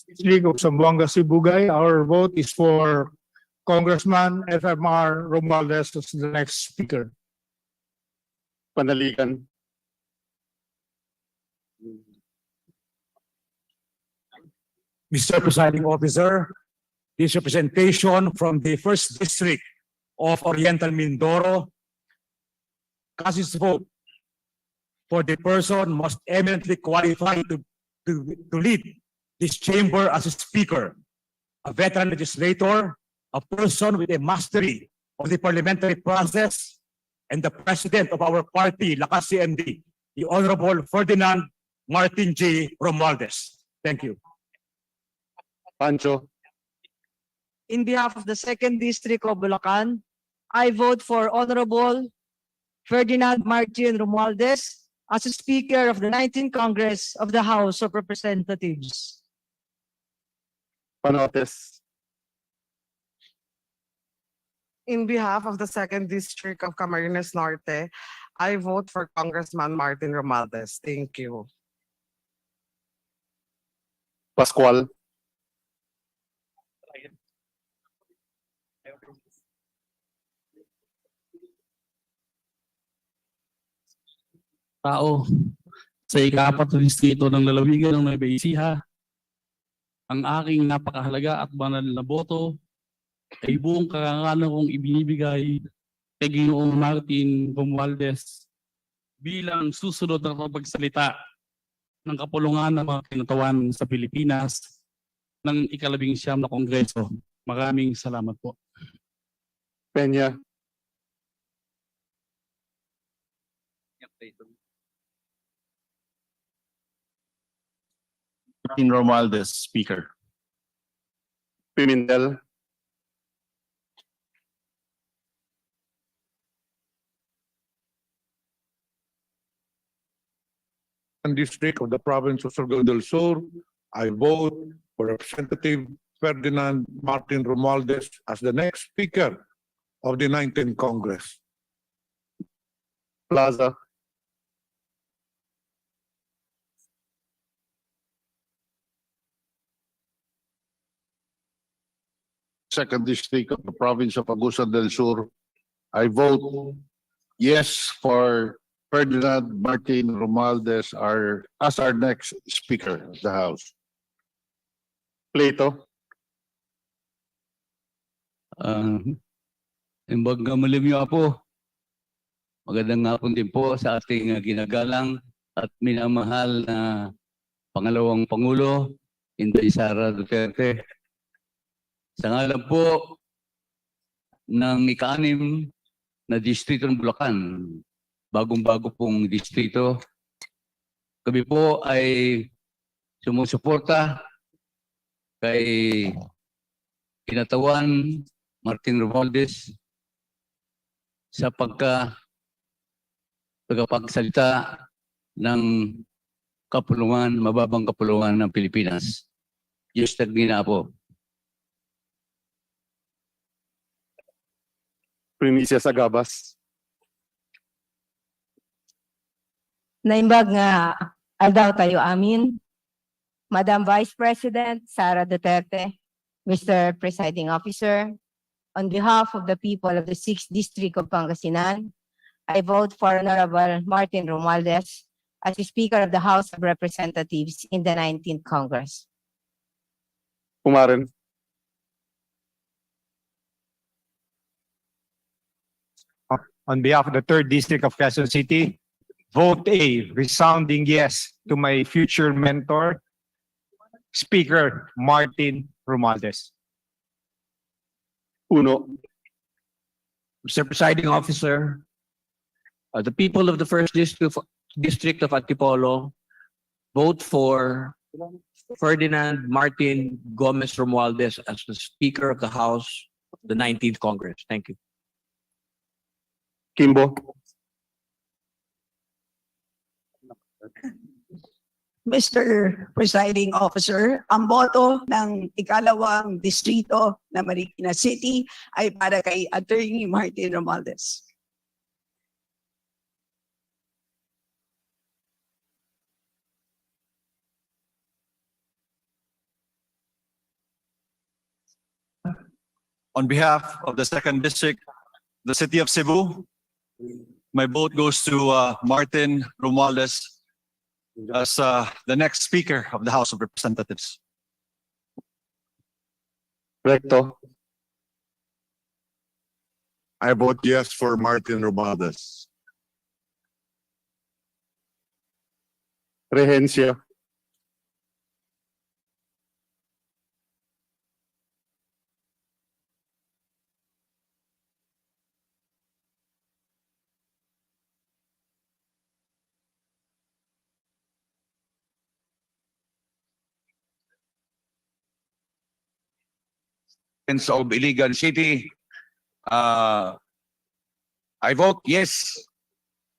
District of Zamboanga Sibugay, our vote is for Congressman FMR Romualdez as the next speaker.
Panaligan.
Mr. Presiding Officer, this representation from the 1st District of Oriental Mindoro casts its vote for the person most eminently qualified to lead this chamber as a speaker, a veteran legislator, a person with a mastery of the parliamentary process, and the president of our party, Lakas CMD, the Honorable Ferdinand Martin G. Romualdez. Thank you.
Pancho.
In behalf of the 2nd District of Bulacan, I vote for Honorable Ferdinand Martin Romualdez as a Speaker of the 19th Congress of the House of Representatives.
Panotes.
In behalf of the 2nd District of Camarines Norte, I vote for Congressman Martin Romualdez. Thank you.
Pascual.
Tao sa ika-4 na distrito ng lalawigan ng Nueva Ecija, ang aking napakahalaga at banal na boto ay buong karangalan kong ibinibigay kay Ginoong Martin Romualdez bilang susunod na pagsalita ng kapulungan ng mga kinatawan sa Pilipinas ng ika-19 na Kongreso. Maraming salamat po.
Peña.
Martin Romualdez, Speaker.
Pimentel.
District of the province of Surigao del Sur, I vote for Representative Ferdinand Martin Romualdez as the next speaker of the 19th Congress.
Plaza.
Second District of the province of Agusan del Sur, I vote yes for Ferdinand Martin Romualdez as our next Speaker of the House.
Plato.
Imbag malim niyo po. Magandang hapon din po sa ating ginagalang at minamahal na pangalawang Pangulo, Inday Sara Duterte. Sa ngalan po ng ika-6 na distrito ng Bulacan, bagong-bago pong distrito, kami po ay sumusuporta kay kinatawan Martin Romualdez sa pagkapagsalita ng kapulungan, mababang kapulungan ng Pilipinas. Just po.
Primicia Sagabas.
Naimbag nga aldaw tayo amin. Madam Vice President Sara Duterte, Mr. Presiding Officer, on behalf of the people of the 6th District of Pangasinan, I vote for Honorable Martin Romualdez as the Speaker of the House of Representatives in the 19th Congress.
Kumaren.
On behalf of the 3rd District of Quezon City, vote A, resounding yes to my future mentor, Speaker Martin Romualdez.
Uno.
Mr. Presiding Officer, the people of the 1st District of Antipolo vote for Ferdinand Martin Gomez Romualdez as the Speaker of the House of the 19th Congress. Thank you.
Kimbo.
Mr. Presiding Officer, ang boto ng ikalawang distrito na Marikina City ay para kay Attorney Martin Romualdez.
On behalf of the 2nd District, the City of Cebu, my vote goes to Martin Romualdez as the next Speaker of the House of Representatives.
Recto.
I vote yes for Martin Romualdez.
Rehencia.
Of Iligan City, I vote yes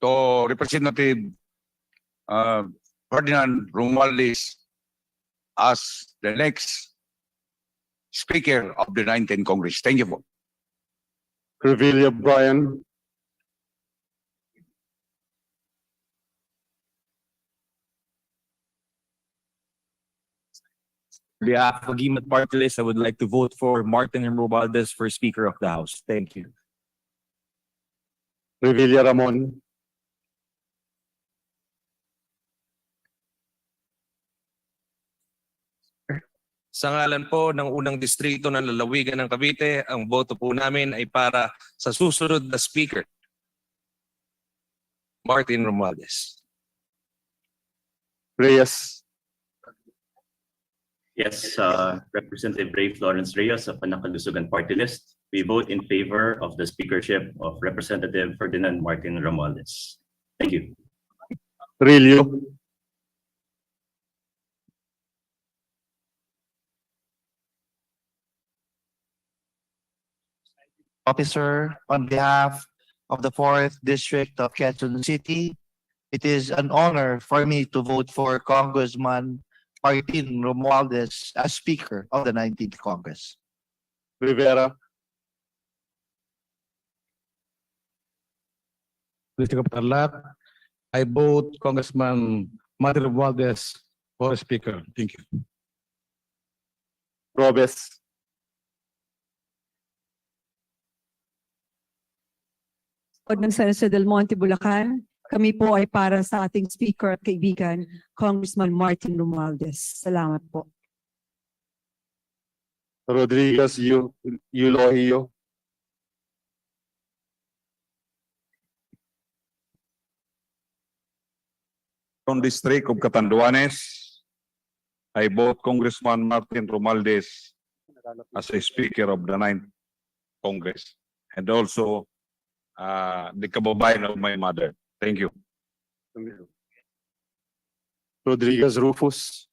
to Representative Ferdinand Romualdez as the next Speaker of the 19th Congress. Thank you.
Revilla Brian.
On behalf of Gimat Party List, I would like to vote for Martin Romualdez for Speaker of the House. Thank you.
Revilla Ramon.
Sa ngalan po ng unang distrito ng lalawigan ng Cavite, ang boto po namin ay para sa susunod na Speaker, Martin Romualdez.
Reyes.
Yes, Representative Ray Florence Reyes of Panakalusugan Party List. We vote in favor of the speakership of Representative Ferdinand Martin Romualdez. Thank you.
Rillo.
Officer, on behalf of the 4th District of Quezon City, it is an honor for me to vote for Congressman Martin Romualdez as Speaker of the 19th Congress.
Rivera.
District of Tarlac, I vote Congressman Martin Romualdez for Speaker. Thank you.
Robes.
Ng San Jose del Monte, Bulacan, kami po ay para sa ating speaker at kaibigan, Congressman Martin Romualdez. Salamat po.
Rodriguez Eulogio.
From District of Catanduanes, I vote Congressman Martin Romualdez as a Speaker of the 9th Congress, and also the kababayan of my mother. Thank you.
Rodriguez Rufus.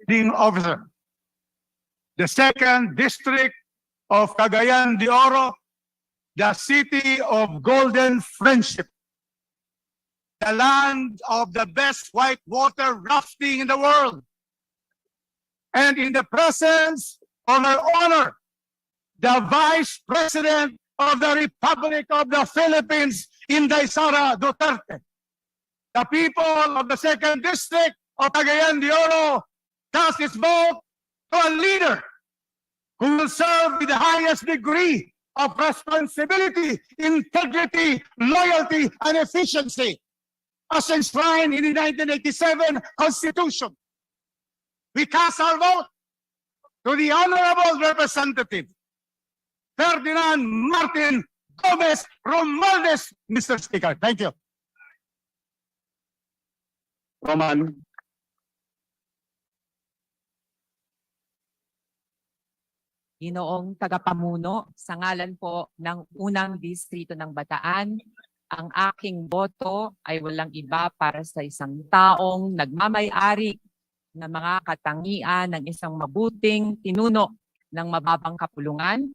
Officer. The second district of Cagayan de Oro, the city of golden friendship, the land of the best whitewater rafting in the world. And in the presence of our honor, the Vice President of the Republic of the Philippines, Inday Sara Duterte. The people of the second district of Cagayan de Oro cast its vote to a leader who will serve with the highest degree of responsibility, integrity, loyalty, and efficiency, as enshrined in the 1987 Constitution. We cast our vote to the Honorable Representative Ferdinand Martin Gomez Romualdez, Mr. Speaker. Thank you.
Roman,
Ginoong tagapamuno, sa ngalan po ng unang distrito ng Bataan, ang aking boto ay walang iba para sa isang taong nagmamay-ari ng mga katangian ng isang mabuting pinuno ng mababang kapulungan,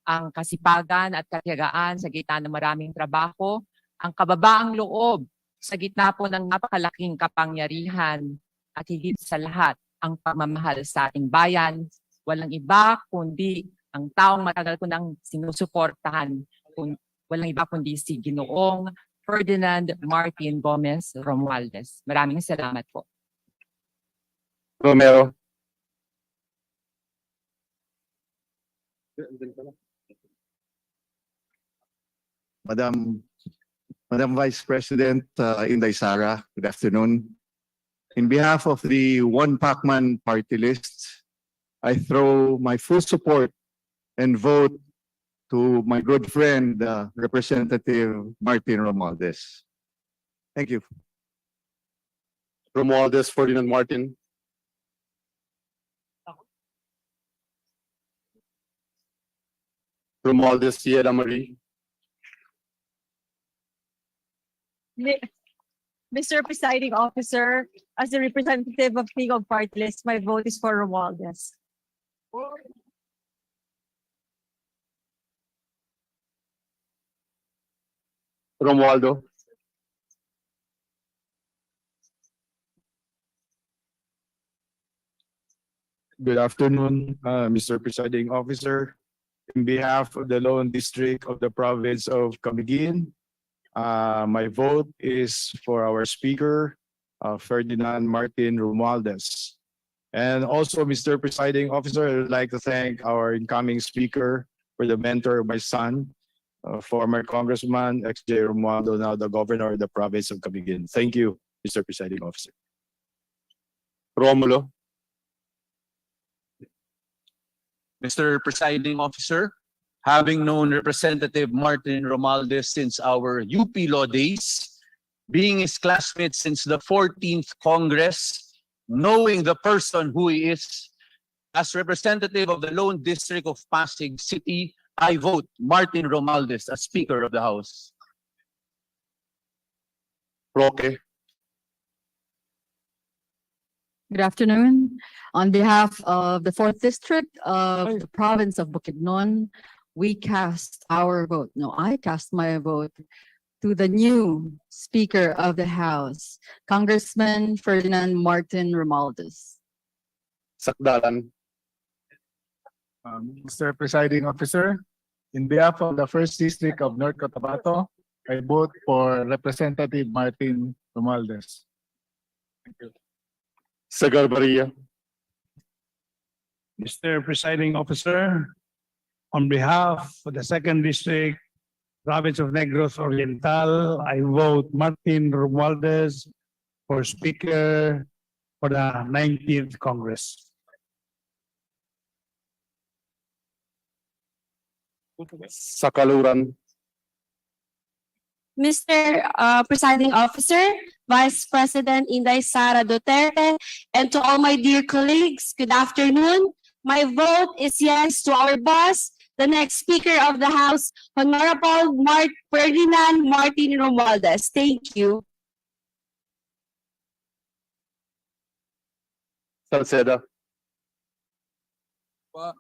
ang kasipagan at katiyagaan sa gitna ng maraming trabaho, ang kababaang loob sa gitna po ng napakalaking kapangyarihan, at higit sa lahat, ang pagmamahal sa ating bayan. Walang iba kundi ang taong matagal ko nang sinusuportahan, walang iba kundi si Ginoong Ferdinand Martin Gomez Romualdez. Maraming salamat po.
Romero.
Madam Vice President Inday Sara, good afternoon. In behalf of the One Pacman party list, I throw my full support and vote to my good friend, Representative Martin Romualdez. Thank you.
Romualdez Ferdinand Martin. Romualdez Sierra Marie.
Mr. Presiding Officer, as the representative of King of Party List, my vote is for Romualdez.
Romualdo.
Good afternoon, Mr. Presiding Officer. In behalf of the Lone District of the Province of Camiguin, my vote is for our Speaker, Ferdinand Martin Romualdez. And also, Mr. Presiding Officer, I would like to thank our incoming Speaker for the mentor of my son, former Congressman XJ Romualdo, now the Governor of the Province of Camiguin. Thank you, Mr. Presiding Officer.
Romulo.
Mr. Presiding Officer, having known Representative Martin Romualdez since our UP Law days, being his classmate since the 14th Congress, knowing the person who he is, as representative of the Lone District of Pasig City, I vote Martin Romualdez as Speaker of the House.
Roque.
Good afternoon. On behalf of the 4th District of the Province of Bukidnon, we cast our vote. No, I cast my vote to the new Speaker of the House, Congressman Ferdinand Martin Romualdez.
Sakdalan.
Mr. Presiding Officer, in behalf of the 1st District of North Cotabato, I vote for Representative Martin Romualdez. Thank you.
Sagar Barilla.
Mr. Presiding Officer, on behalf of the 2nd District, Province of Negros Oriental, I vote Martin Romualdez for Speaker for the 19th Congress.
Sakaluran.
Mr. Presiding Officer, Vice President Inday Sara Duterte, and to all my dear colleagues, good afternoon. My vote is yes to our boss, the next Speaker of the House, Honorable Ferdinand Martin Romualdez. Thank you.
Salceda.
To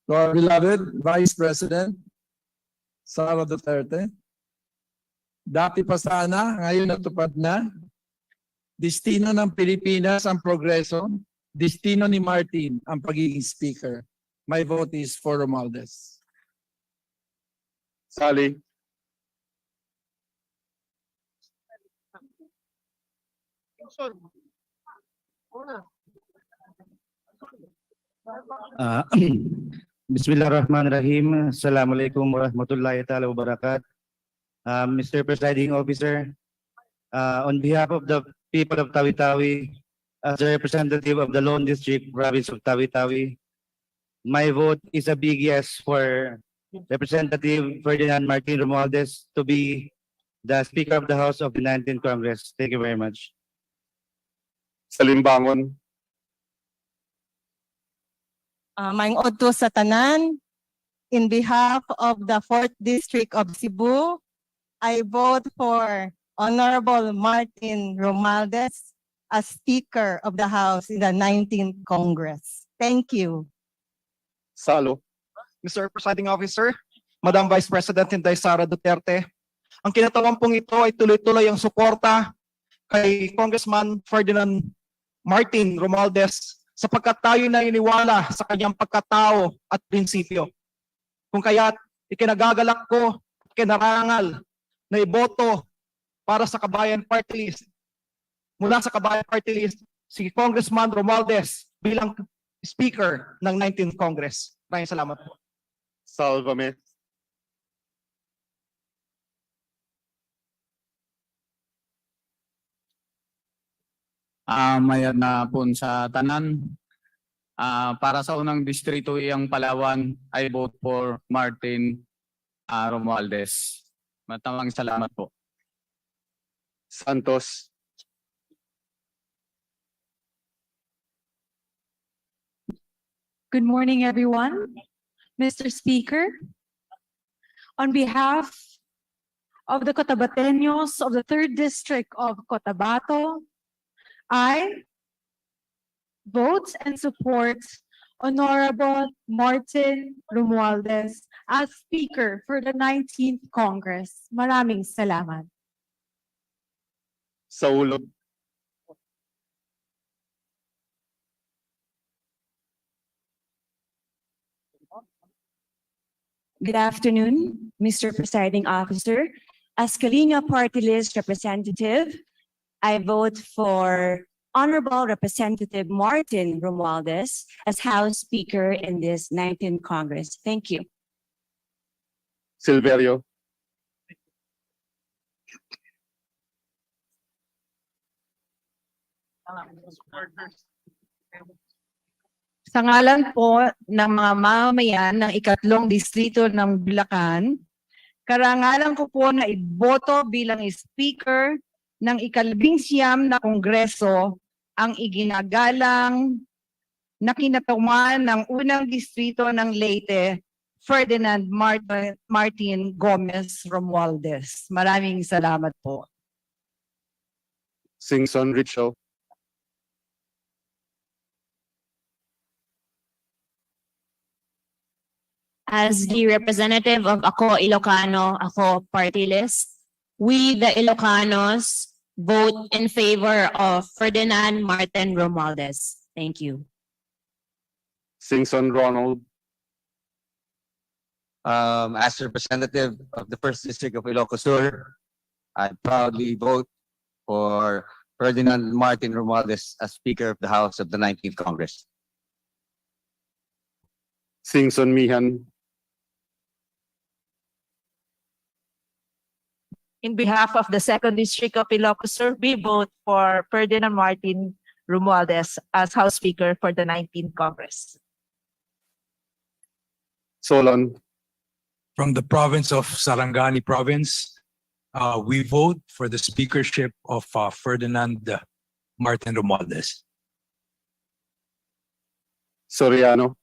our beloved Vice President, Sara Duterte. Dati pa sana, ngayon natupad na. Destino ng Pilipinas ang progreso. Destino ni Martin ang pagiging speaker. My vote is for Romualdez.
Sally,
Bismillahirrahmanirrahim. Assalamualaikum warahmatullahi taala wabarakatuh. Mr. Presiding Officer, on behalf of the people of Tawi-Tawi, as a representative of the Lone District Province of Tawi-Tawi, my vote is a big yes for Representative Ferdinand Martin Romualdez to be the Speaker of the House of the 19th Congress. Thank you very much.
Salimbangon,
Maing Odto sa tanan, in behalf of the 4th District of Cebu, I vote for Honorable Martin Romualdez as Speaker of the House in the 19th Congress. Thank you.
Salo,
Mr. Presiding Officer, Madam Vice President Inday Sara Duterte, ang kinatawan pong ito ay tuloy-tuloy ang suporta kay Congressman Ferdinand Martin Romualdez sapagkat tayo na iniwala sa kanyang pagkatao at prinsipyo. Kung kaya't ikinagagalak ko, kinarangal na iboto para sa Kabayan Party List, mula sa Kabayan Party List, si Congressman Romualdez bilang Speaker ng 19th Congress. Maraming salamat po.
Salvame,
Mayad na pun sa tanan. Para sa unang distrito iyang Palawan, I vote for Martin Romualdez. Matamang salamat po.
Santos,
Good morning, everyone. Mr. Speaker, on behalf of the Cotabateños of the 3rd District of Cotabato, I vote and support Honorable Martin Romualdez as Speaker for the 19th Congress. Maraming salamat.
Saulog,
Good afternoon, Mr. Presiding Officer. As Kalinga Party List Representative, I vote for Honorable Representative Martin Romualdez as House Speaker in this 19th Congress. Thank you.
Silverio,
Sa ngalan po ng mga mamamayan ng ikatlong distrito ng Bulacan, karangalan ko po na iboto bilang Speaker ng ika-11 na Kongreso ang iginagalang na kinatuman ng unang distrito ng Leyte, Ferdinand Martin Gomez Romualdez. Maraming salamat po.
Singson Richo,
As the representative of Ako Ilocano, Ako Party List, we the Ilocanos vote in favor of Ferdinand Martin Romualdez. Thank you.
Singson Ronald,
As representative of the 1st District of Ilocos Sur, I proudly vote for Ferdinand Martin Romualdez as Speaker of the House of the 19th Congress.
Singson Mihan,
In behalf of the 2nd District of Ilocos Sur, we vote for Ferdinand Martin Romualdez as House Speaker for the 19th Congress.
Solon,
From the province of Sarangani Province, we vote for the speakership of Ferdinand Martin Romualdez.
Soriano,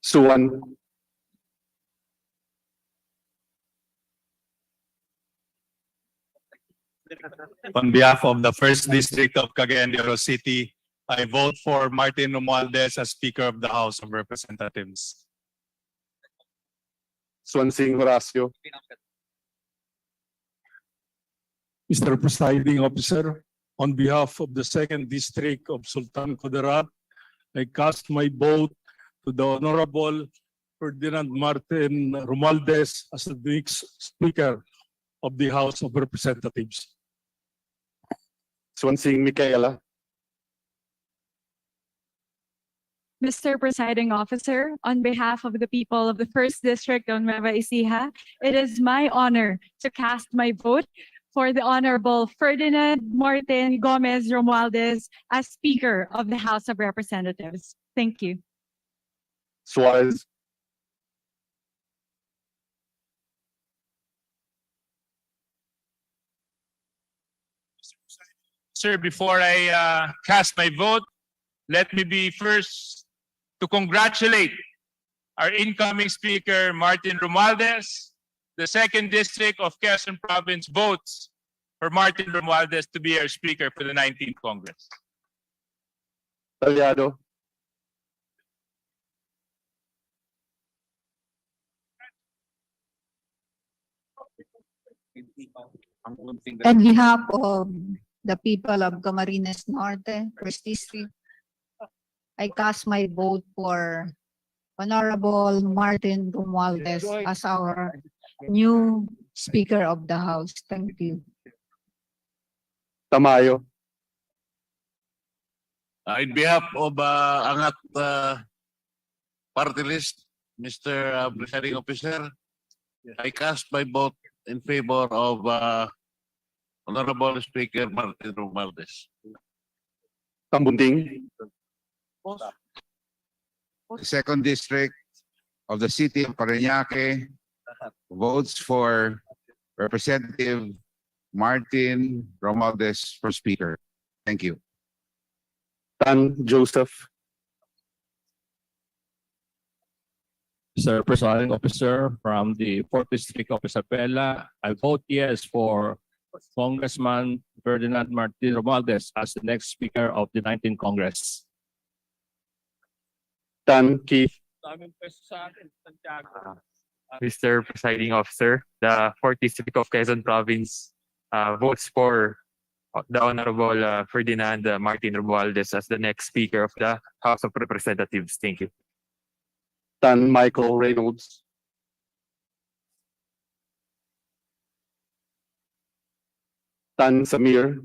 Suwan,
On behalf of the First District of Cagayan de Oro City, I vote for Martin Romualdez as Speaker of the House of Representatives.
Swansing Horacio,
Mr. Presiding Officer, on behalf of the Second District of Sultan Kudarat, I cast my vote to the Honorable Ferdinand Martin Romualdez as the next Speaker of the House of Representatives.
Swansing Micaela,
Mr. Presiding Officer, on behalf of the people of the First District of Nueva Ecija, it is my honor to cast my vote for the Honorable Ferdinand Martin Gomez Romualdez as Speaker of the House of Representatives. Thank you.
Suarez,
Sir, before I cast my vote, let me be first to congratulate our incoming Speaker, Martin Romualdez. The Second District of Quezon Province votes for Martin Romualdez to be our Speaker for the 19th Congress.
Talyado,
On behalf of the people of Camarines Norte, First District, I cast my vote for Honorable Martin Romualdez as our new Speaker of the House. Thank you.
Tamayo,
In behalf of Angat Party List, Mr. Presiding Officer, I cast my vote in favor of Honorable Speaker Martin Romualdez.
Tambunding,
The Second District of the City of Parañaque votes for Representative Martin Romualdez for Speaker. Thank you.
Tan Joseph,
Mr. Presiding Officer, from the Fourth District of Isabela, I vote yes for Congressman Ferdinand Martin Romualdez as the next Speaker of the 19th Congress.
Tan Keith,
Mr. Presiding Officer, the 4th District of Quezon Province votes for the Honorable Ferdinand Martin Romualdez as the next Speaker of the House of Representatives. Thank you.
Tan Michael Reynolds, Tan Samir,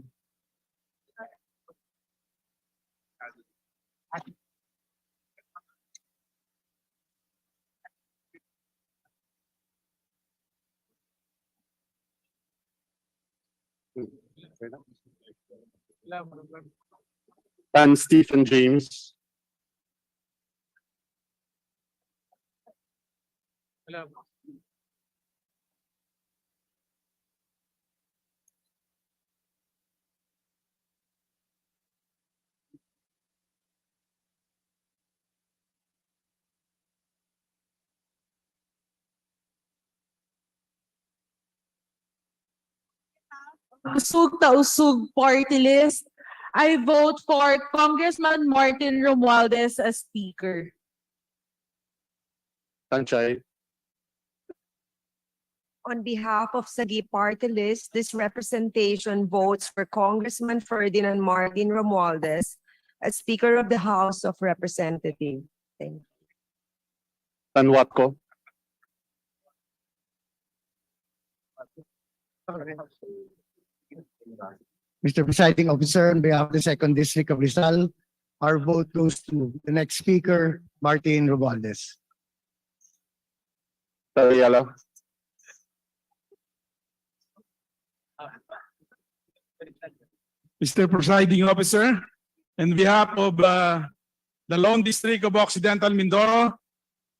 Tan Stephen James,
Usug Tausug Party List, I vote for Congressman Martin Romualdez as Speaker.
Tan Chai,
On behalf of Sagi Party List, this representation votes for Congressman Ferdinand Martin Romualdez as Speaker of the House of Representatives. Thank you.
Tan Watco,
Mr. Presiding Officer, on behalf of the Second District of Rizal, our vote goes to the next Speaker, Martin Romualdez.
Tariela,
Mr. Presiding Officer, on behalf of the Lone District of Occidental Mindoro,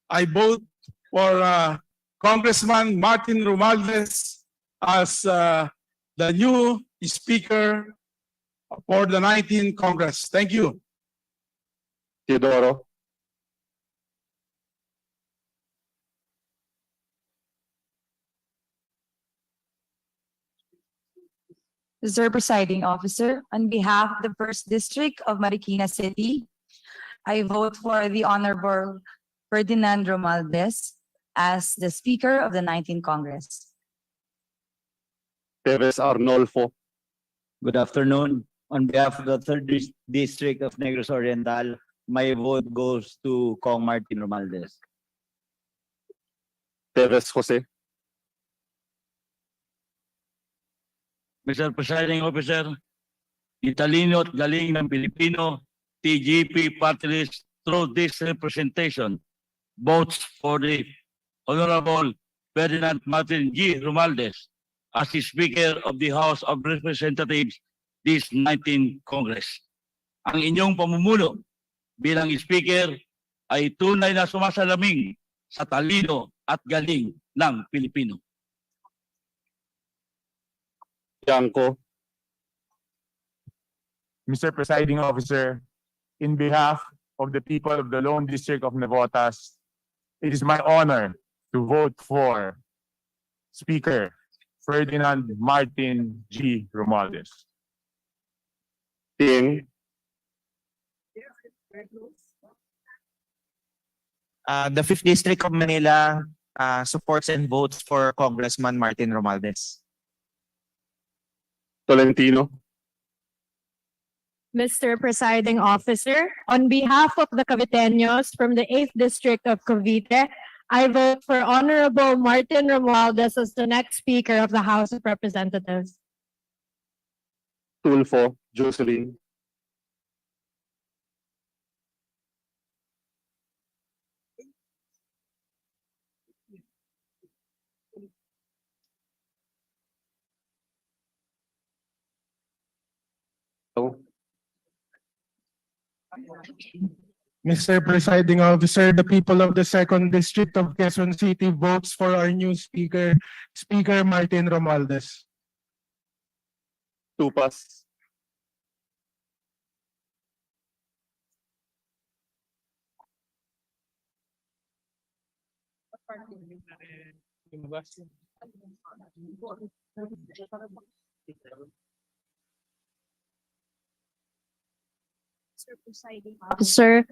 I vote for Congressman Martin Romualdez as the new Speaker for the 19th Congress. Thank you.
Teodoro,
Mr. Presiding Officer, on behalf of the First District of Marikina City, I vote for the Honorable Ferdinand Romualdez as the Speaker of the 19th Congress.
Teves Arnolfo,
Good afternoon. On behalf of the third district of Negros Oriental, my vote goes to Kong Martin Romualdez.
Teves Jose,
Mr. Presiding Officer, italino at galing ng Pilipino, TGP party list through this representation votes for the Honorable Ferdinand Martin G. Romualdez as the Speaker of the House of Representatives this 19th Congress. Ang inyong pamumuno bilang Speaker ay tunay na sumasalaming sa talino at galing ng Pilipino.
Bianco,
Mr. Presiding Officer, in behalf of the people of the Lone District of Navotas, it is my honor to vote for Speaker Ferdinand Martin G. Romualdez.
Ting,
The 5th District of Manila supports and votes for Congressman Martin Romualdez.
Tolentino,
Mr. Presiding Officer, on behalf of the Caviteños from the 8th District of Cavite, I vote for Honorable Martin Romualdez as the next Speaker of the House of Representatives.
Tulfo, Jocelyn,
Mr. Presiding Officer, the people of the 2nd District of Quezon City votes for our new Speaker, Speaker Martin Romualdez.
Tupas,
Officer,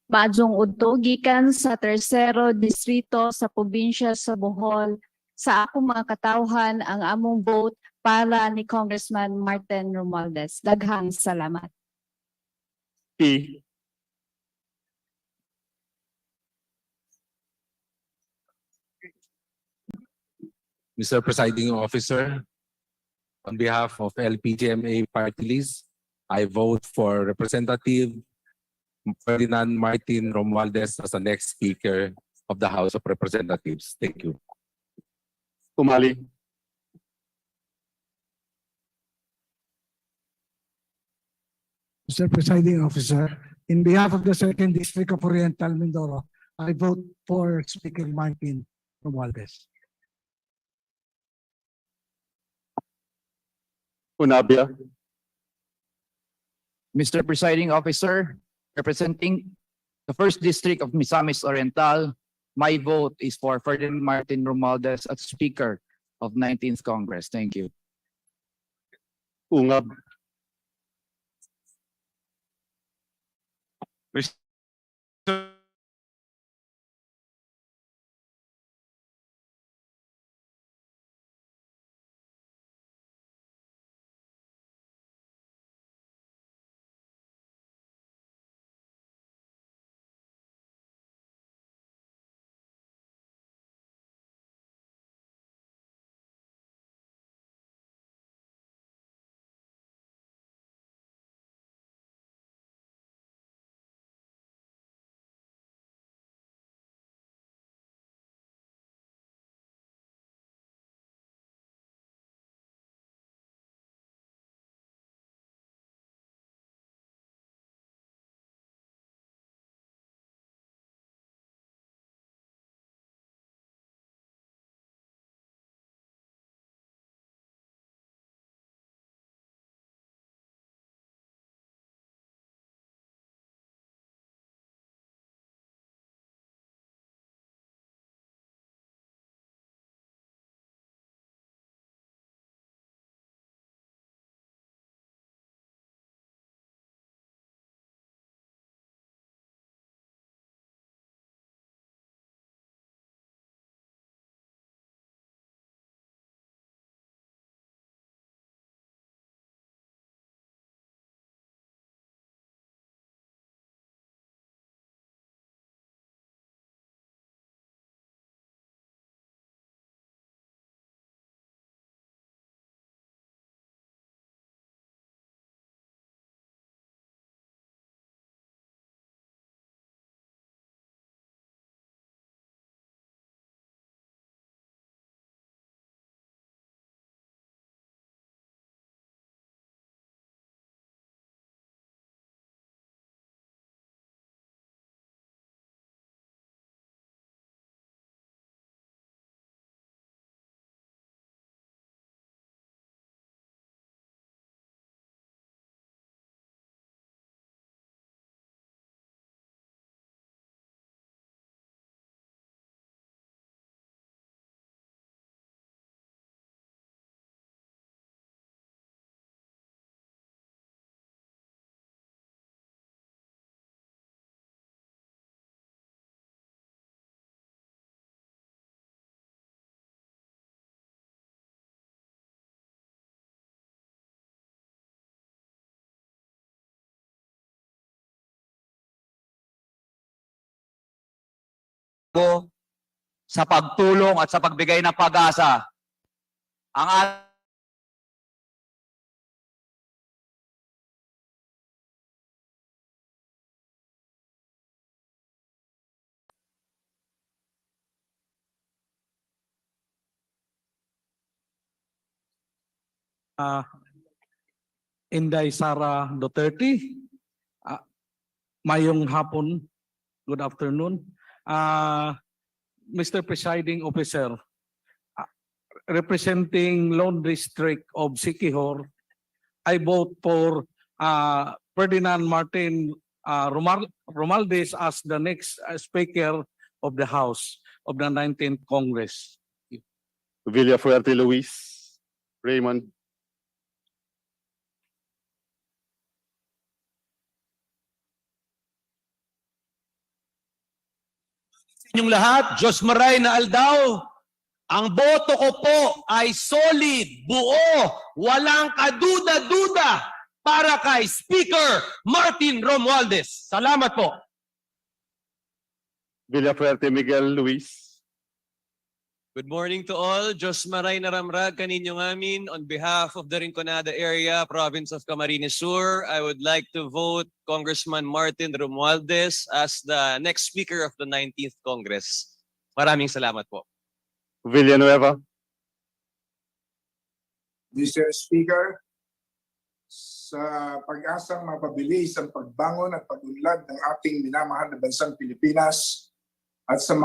Majong Udto gikan sa Tercero Distrito sa Probinsya sa Bohol. Sa akong mga katawhan ang among vote para ni Congressman Martin Romualdez. Daghang salamat.
P,
Mr. Presiding Officer, on behalf of LPGMA Party List, I vote for Representative Ferdinand Martin Romualdez as the next Speaker of the House of Representatives. Thank you.
Umali,
Mr. Presiding Officer, in behalf of the 2nd District of Oriental Mindoro, I vote for Speaker Martin Romualdez.
Unabia,
Mr. Presiding Officer, representing the 1st District of Misamis Oriental, my vote is for Ferdinand Martin Romualdez as Speaker of 19th Congress. Thank you.
Ungab,
Mr.
po sa pagtulong at sa pagbigay ng pag-asa. Ang
Inday Sara Duterte. Mayong hapon, good afternoon. Mr. Presiding Officer, representing Lone District of Siquijor, I vote for Ferdinand Martin Romualdez as the next Speaker of the House of the 19th Congress.
Villafuerte Luis, Raymond.
Inyong lahat, Diyos Maray na Aldao, ang boto ko po ay solid, buo, walang kaduda-duda para kay Speaker Martin Romualdez. Salamat po.
Villafuerte Miguel Luis.
Good morning to all. Diyos Maray na Ramrag kaninyo ngamin. On behalf of the Rinconada area, province of Camarines Sur, I would like to vote Congressman Martin Romualdez as the next Speaker of the 19th Congress. Maraming salamat po.
Villanueva.
Mr. Speaker, sa pag-asang mapabilis ang pagbangon at pag-unlad ng ating minamahal na bansang Pilipinas at sa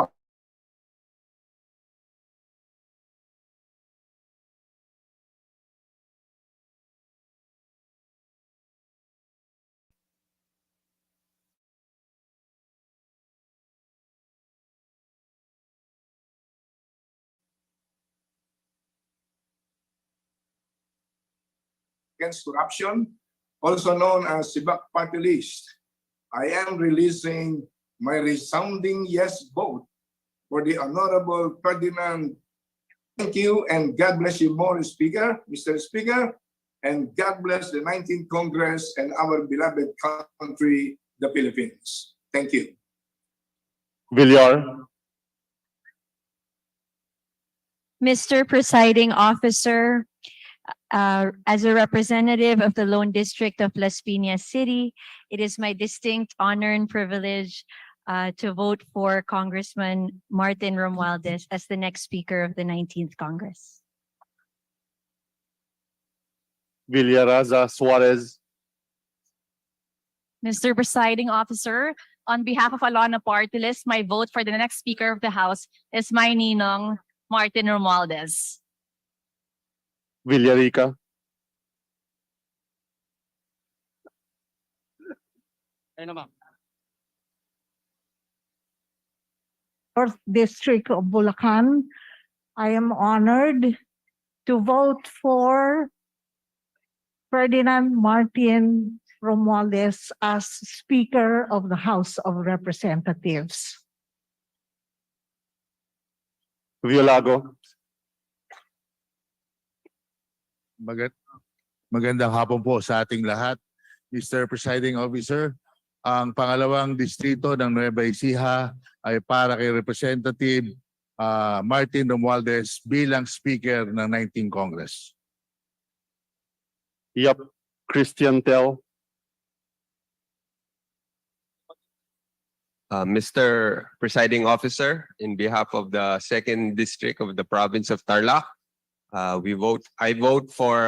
against corruption, also known as Sibak Party List, I am releasing my resounding yes vote for the Honorable Ferdinand. Thank you and God bless you more, Speaker, Mr. Speaker, and God bless the 19th Congress and our beloved country, the Philippines. Thank you.
Villar.
Mr. Presiding Officer, as a representative of the Lone District of Las Piñas City, it is my distinct honor and privilege to vote for Congressman Martin Romualdez as the next Speaker of the 19th Congress.
Villaraza Suarez.
Mr. Presiding Officer, on behalf of Alana Party List, my vote for the next Speaker of the House is my ninong, Martin Romualdez.
Villarica.
Fourth District of Bulacan, I am honored to vote for Ferdinand Martin Romualdez as Speaker of the House of Representatives.
Violago.
Magandang hapon po sa ating lahat. Mr. Presiding Officer, ang pangalawang distrito ng Nueva Ecija ay para kay Representative Martin Romualdez bilang Speaker ng 19th Congress.
Yap, Christian Tel.
Mr. Presiding Officer, in behalf of the 2nd District of the Province of Tarlac, I vote for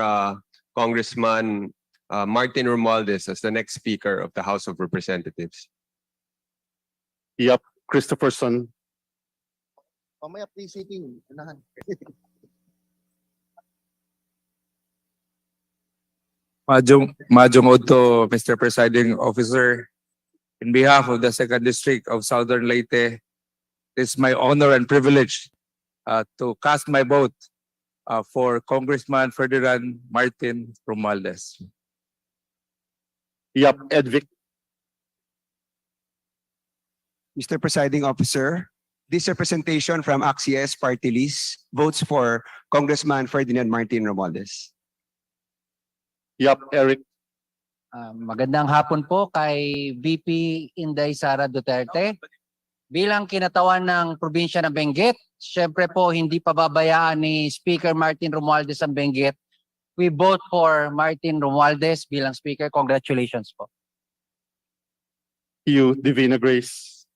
Congressman Martin Romualdez as the next Speaker of the House of Representatives.
Yap, Christopherson.
Mamaya please sitting.
Majong Otto, Mr. Presiding Officer. In behalf of the 2nd District of Southern Leyte, it is my honor and privilege to cast my vote for Congressman Ferdinand Martin Romualdez.
Yap, Edvic.
Mr. Presiding Officer, this representation from AXIS Party List votes for Congressman Ferdinand Martin Romualdez.
Yap, Eric.
Magandang hapon po kay VP Inday Sara Duterte.
bilang kinatawan ng probinsya ng Benguet, syempre po hindi pababayaan ni Speaker Martin Romualdez ang Benguet. We vote for Martin Romualdez bilang Speaker. Congratulations po.
You, Divina Grace.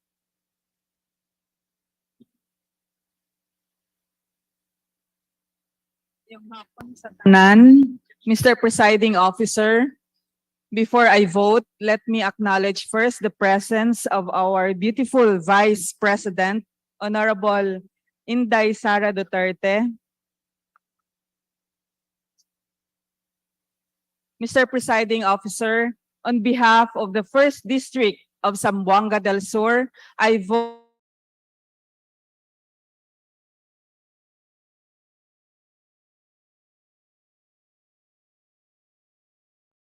None. Mr. Presiding Officer, before I vote, let me acknowledge first the presence of our beautiful Vice President, Honorable Inday Sara Duterte. Mr. Presiding Officer, on behalf of the First District of Zamboanga del Sur, I vote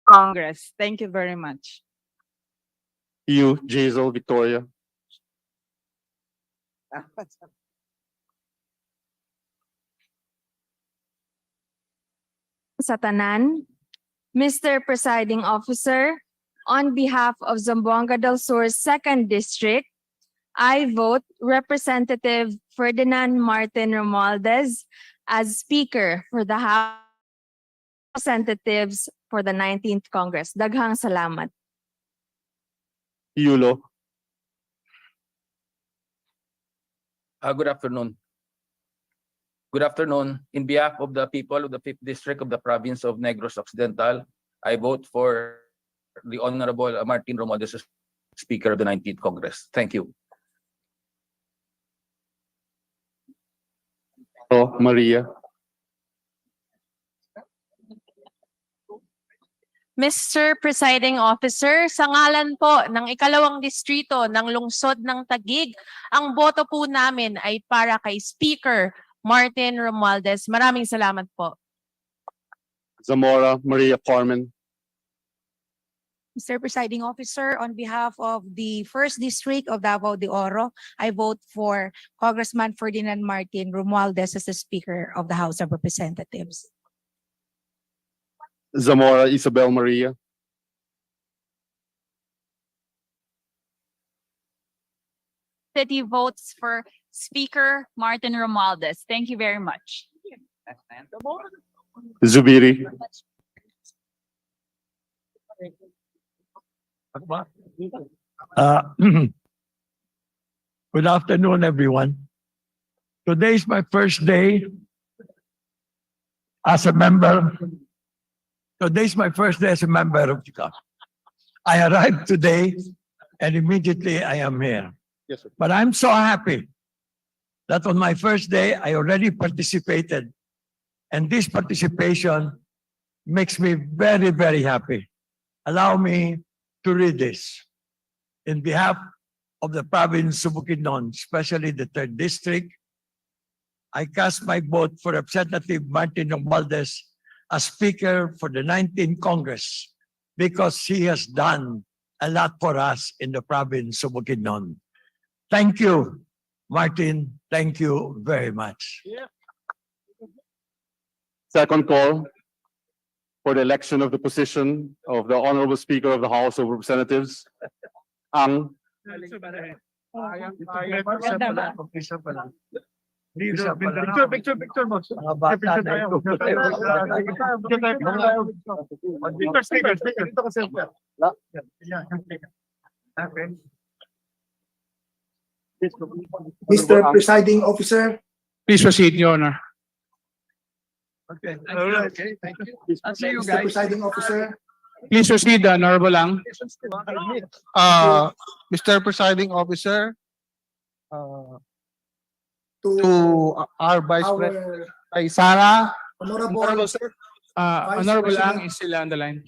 Congress. Thank you very much.
You, Jazel Victoria.
Sa tanan, Mr. Presiding Officer, on behalf of Zamboanga del Sur's Second District, I vote Representative Ferdinand Martin Romualdez as Speaker for the House of Representatives for the 19th Congress. Daghang salamat.
Yulo.
Good afternoon. Good afternoon. In behalf of the people of the 5th District of the Province of Negros Occidental, I vote for the Honorable Martin Romualdez as Speaker of the 19th Congress. Thank you.
Maria.
Mr. Presiding Officer, sa ngalan po ng ikalawang distrito ng lungsod ng Taguig, ang boto po namin ay para kay Speaker Martin Romualdez. Maraming salamat po.
Zamora Maria Carmen.
Mr. Presiding Officer, on behalf of the First District of Davao de Oro, I vote for Congressman Ferdinand Martin Romualdez as the Speaker of the House of Representatives.
Zamora Isabel Maria.
City votes for Speaker Martin Romualdez. Thank you very much.
Zubiri.
Good afternoon, everyone. Today is my first day as a member. Today is my first day as a member of the Council. I arrived today and immediately I am here.
Yes, sir.
But I'm so happy that on my first day, I already participated. And this participation makes me very, very happy. Allow me to read this. In behalf of the province of Bukidnon, especially the 3rd District, I cast my vote for Representative Martin Romualdez as Speaker for the 19th Congress because he has done a lot for us in the province of Bukidnon. Thank you, Martin. Thank you very much.
Second call for the election of the position of the Honorable Speaker of the House of Representatives. Ang
Picture mo.
Mr. Presiding Officer.
Please proceed, Your Honor.
Okay. Okay, thank you. Mr. Presiding Officer.
Please proceed, Honorable Lang.
Mr. Presiding Officer. To our Vice President, Sara. Honorable Sir.
Honorable Lang is still on the line.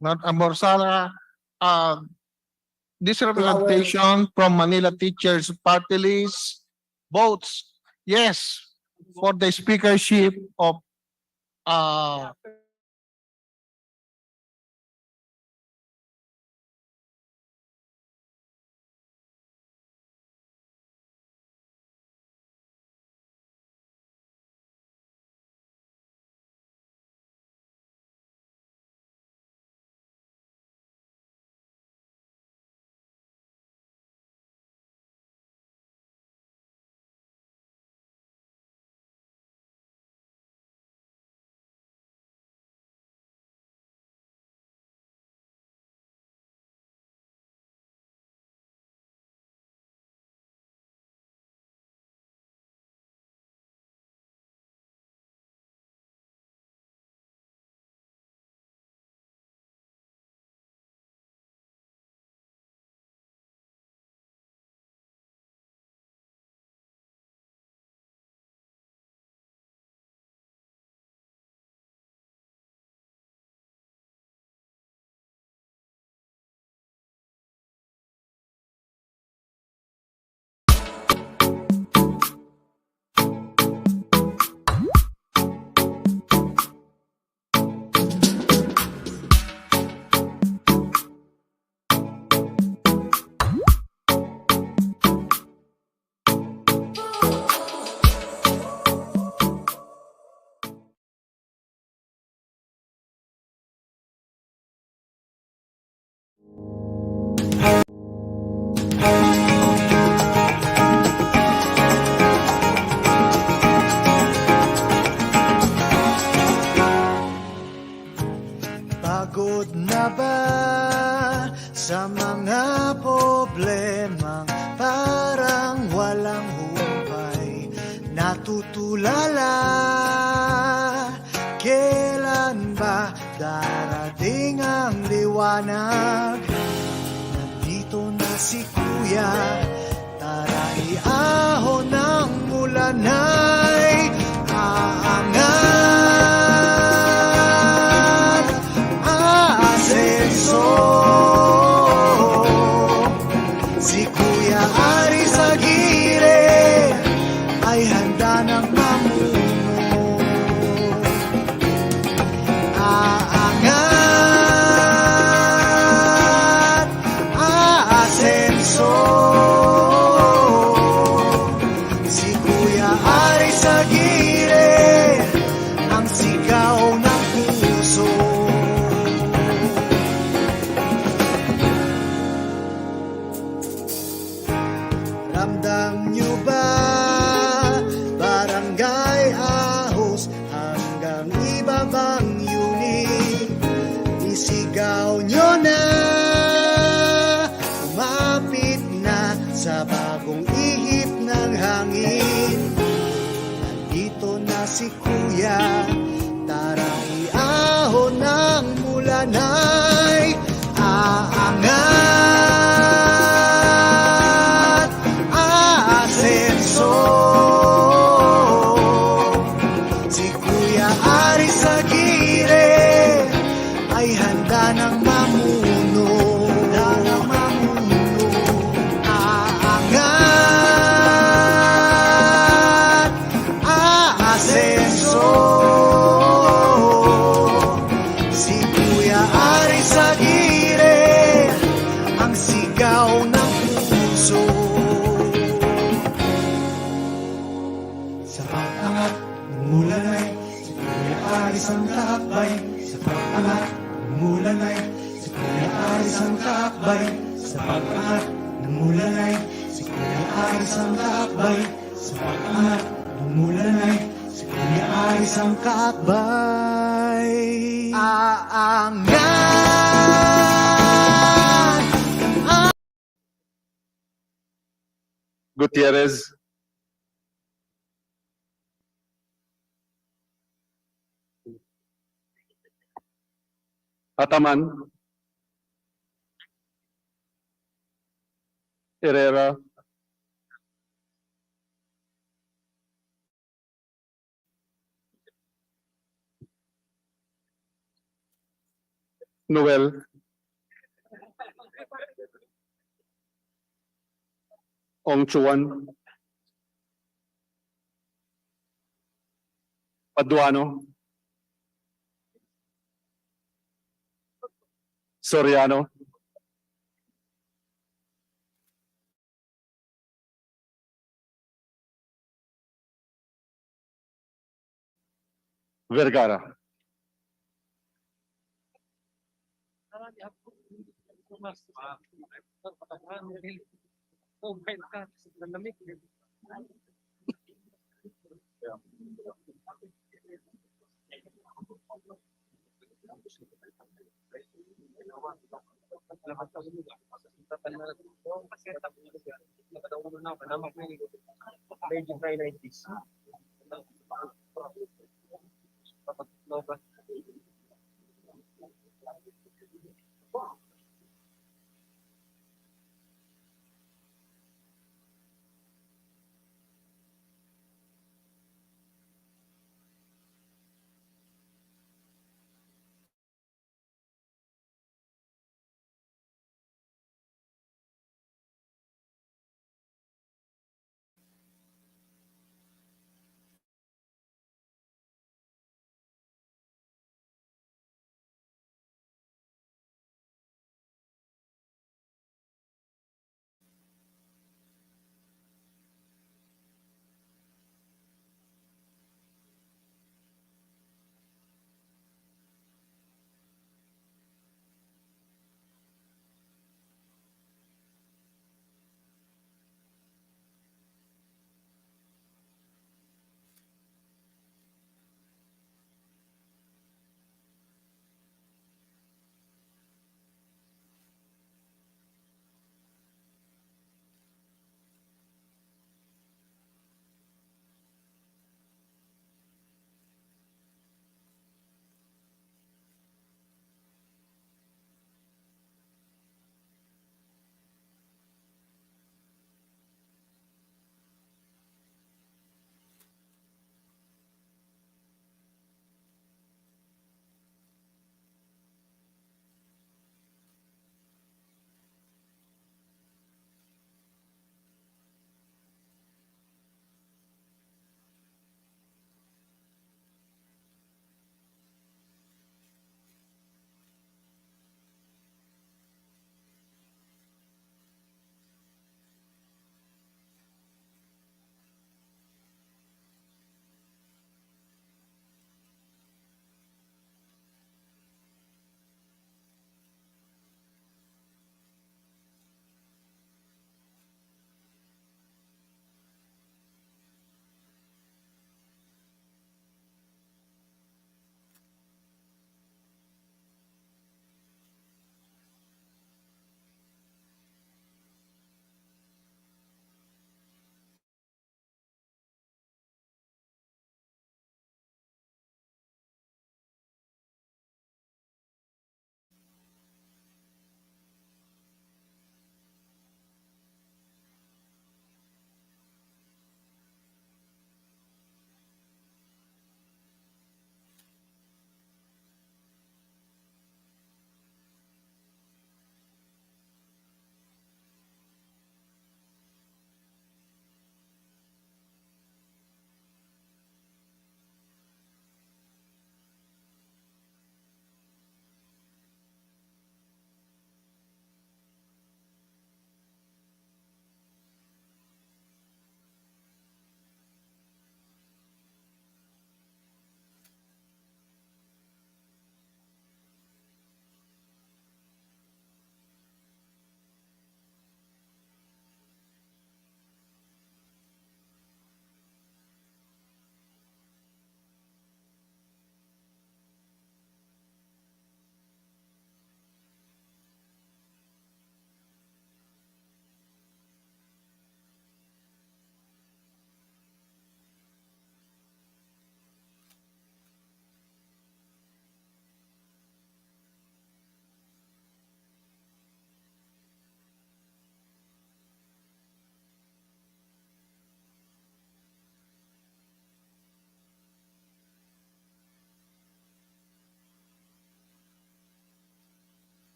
Not Amor Sara. This representation from Manila Teachers Party List votes yes for the speakership of
ulala, kailan ba darating ang liwanag? Nandito na si Kuya, tara iahon ng ulanay, aangat, aasenso. Si Kuya Aris Aguirre ay handa ng mamuno. Aangat, aasenso. Si Kuya Aris Aguirre ang sigaw ng puso. Ramdam nyo ba, Barangay Ahos hanggang ibabang unit, isigaw nyo na, umapit na sa bagong ihip ng hangin. Nandito na si Kuya, tara iahon ng mulanay, aangat, aasenso. Si Kuya Aris Aguirre ay handa ng mamuno. Aangat, aasenso. Si Kuya Aris Aguirre ang sigaw ng puso. Sa pag-angat ng mulanay, si Kuya Aris ang kakbay. Sa pag-angat ng mulanay, si Kuya Aris ang kakbay. Sa pag-angat ng mulanay, si Kuya Aris ang kakbay. Sa pag-angat ng mulanay, si Kuya Aris ang kakbay. Aangat,
Gutierrez. Ataman. Herrera. Noel. Ong Chuan. Paduano. Soriano. Vergara.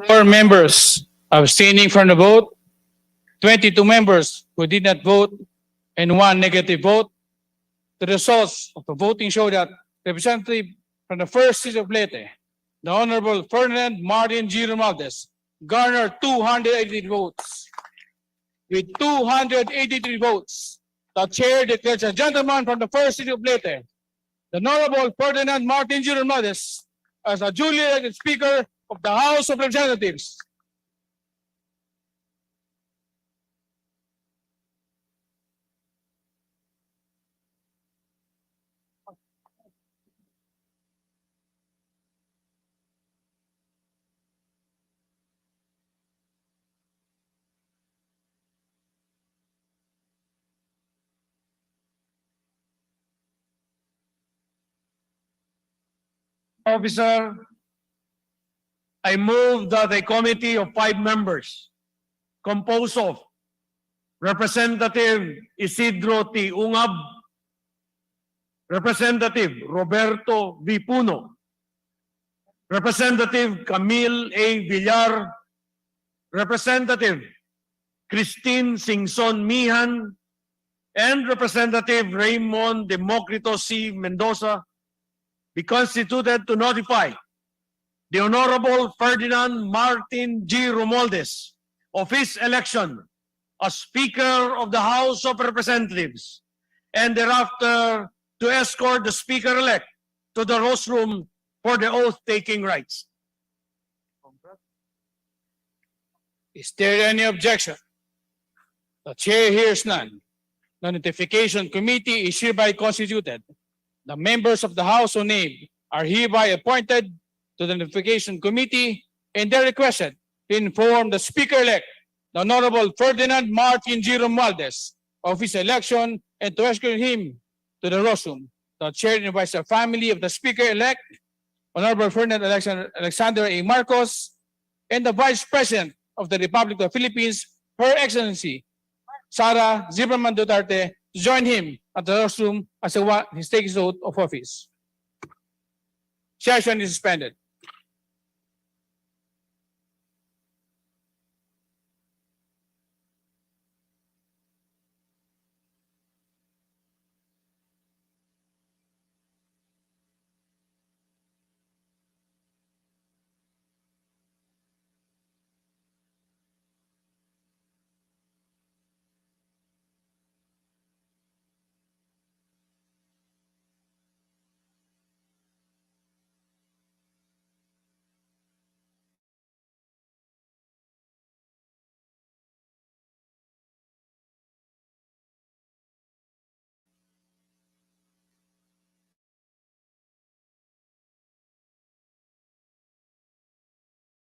4 members abstaining from the vote, 22 members who did not vote, and 1 negative vote. The results of the voting show that Representative from the first District of Leyte, the Honorable Ferdinand Martin G. Romualdez, garnered 283 votes. With 283 votes, the chair declares a gentleman from the first District of Leyte, the Honorable Ferdinand Martin G. Romualdez, as a duly elected Speaker of the House of Representatives. Officer, I move that a committee of 5 members composed of Representative Isidro T. Ungab, Representative Roberto V. Puno, Representative Camille A. Villar, Representative Christine Singson Mihan, and Representative Raymond Democrito C. Mendoza be constituted to notify the Honorable Ferdinand Martin G. Romualdez of his election as Speaker of the House of Representatives, and thereafter to escort the Speaker-elect to the rostrum for the oath-taking rites. Is there any objection? The chair hears none. The notification committee is hereby constituted. The members of the House so named are hereby appointed to the notification committee, and they are requested to inform the Speaker-elect, the Honorable Ferdinand Martin G. Romualdez, of his election and to escort him to the rostrum. The chair invites the family of the Speaker-elect, Honorable Ferdinand Alexander A. Marcos, and the Vice President of the Republic of the Philippines, Her Excellency Sara Zimmerman Duterte, to join him at the rostrum as he takes his oath of office. Session is suspended.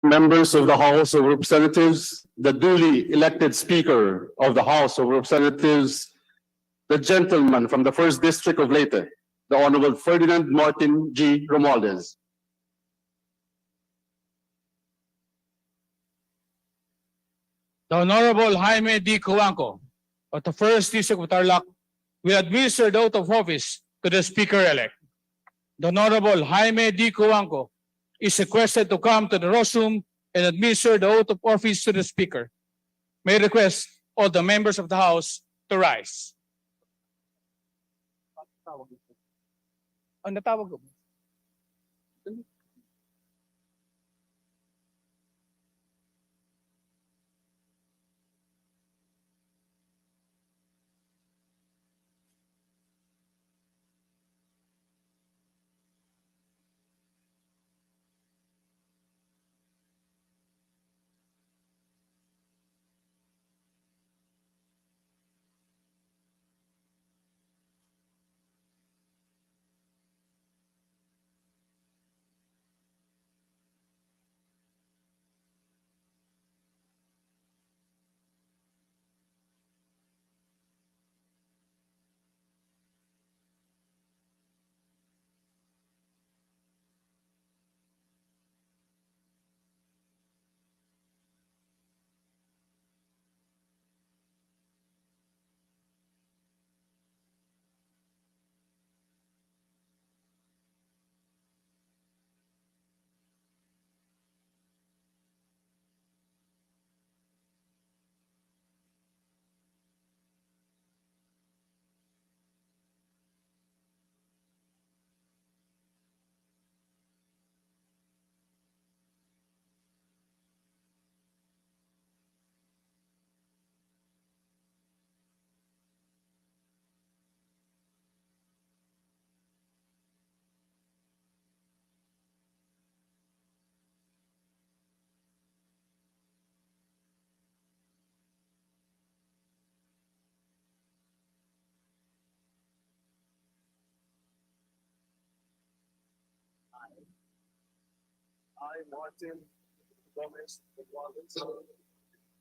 Members of the House of Representatives, the duly elected Speaker of the House of Representatives, the gentleman from the first District of Leyte, the Honorable Ferdinand Martin G. Romualdez.
The Honorable Jaime D. Cuanco of the first District of Tarlac will administer the oath of office to the Speaker-elect. The Honorable Jaime D. Cuanco is requested to come to the rostrum and administer the oath of office to the Speaker. May I request all the members of the House to rise. Ang natawag ko.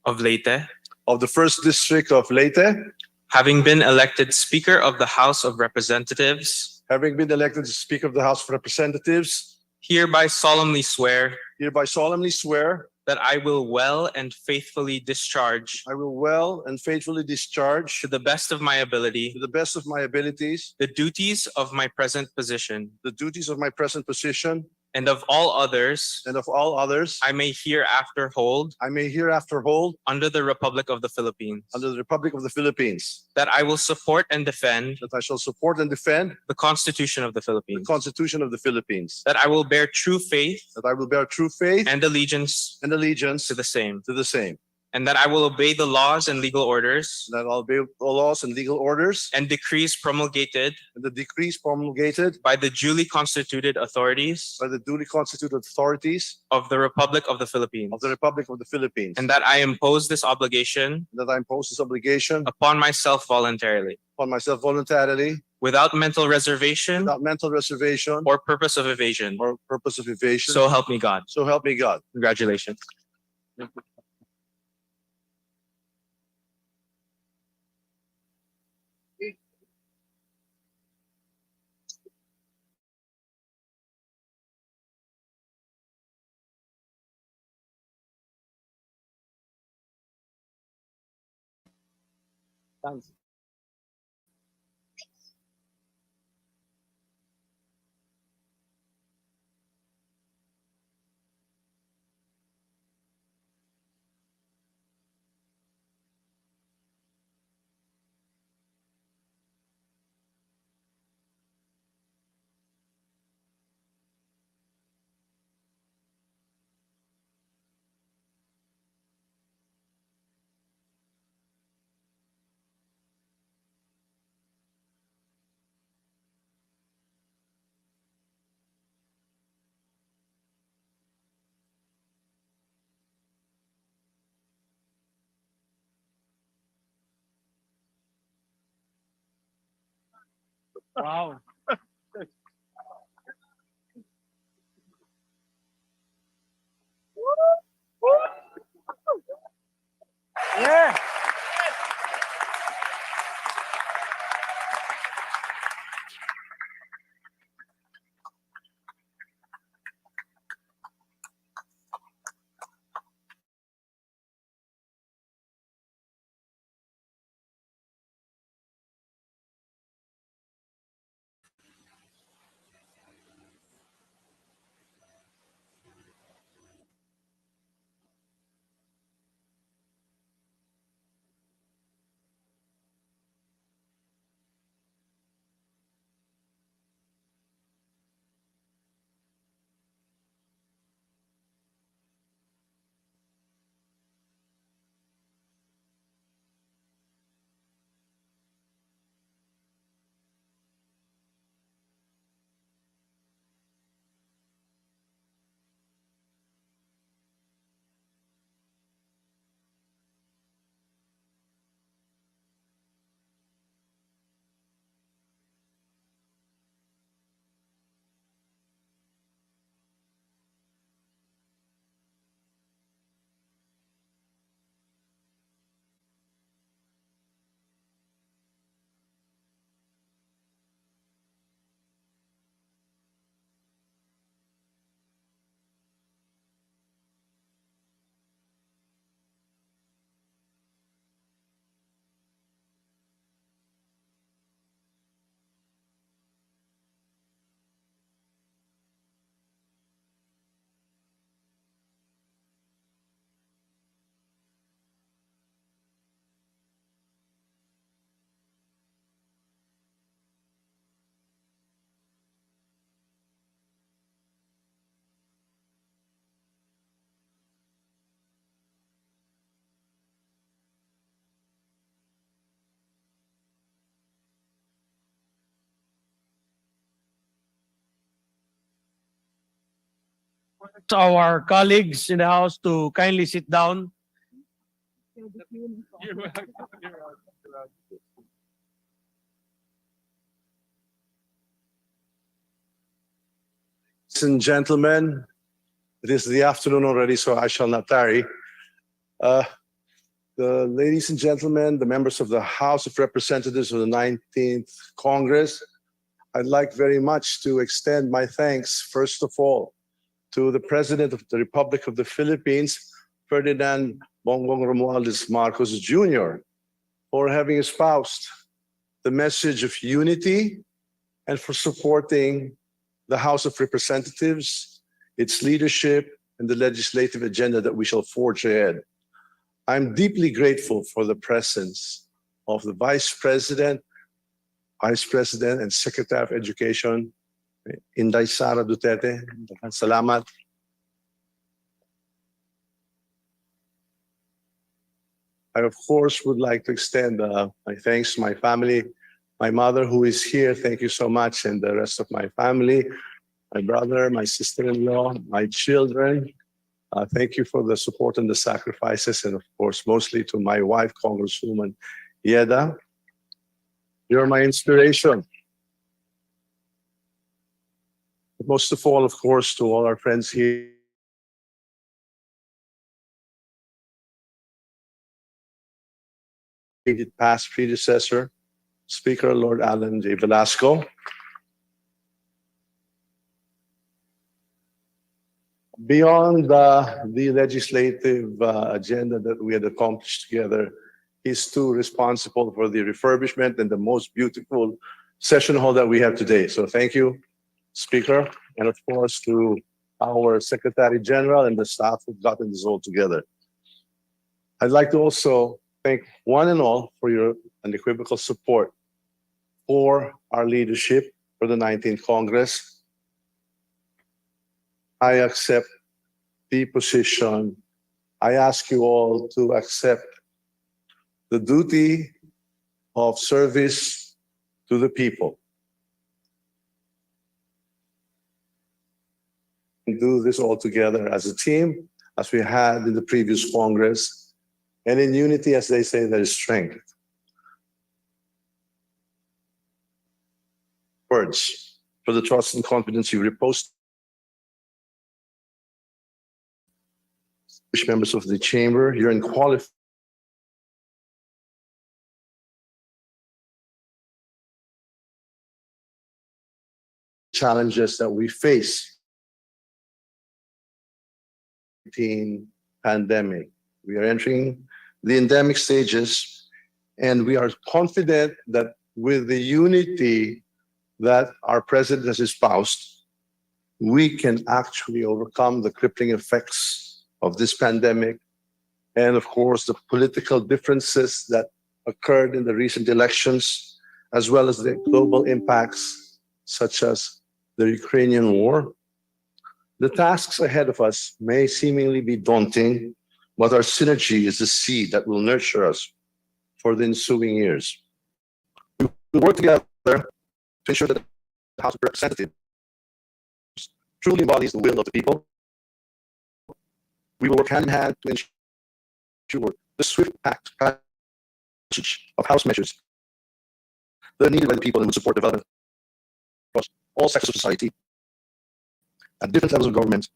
of Leyte,
of the First District of Leyte,
having been elected Speaker of the House of Representatives,
having been elected as Speaker of the House of Representatives,
hereby solemnly swear
hereby solemnly swear
that I will well and faithfully discharge,
I will well and faithfully discharge
to the best of my ability,
to the best of my abilities
the duties of my present position,
the duties of my present position,
and of all others
and of all others
I may hereafter hold
I may hereafter hold
under the Republic of the Philippines.
under the Republic of the Philippines,
That I will support and defend
that I shall support and defend
the Constitution of the
the
Philippines.
Constitution of the Philippines,
That I will bear true faith
that I will bear true faith
and allegiance
and allegiance
to the same,
to the same,
and that I will obey the laws and legal orders
that I'll obey the laws and legal orders
and decrees promulgated
and the decrees promulgated
by the duly constituted authorities
by the duly constituted authorities
of the Republic of the Philippines.
of the Republic of the Philippines,
And that I impose this obligation
that I impose this obligation
upon myself voluntarily,
upon myself voluntarily,
without mental reservation
without mental reservation
or purpose of evasion.
or purpose of evasion.
So help me God.
So help me God.
Congratulations.
Wow. Yeah. Our colleagues in the house to kindly sit down.
Ladies and gentlemen,
It is the afternoon already, so I shall not tarry. The ladies and gentlemen, the members of the House of Representatives of the 19th Congress, I'd like very much to extend my thanks, first of all, to the President of the Republic of the Philippines, Ferdinand Bongbong Romualdez Marcos Jr., for having espoused the message of unity and for supporting the House of Representatives, its leadership, and the legislative agenda that we shall forge ahead. I'm deeply grateful for the presence of the Vice President, and Secretary of Education, Inday Sara Duterte. Salamat. I, of course, would like to extend my thanks to my family, my mother who is here, thank you so much, and the rest of my family, my brother, my sister-in-law, my children. Thank you for the support and the sacrifices, and of course, mostly to my wife, Congresswoman Yeda. You're my inspiration. Most of all, of course, to all our friends here. Past predecessor, Speaker Lord Alan J. Velasco. Beyond the legislative agenda that we had accomplished together, he's too responsible for the refurbishment and the most beautiful session hall that we have today. So thank you, Speaker, and of course to our Secretary General and the staff who've gotten this all together. I'd like to also thank one and all for your unequivocal support for our leadership for the 19th Congress. I accept the position. I ask you all to accept the duty of service to the people. And do this all together as a team, as we had in the previous Congress. And in unity, as they say, there is strength. Words for the trust and confidence you repose. Members of the chamber, you're in qualified. Challenges that we face. Pandemic. We are entering the endemic stages, and we are confident that with the unity that our president has espoused, we can actually overcome the crippling effects of this pandemic and, of course, the political differences that occurred in the recent elections, as well as the global impacts such as the Ukrainian war. The tasks ahead of us may seemingly be daunting, but our synergy is the seed that will nurture us for the ensuing years. We will work together to ensure that the House of Representatives truly embodies the will of the people. We will work hand in hand to ensure the swift passage of House measures that are needed by the people and would support development across all sectors of society, at different levels of government,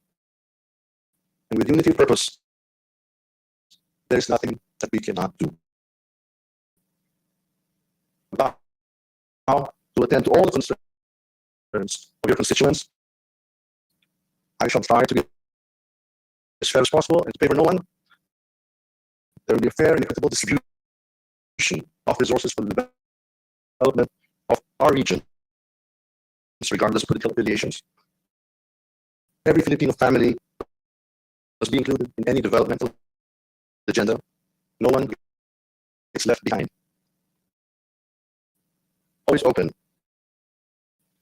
and with unity of purpose. There is nothing that we cannot do. Now, to attend to all the concerns of your constituents, I shall try to be as fair as possible and to favor no one. There will be a fair and equitable distribution of resources for the development of our region, regardless of political affiliations. Every Filipino family must be included in any developmental agenda. No one is left behind. Always open,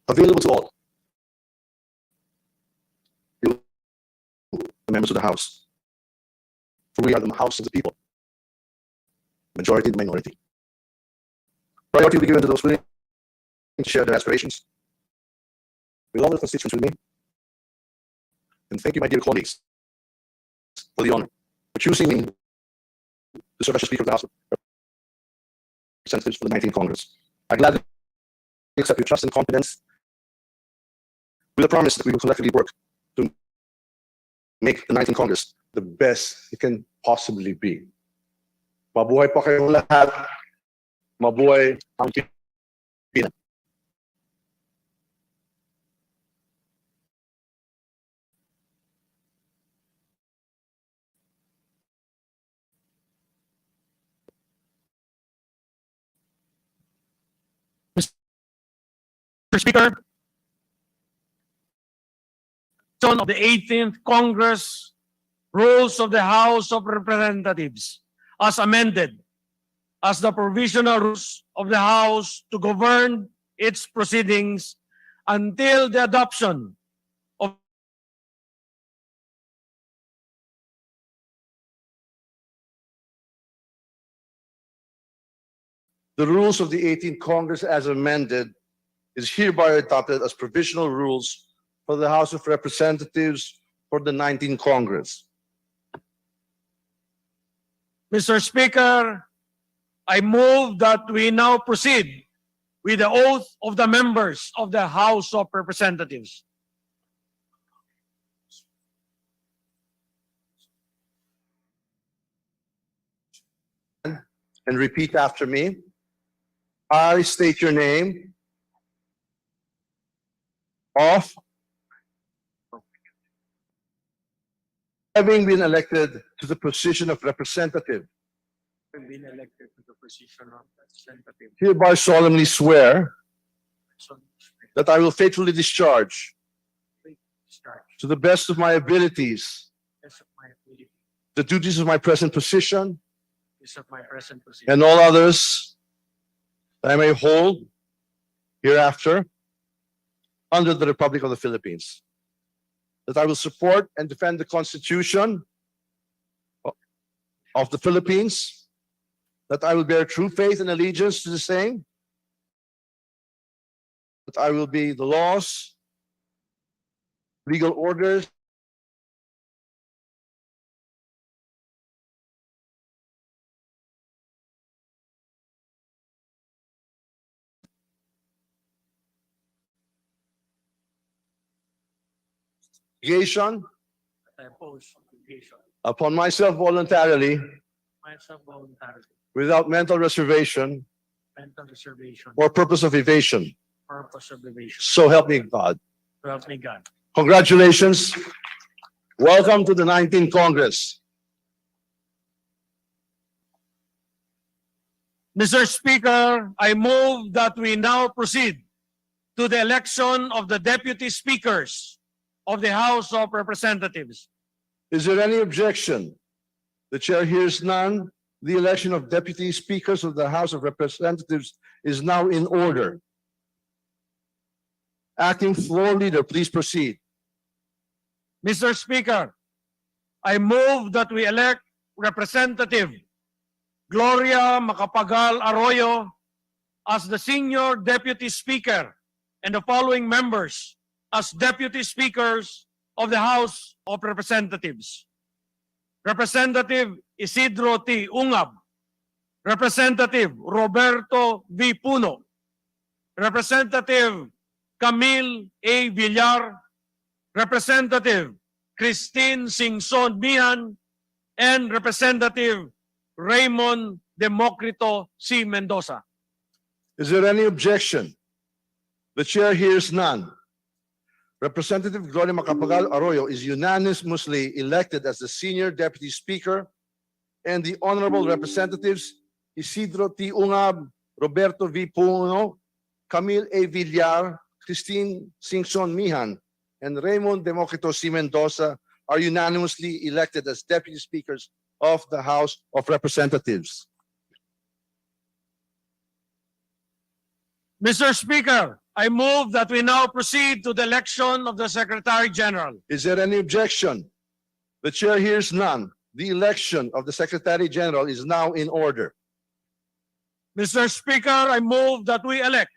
available to all. You, the members of the House, for we are the House of the people, majority and minority. Priority will be given to those willing to share their aspirations with all the constituents with me. And thank you, my dear colleagues, for the honor for choosing me to serve as Speaker of the House of Representatives for the 19th Congress. I gladly accept your trust and confidence with a promise that we will collectively work to make the 19th Congress the best it can possibly be. Mabuhay pa kayong lahat. Mabuhay ang Pilipinas.
Mr. Speaker, of the 18th Congress Rules of the House of Representatives as amended as the provisional rules of the House to govern its proceedings until the adoption of
The rules of the 18th Congress as amended is hereby adopted as provisional rules for the House of Representatives for the 19th Congress.
Mr. Speaker, I move that we now proceed with the oath of the members of the House of Representatives.
And repeat after me. I state your name. Of having been elected to the position of representative,
Been elected to the position of representative.
hereby solemnly swear that I will faithfully discharge to the best of my abilities the duties of my present position
Of my present position.
and all others that I may hold hereafter under the Republic of the Philippines. That I will support and defend the Constitution of the Philippines. That I will bear true faith and allegiance to the same. That I will be the laws, legal orders, obligation
I oppose obligation
upon myself voluntarily,
myself voluntarily,
without mental reservation
mental reservation,
or purpose of evasion.
purpose of evasion.
So help me God.
So help me God.
Congratulations. Welcome to the 19th Congress.
Mr. Speaker, I move that we now proceed to the election of the deputy speakers of the House of Representatives.
Is there any objection? The chair hears none. The election of deputy speakers of the House of Representatives is now in order. Acting Floor Leader, please proceed.
Mr. Speaker, I move that we elect Representative Gloria Macapagal Arroyo as the Senior Deputy Speaker and the following members as Deputy Speakers of the House of Representatives. Representative Isidro T. Ungab, Representative Roberto V. Puno, Representative Camille A. Villar, Representative Christine Singson Mihan, and Representative Raymond Democrito C. Mendoza.
Is there any objection? The chair hears none. Representative Gloria Macapagal Arroyo is unanimously elected as the Senior Deputy Speaker, and the Honorable Representatives Isidro T. Ungab, Roberto V. Puno, Camille A. Villar, Christine Singson Mihan, and Raymond Democrito C. Mendoza are unanimously elected as Deputy Speakers of the House of Representatives.
Mr. Speaker, I move that we now proceed to the election of the Secretary General.
Is there any objection? The chair hears none. The election of the Secretary General is now in order.
Mr. Speaker, I move that we elect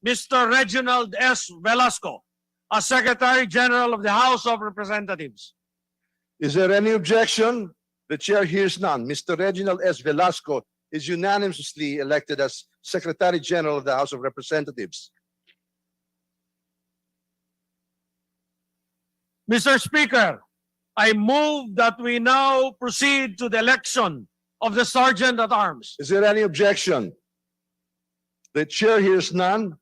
Mr. Reginald S. Velasco as Secretary General of the House of Representatives.
Is there any objection? The chair hears none. Mr. Reginald S. Velasco is unanimously elected as Secretary General of the House of Representatives.
Mr. Speaker, I move that we now proceed to the election of the Sergeant at Arms.
Is there any objection? The chair hears none.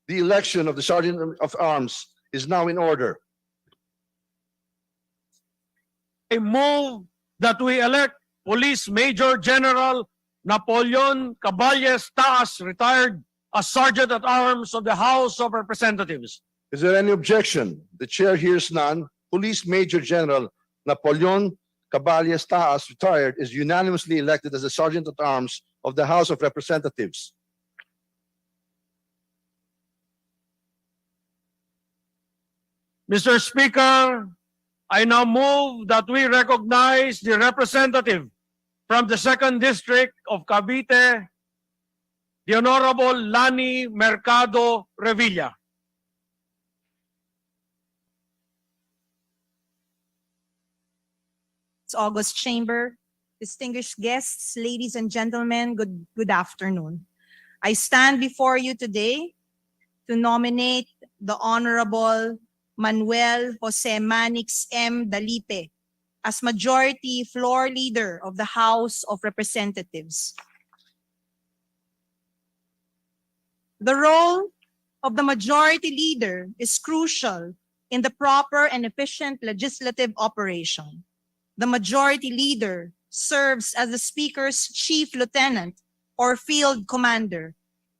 The election of the Sergeant of Arms is now in order.
I move that we elect Police Major General Napoleon Caballes Taas, retired, as Sergeant at Arms of the House of Representatives.
Is there any objection? The chair hears none. Police Major General Napoleon Caballes Taas, retired, is unanimously elected as the Sergeant at Arms of the House of Representatives.
Mr. Speaker, I now move that we recognize the representative from the 2nd District of Cavite, the Honorable Lani Mercado Revilla.
August Chamber, distinguished guests, ladies and gentlemen, good afternoon. I stand before you today to nominate the Honorable Manuel Jose Manix M. Dalipe as Majority Floor Leader of the House of Representatives. The role of the Majority Leader is crucial in the proper and efficient legislative operation. The Majority Leader serves as the Speaker's Chief Lieutenant or Field Commander.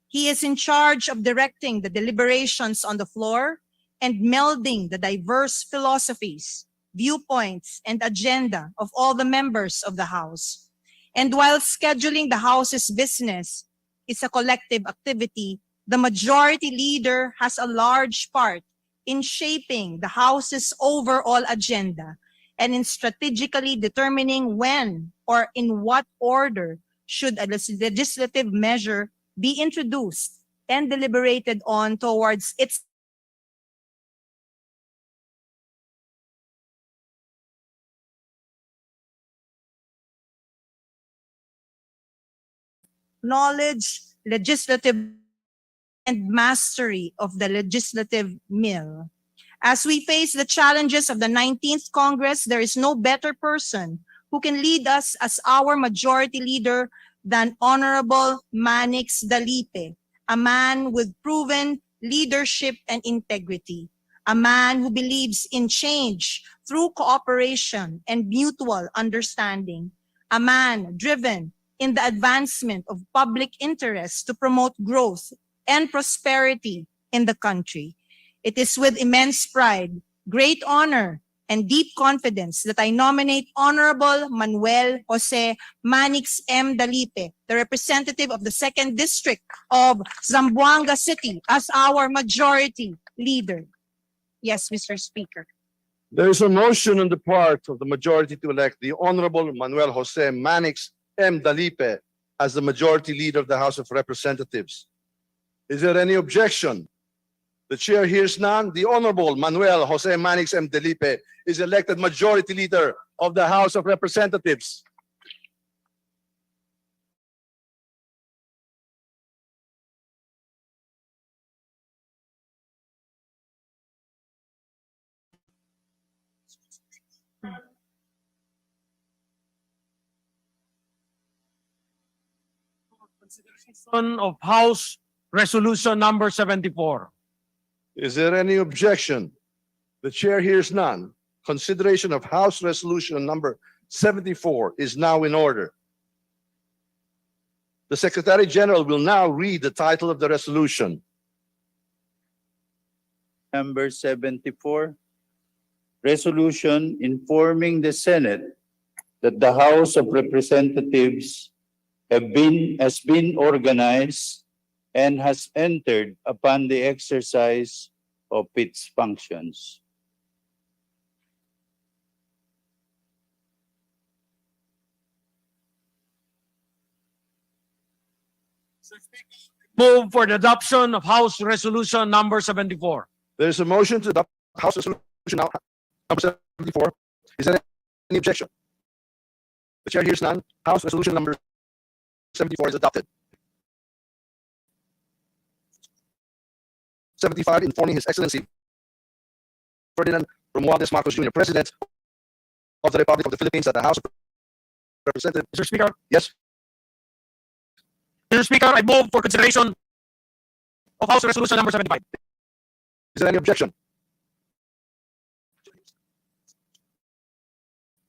He is in charge of directing the deliberations on the floor and melding the diverse philosophies, viewpoints, and agenda of all the members of the House. And while scheduling the House's business is a collective activity, the Majority Leader has a large part in shaping the House's overall agenda and in strategically determining when or in what order should a legislative measure be introduced and deliberated on towards its knowledge, legislative, and mastery of the legislative mill. As we face the challenges of the 19th Congress, there is no better person who can lead us as our Majority Leader than Honorable Manix Dalipe, a man with proven leadership and integrity, a man who believes in change through cooperation and mutual understanding, a man driven in the advancement of public interest to promote growth and prosperity in the country. It is with immense pride, great honor, and deep confidence that I nominate Honorable Manuel Jose Manix M. Dalipe, the representative of the 2nd District of Zamboanga City, as our Majority Leader. Yes, Mr. Speaker.
There is a motion on the part of the majority to elect the Honorable Manuel Jose Manix M. Dalipe as the Majority Leader of the House of Representatives. Is there any objection? The chair hears none. The Honorable Manuel Jose Manix M. Dalipe is elected Majority Leader of the House of Representatives.
Of House Resolution number 74.
Is there any objection? The chair hears none. Consideration of House Resolution number 74 is now in order. The Secretary General will now read the title of the resolution.
Number 74, resolution informing the Senate that the House of Representatives has been organized and has entered upon the exercise of its functions.
Move for the adoption of House Resolution number 74.
There is a motion to adopt House Resolution number 74. Is there any objection? The chair hears none. House Resolution number 74 is adopted. 75, informing His Excellency Ferdinand Romualdez Marcos Jr., President of the Republic of the Philippines that the House of Representatives.
Mr. Speaker,
Yes,
Mr. Speaker, I move for consideration of House Resolution number 75.
is there any objection?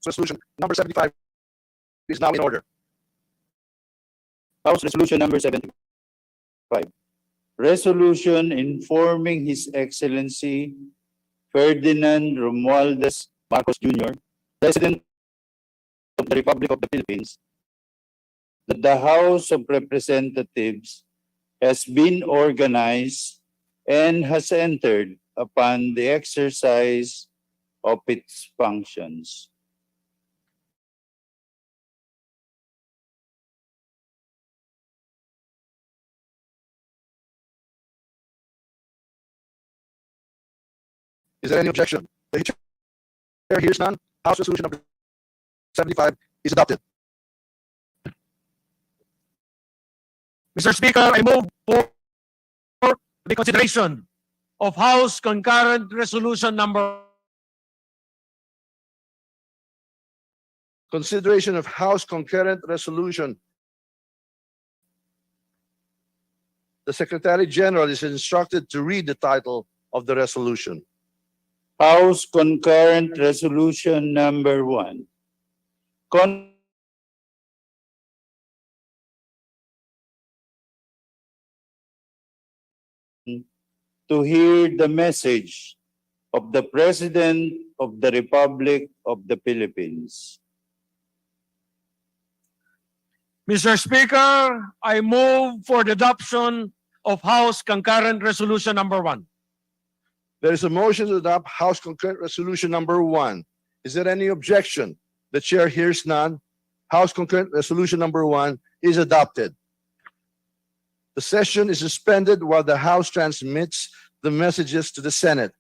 Resolution number 75 is now in order.
House Resolution number 75. Resolution informing His Excellency Ferdinand Romualdez Marcos Jr., President of the Republic of the Philippines, that the House of Representatives has been organized and has entered upon the exercise of its functions.
Is there any objection? The chair hears none. House Resolution number 75 is adopted.
Mr. Speaker, I move for the consideration of House Concurrent Resolution number
Consideration of House Concurrent Resolution. The Secretary General is instructed to read the title of the resolution.
House Concurrent Resolution number 1. To hear the message of the President of the Republic of the Philippines.
Mr. Speaker, I move for the adoption of House Concurrent Resolution number 1.
There is a motion to adopt House Concurrent Resolution number 1. Is there any objection? The chair hears none. House Concurrent Resolution number 1 is adopted. The session is suspended while the House transmits the messages to the Senate.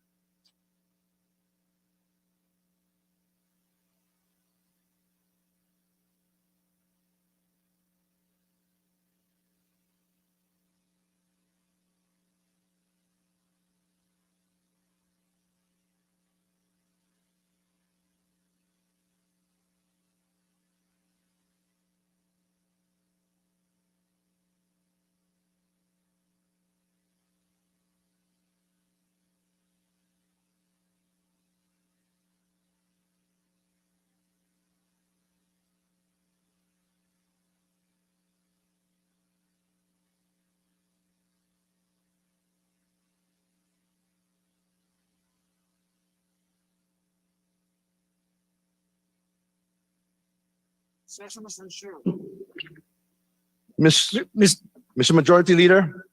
Mr. Majority Leader,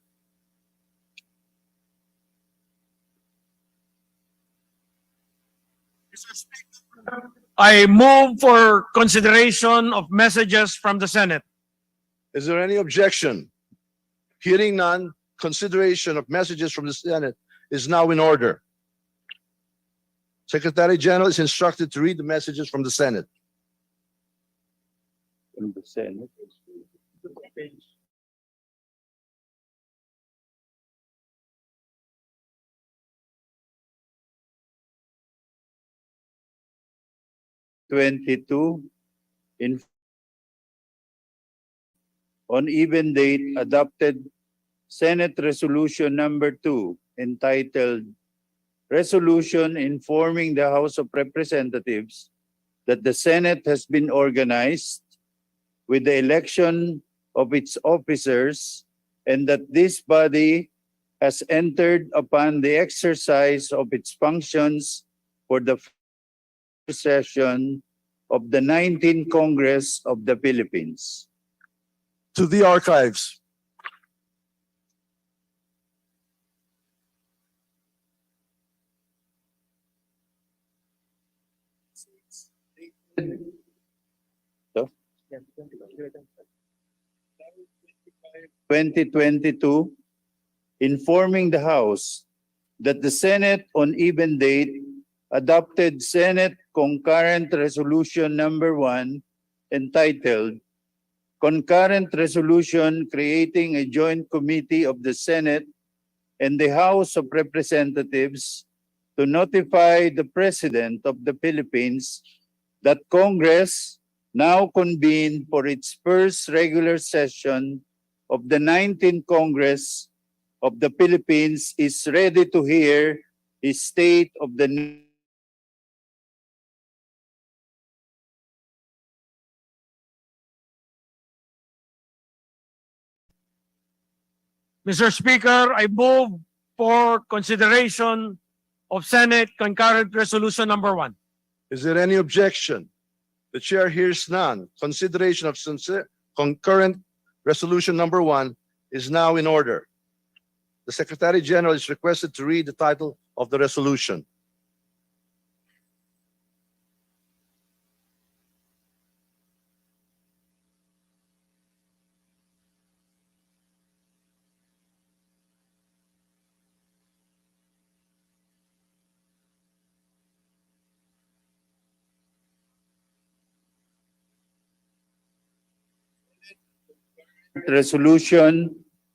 I move for consideration of messages from the Senate.
is there any objection? Hearing none, consideration of messages from the Senate is now in order. Secretary General is instructed to read the messages from the Senate.
From the Senate. In on even date adopted Senate Resolution number 2 entitled Resolution informing the House of Representatives that the Senate has been organized with the election of its officers and that this body has entered upon the exercise of its functions for the session of the 19th Congress of the Philippines.
To the archives.
So, 2022, informing the House that the Senate on even date adopted Senate Concurrent Resolution number 1 entitled Concurrent Resolution Creating a Joint Committee of the Senate and the House of Representatives to notify the President of the Philippines that Congress now convene for its first regular session of the 19th Congress of the Philippines is ready to hear the state of the
Mr. Speaker, I move for consideration of Senate Concurrent Resolution Number 1.
Is there any objection? The chair hears none. Consideration of concurrent resolution number 1 is now in order. The Secretary General is requested to read the title of the resolution.
Resolution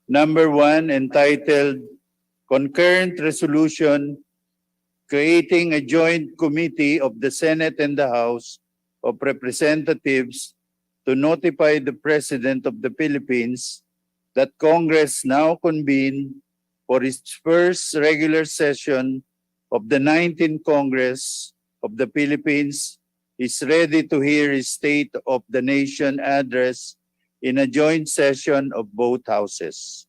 number 1 entitled Concurrent Resolution Creating a Joint Committee of the Senate and the House of Representatives to notify the President of the Philippines that Congress now convene for its first regular session of the 19th Congress of the Philippines is ready to hear his State of the Nation address in a joint session of both houses.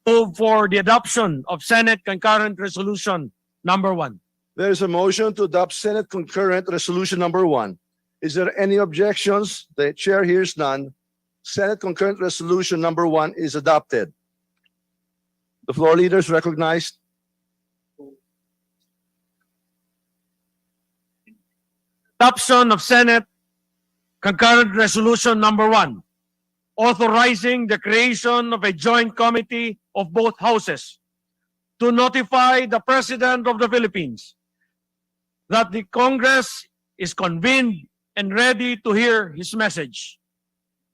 Move for the adoption of Senate Concurrent Resolution Number 1.
There is a motion to adopt Senate Concurrent Resolution number 1. Is there any objections? The chair hears none. Senate Concurrent Resolution number 1 is adopted. The floor leaders recognized.
Adoption of Senate Concurrent Resolution Number 1, authorizing the creation of a joint committee of both houses to notify the President of the Philippines that the Congress is convened and ready to hear his message.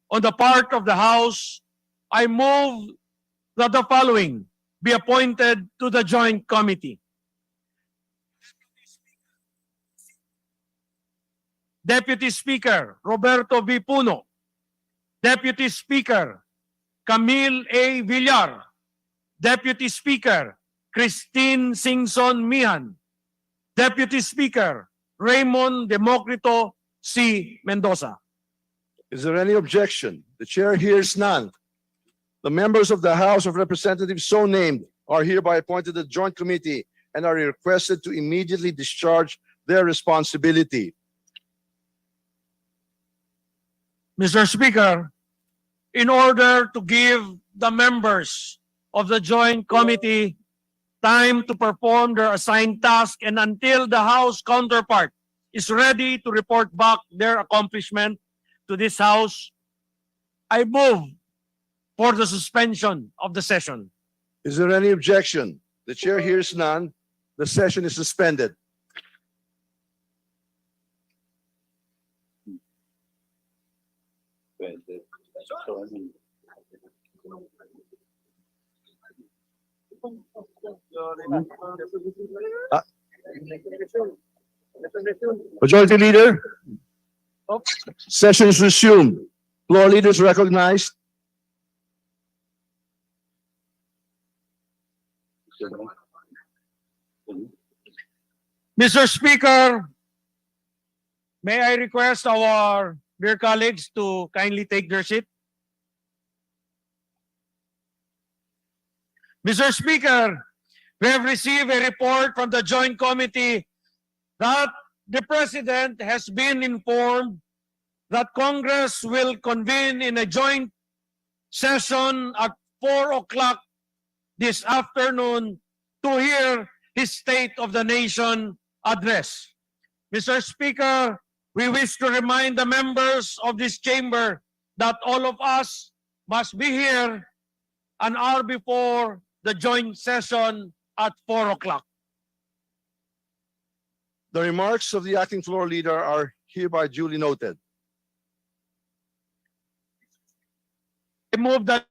On the part of the House, I move that the following be appointed to the joint committee. Deputy Speaker Roberto V. Puno, Deputy Speaker Camille A. Villar, Deputy Speaker Christine Singson Mihan, Deputy Speaker Raymond Democrito C. Mendoza.
Is there any objection? The chair hears none. The members of the House of Representatives so named are hereby appointed to the joint committee and are requested to immediately discharge their responsibility.
Mr. Speaker, in order to give the members of the joint committee time to perform their assigned task and until the House counterpart is ready to report back their accomplishment to this House, I move for the suspension of the session.
Is there any objection? The chair hears none. The session is suspended. Majority Leader, session is resumed. Floor leaders recognized.
Mr. Speaker, may I request our dear colleagues to kindly take their seat? Mr. Speaker, we have received a report from the Joint Committee that the President has been informed that Congress will convene in a joint session at 4 o'clock this afternoon to hear his State of the Nation address. Mr. Speaker, we wish to remind the members of this chamber that all of us must be here an hour before the joint session at 4 o'clock.
The remarks of the acting floor leader are hereby duly noted.
I move that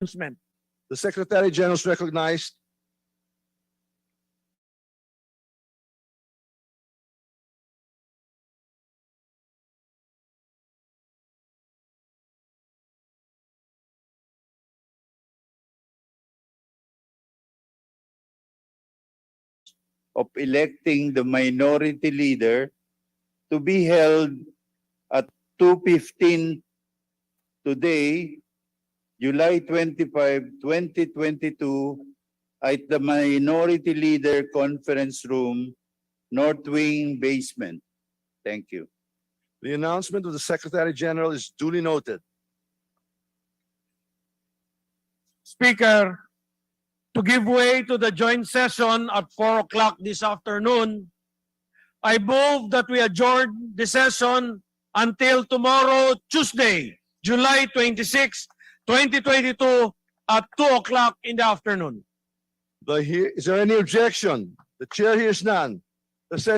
The Secretary General is recognized.
of electing the minority leader to be held at 2:15 today, July 25, 2022, at the Minority Leader Conference Room, North Wing Basement. Thank you.
The announcement of the Secretary General is duly noted.
Speaker, to give way to the joint session at 4 o'clock this afternoon, I move that we adjourn the session until tomorrow, Tuesday, July 26, 2022 at 2 o'clock in the afternoon.
Is there any objection? The chair hears none. The session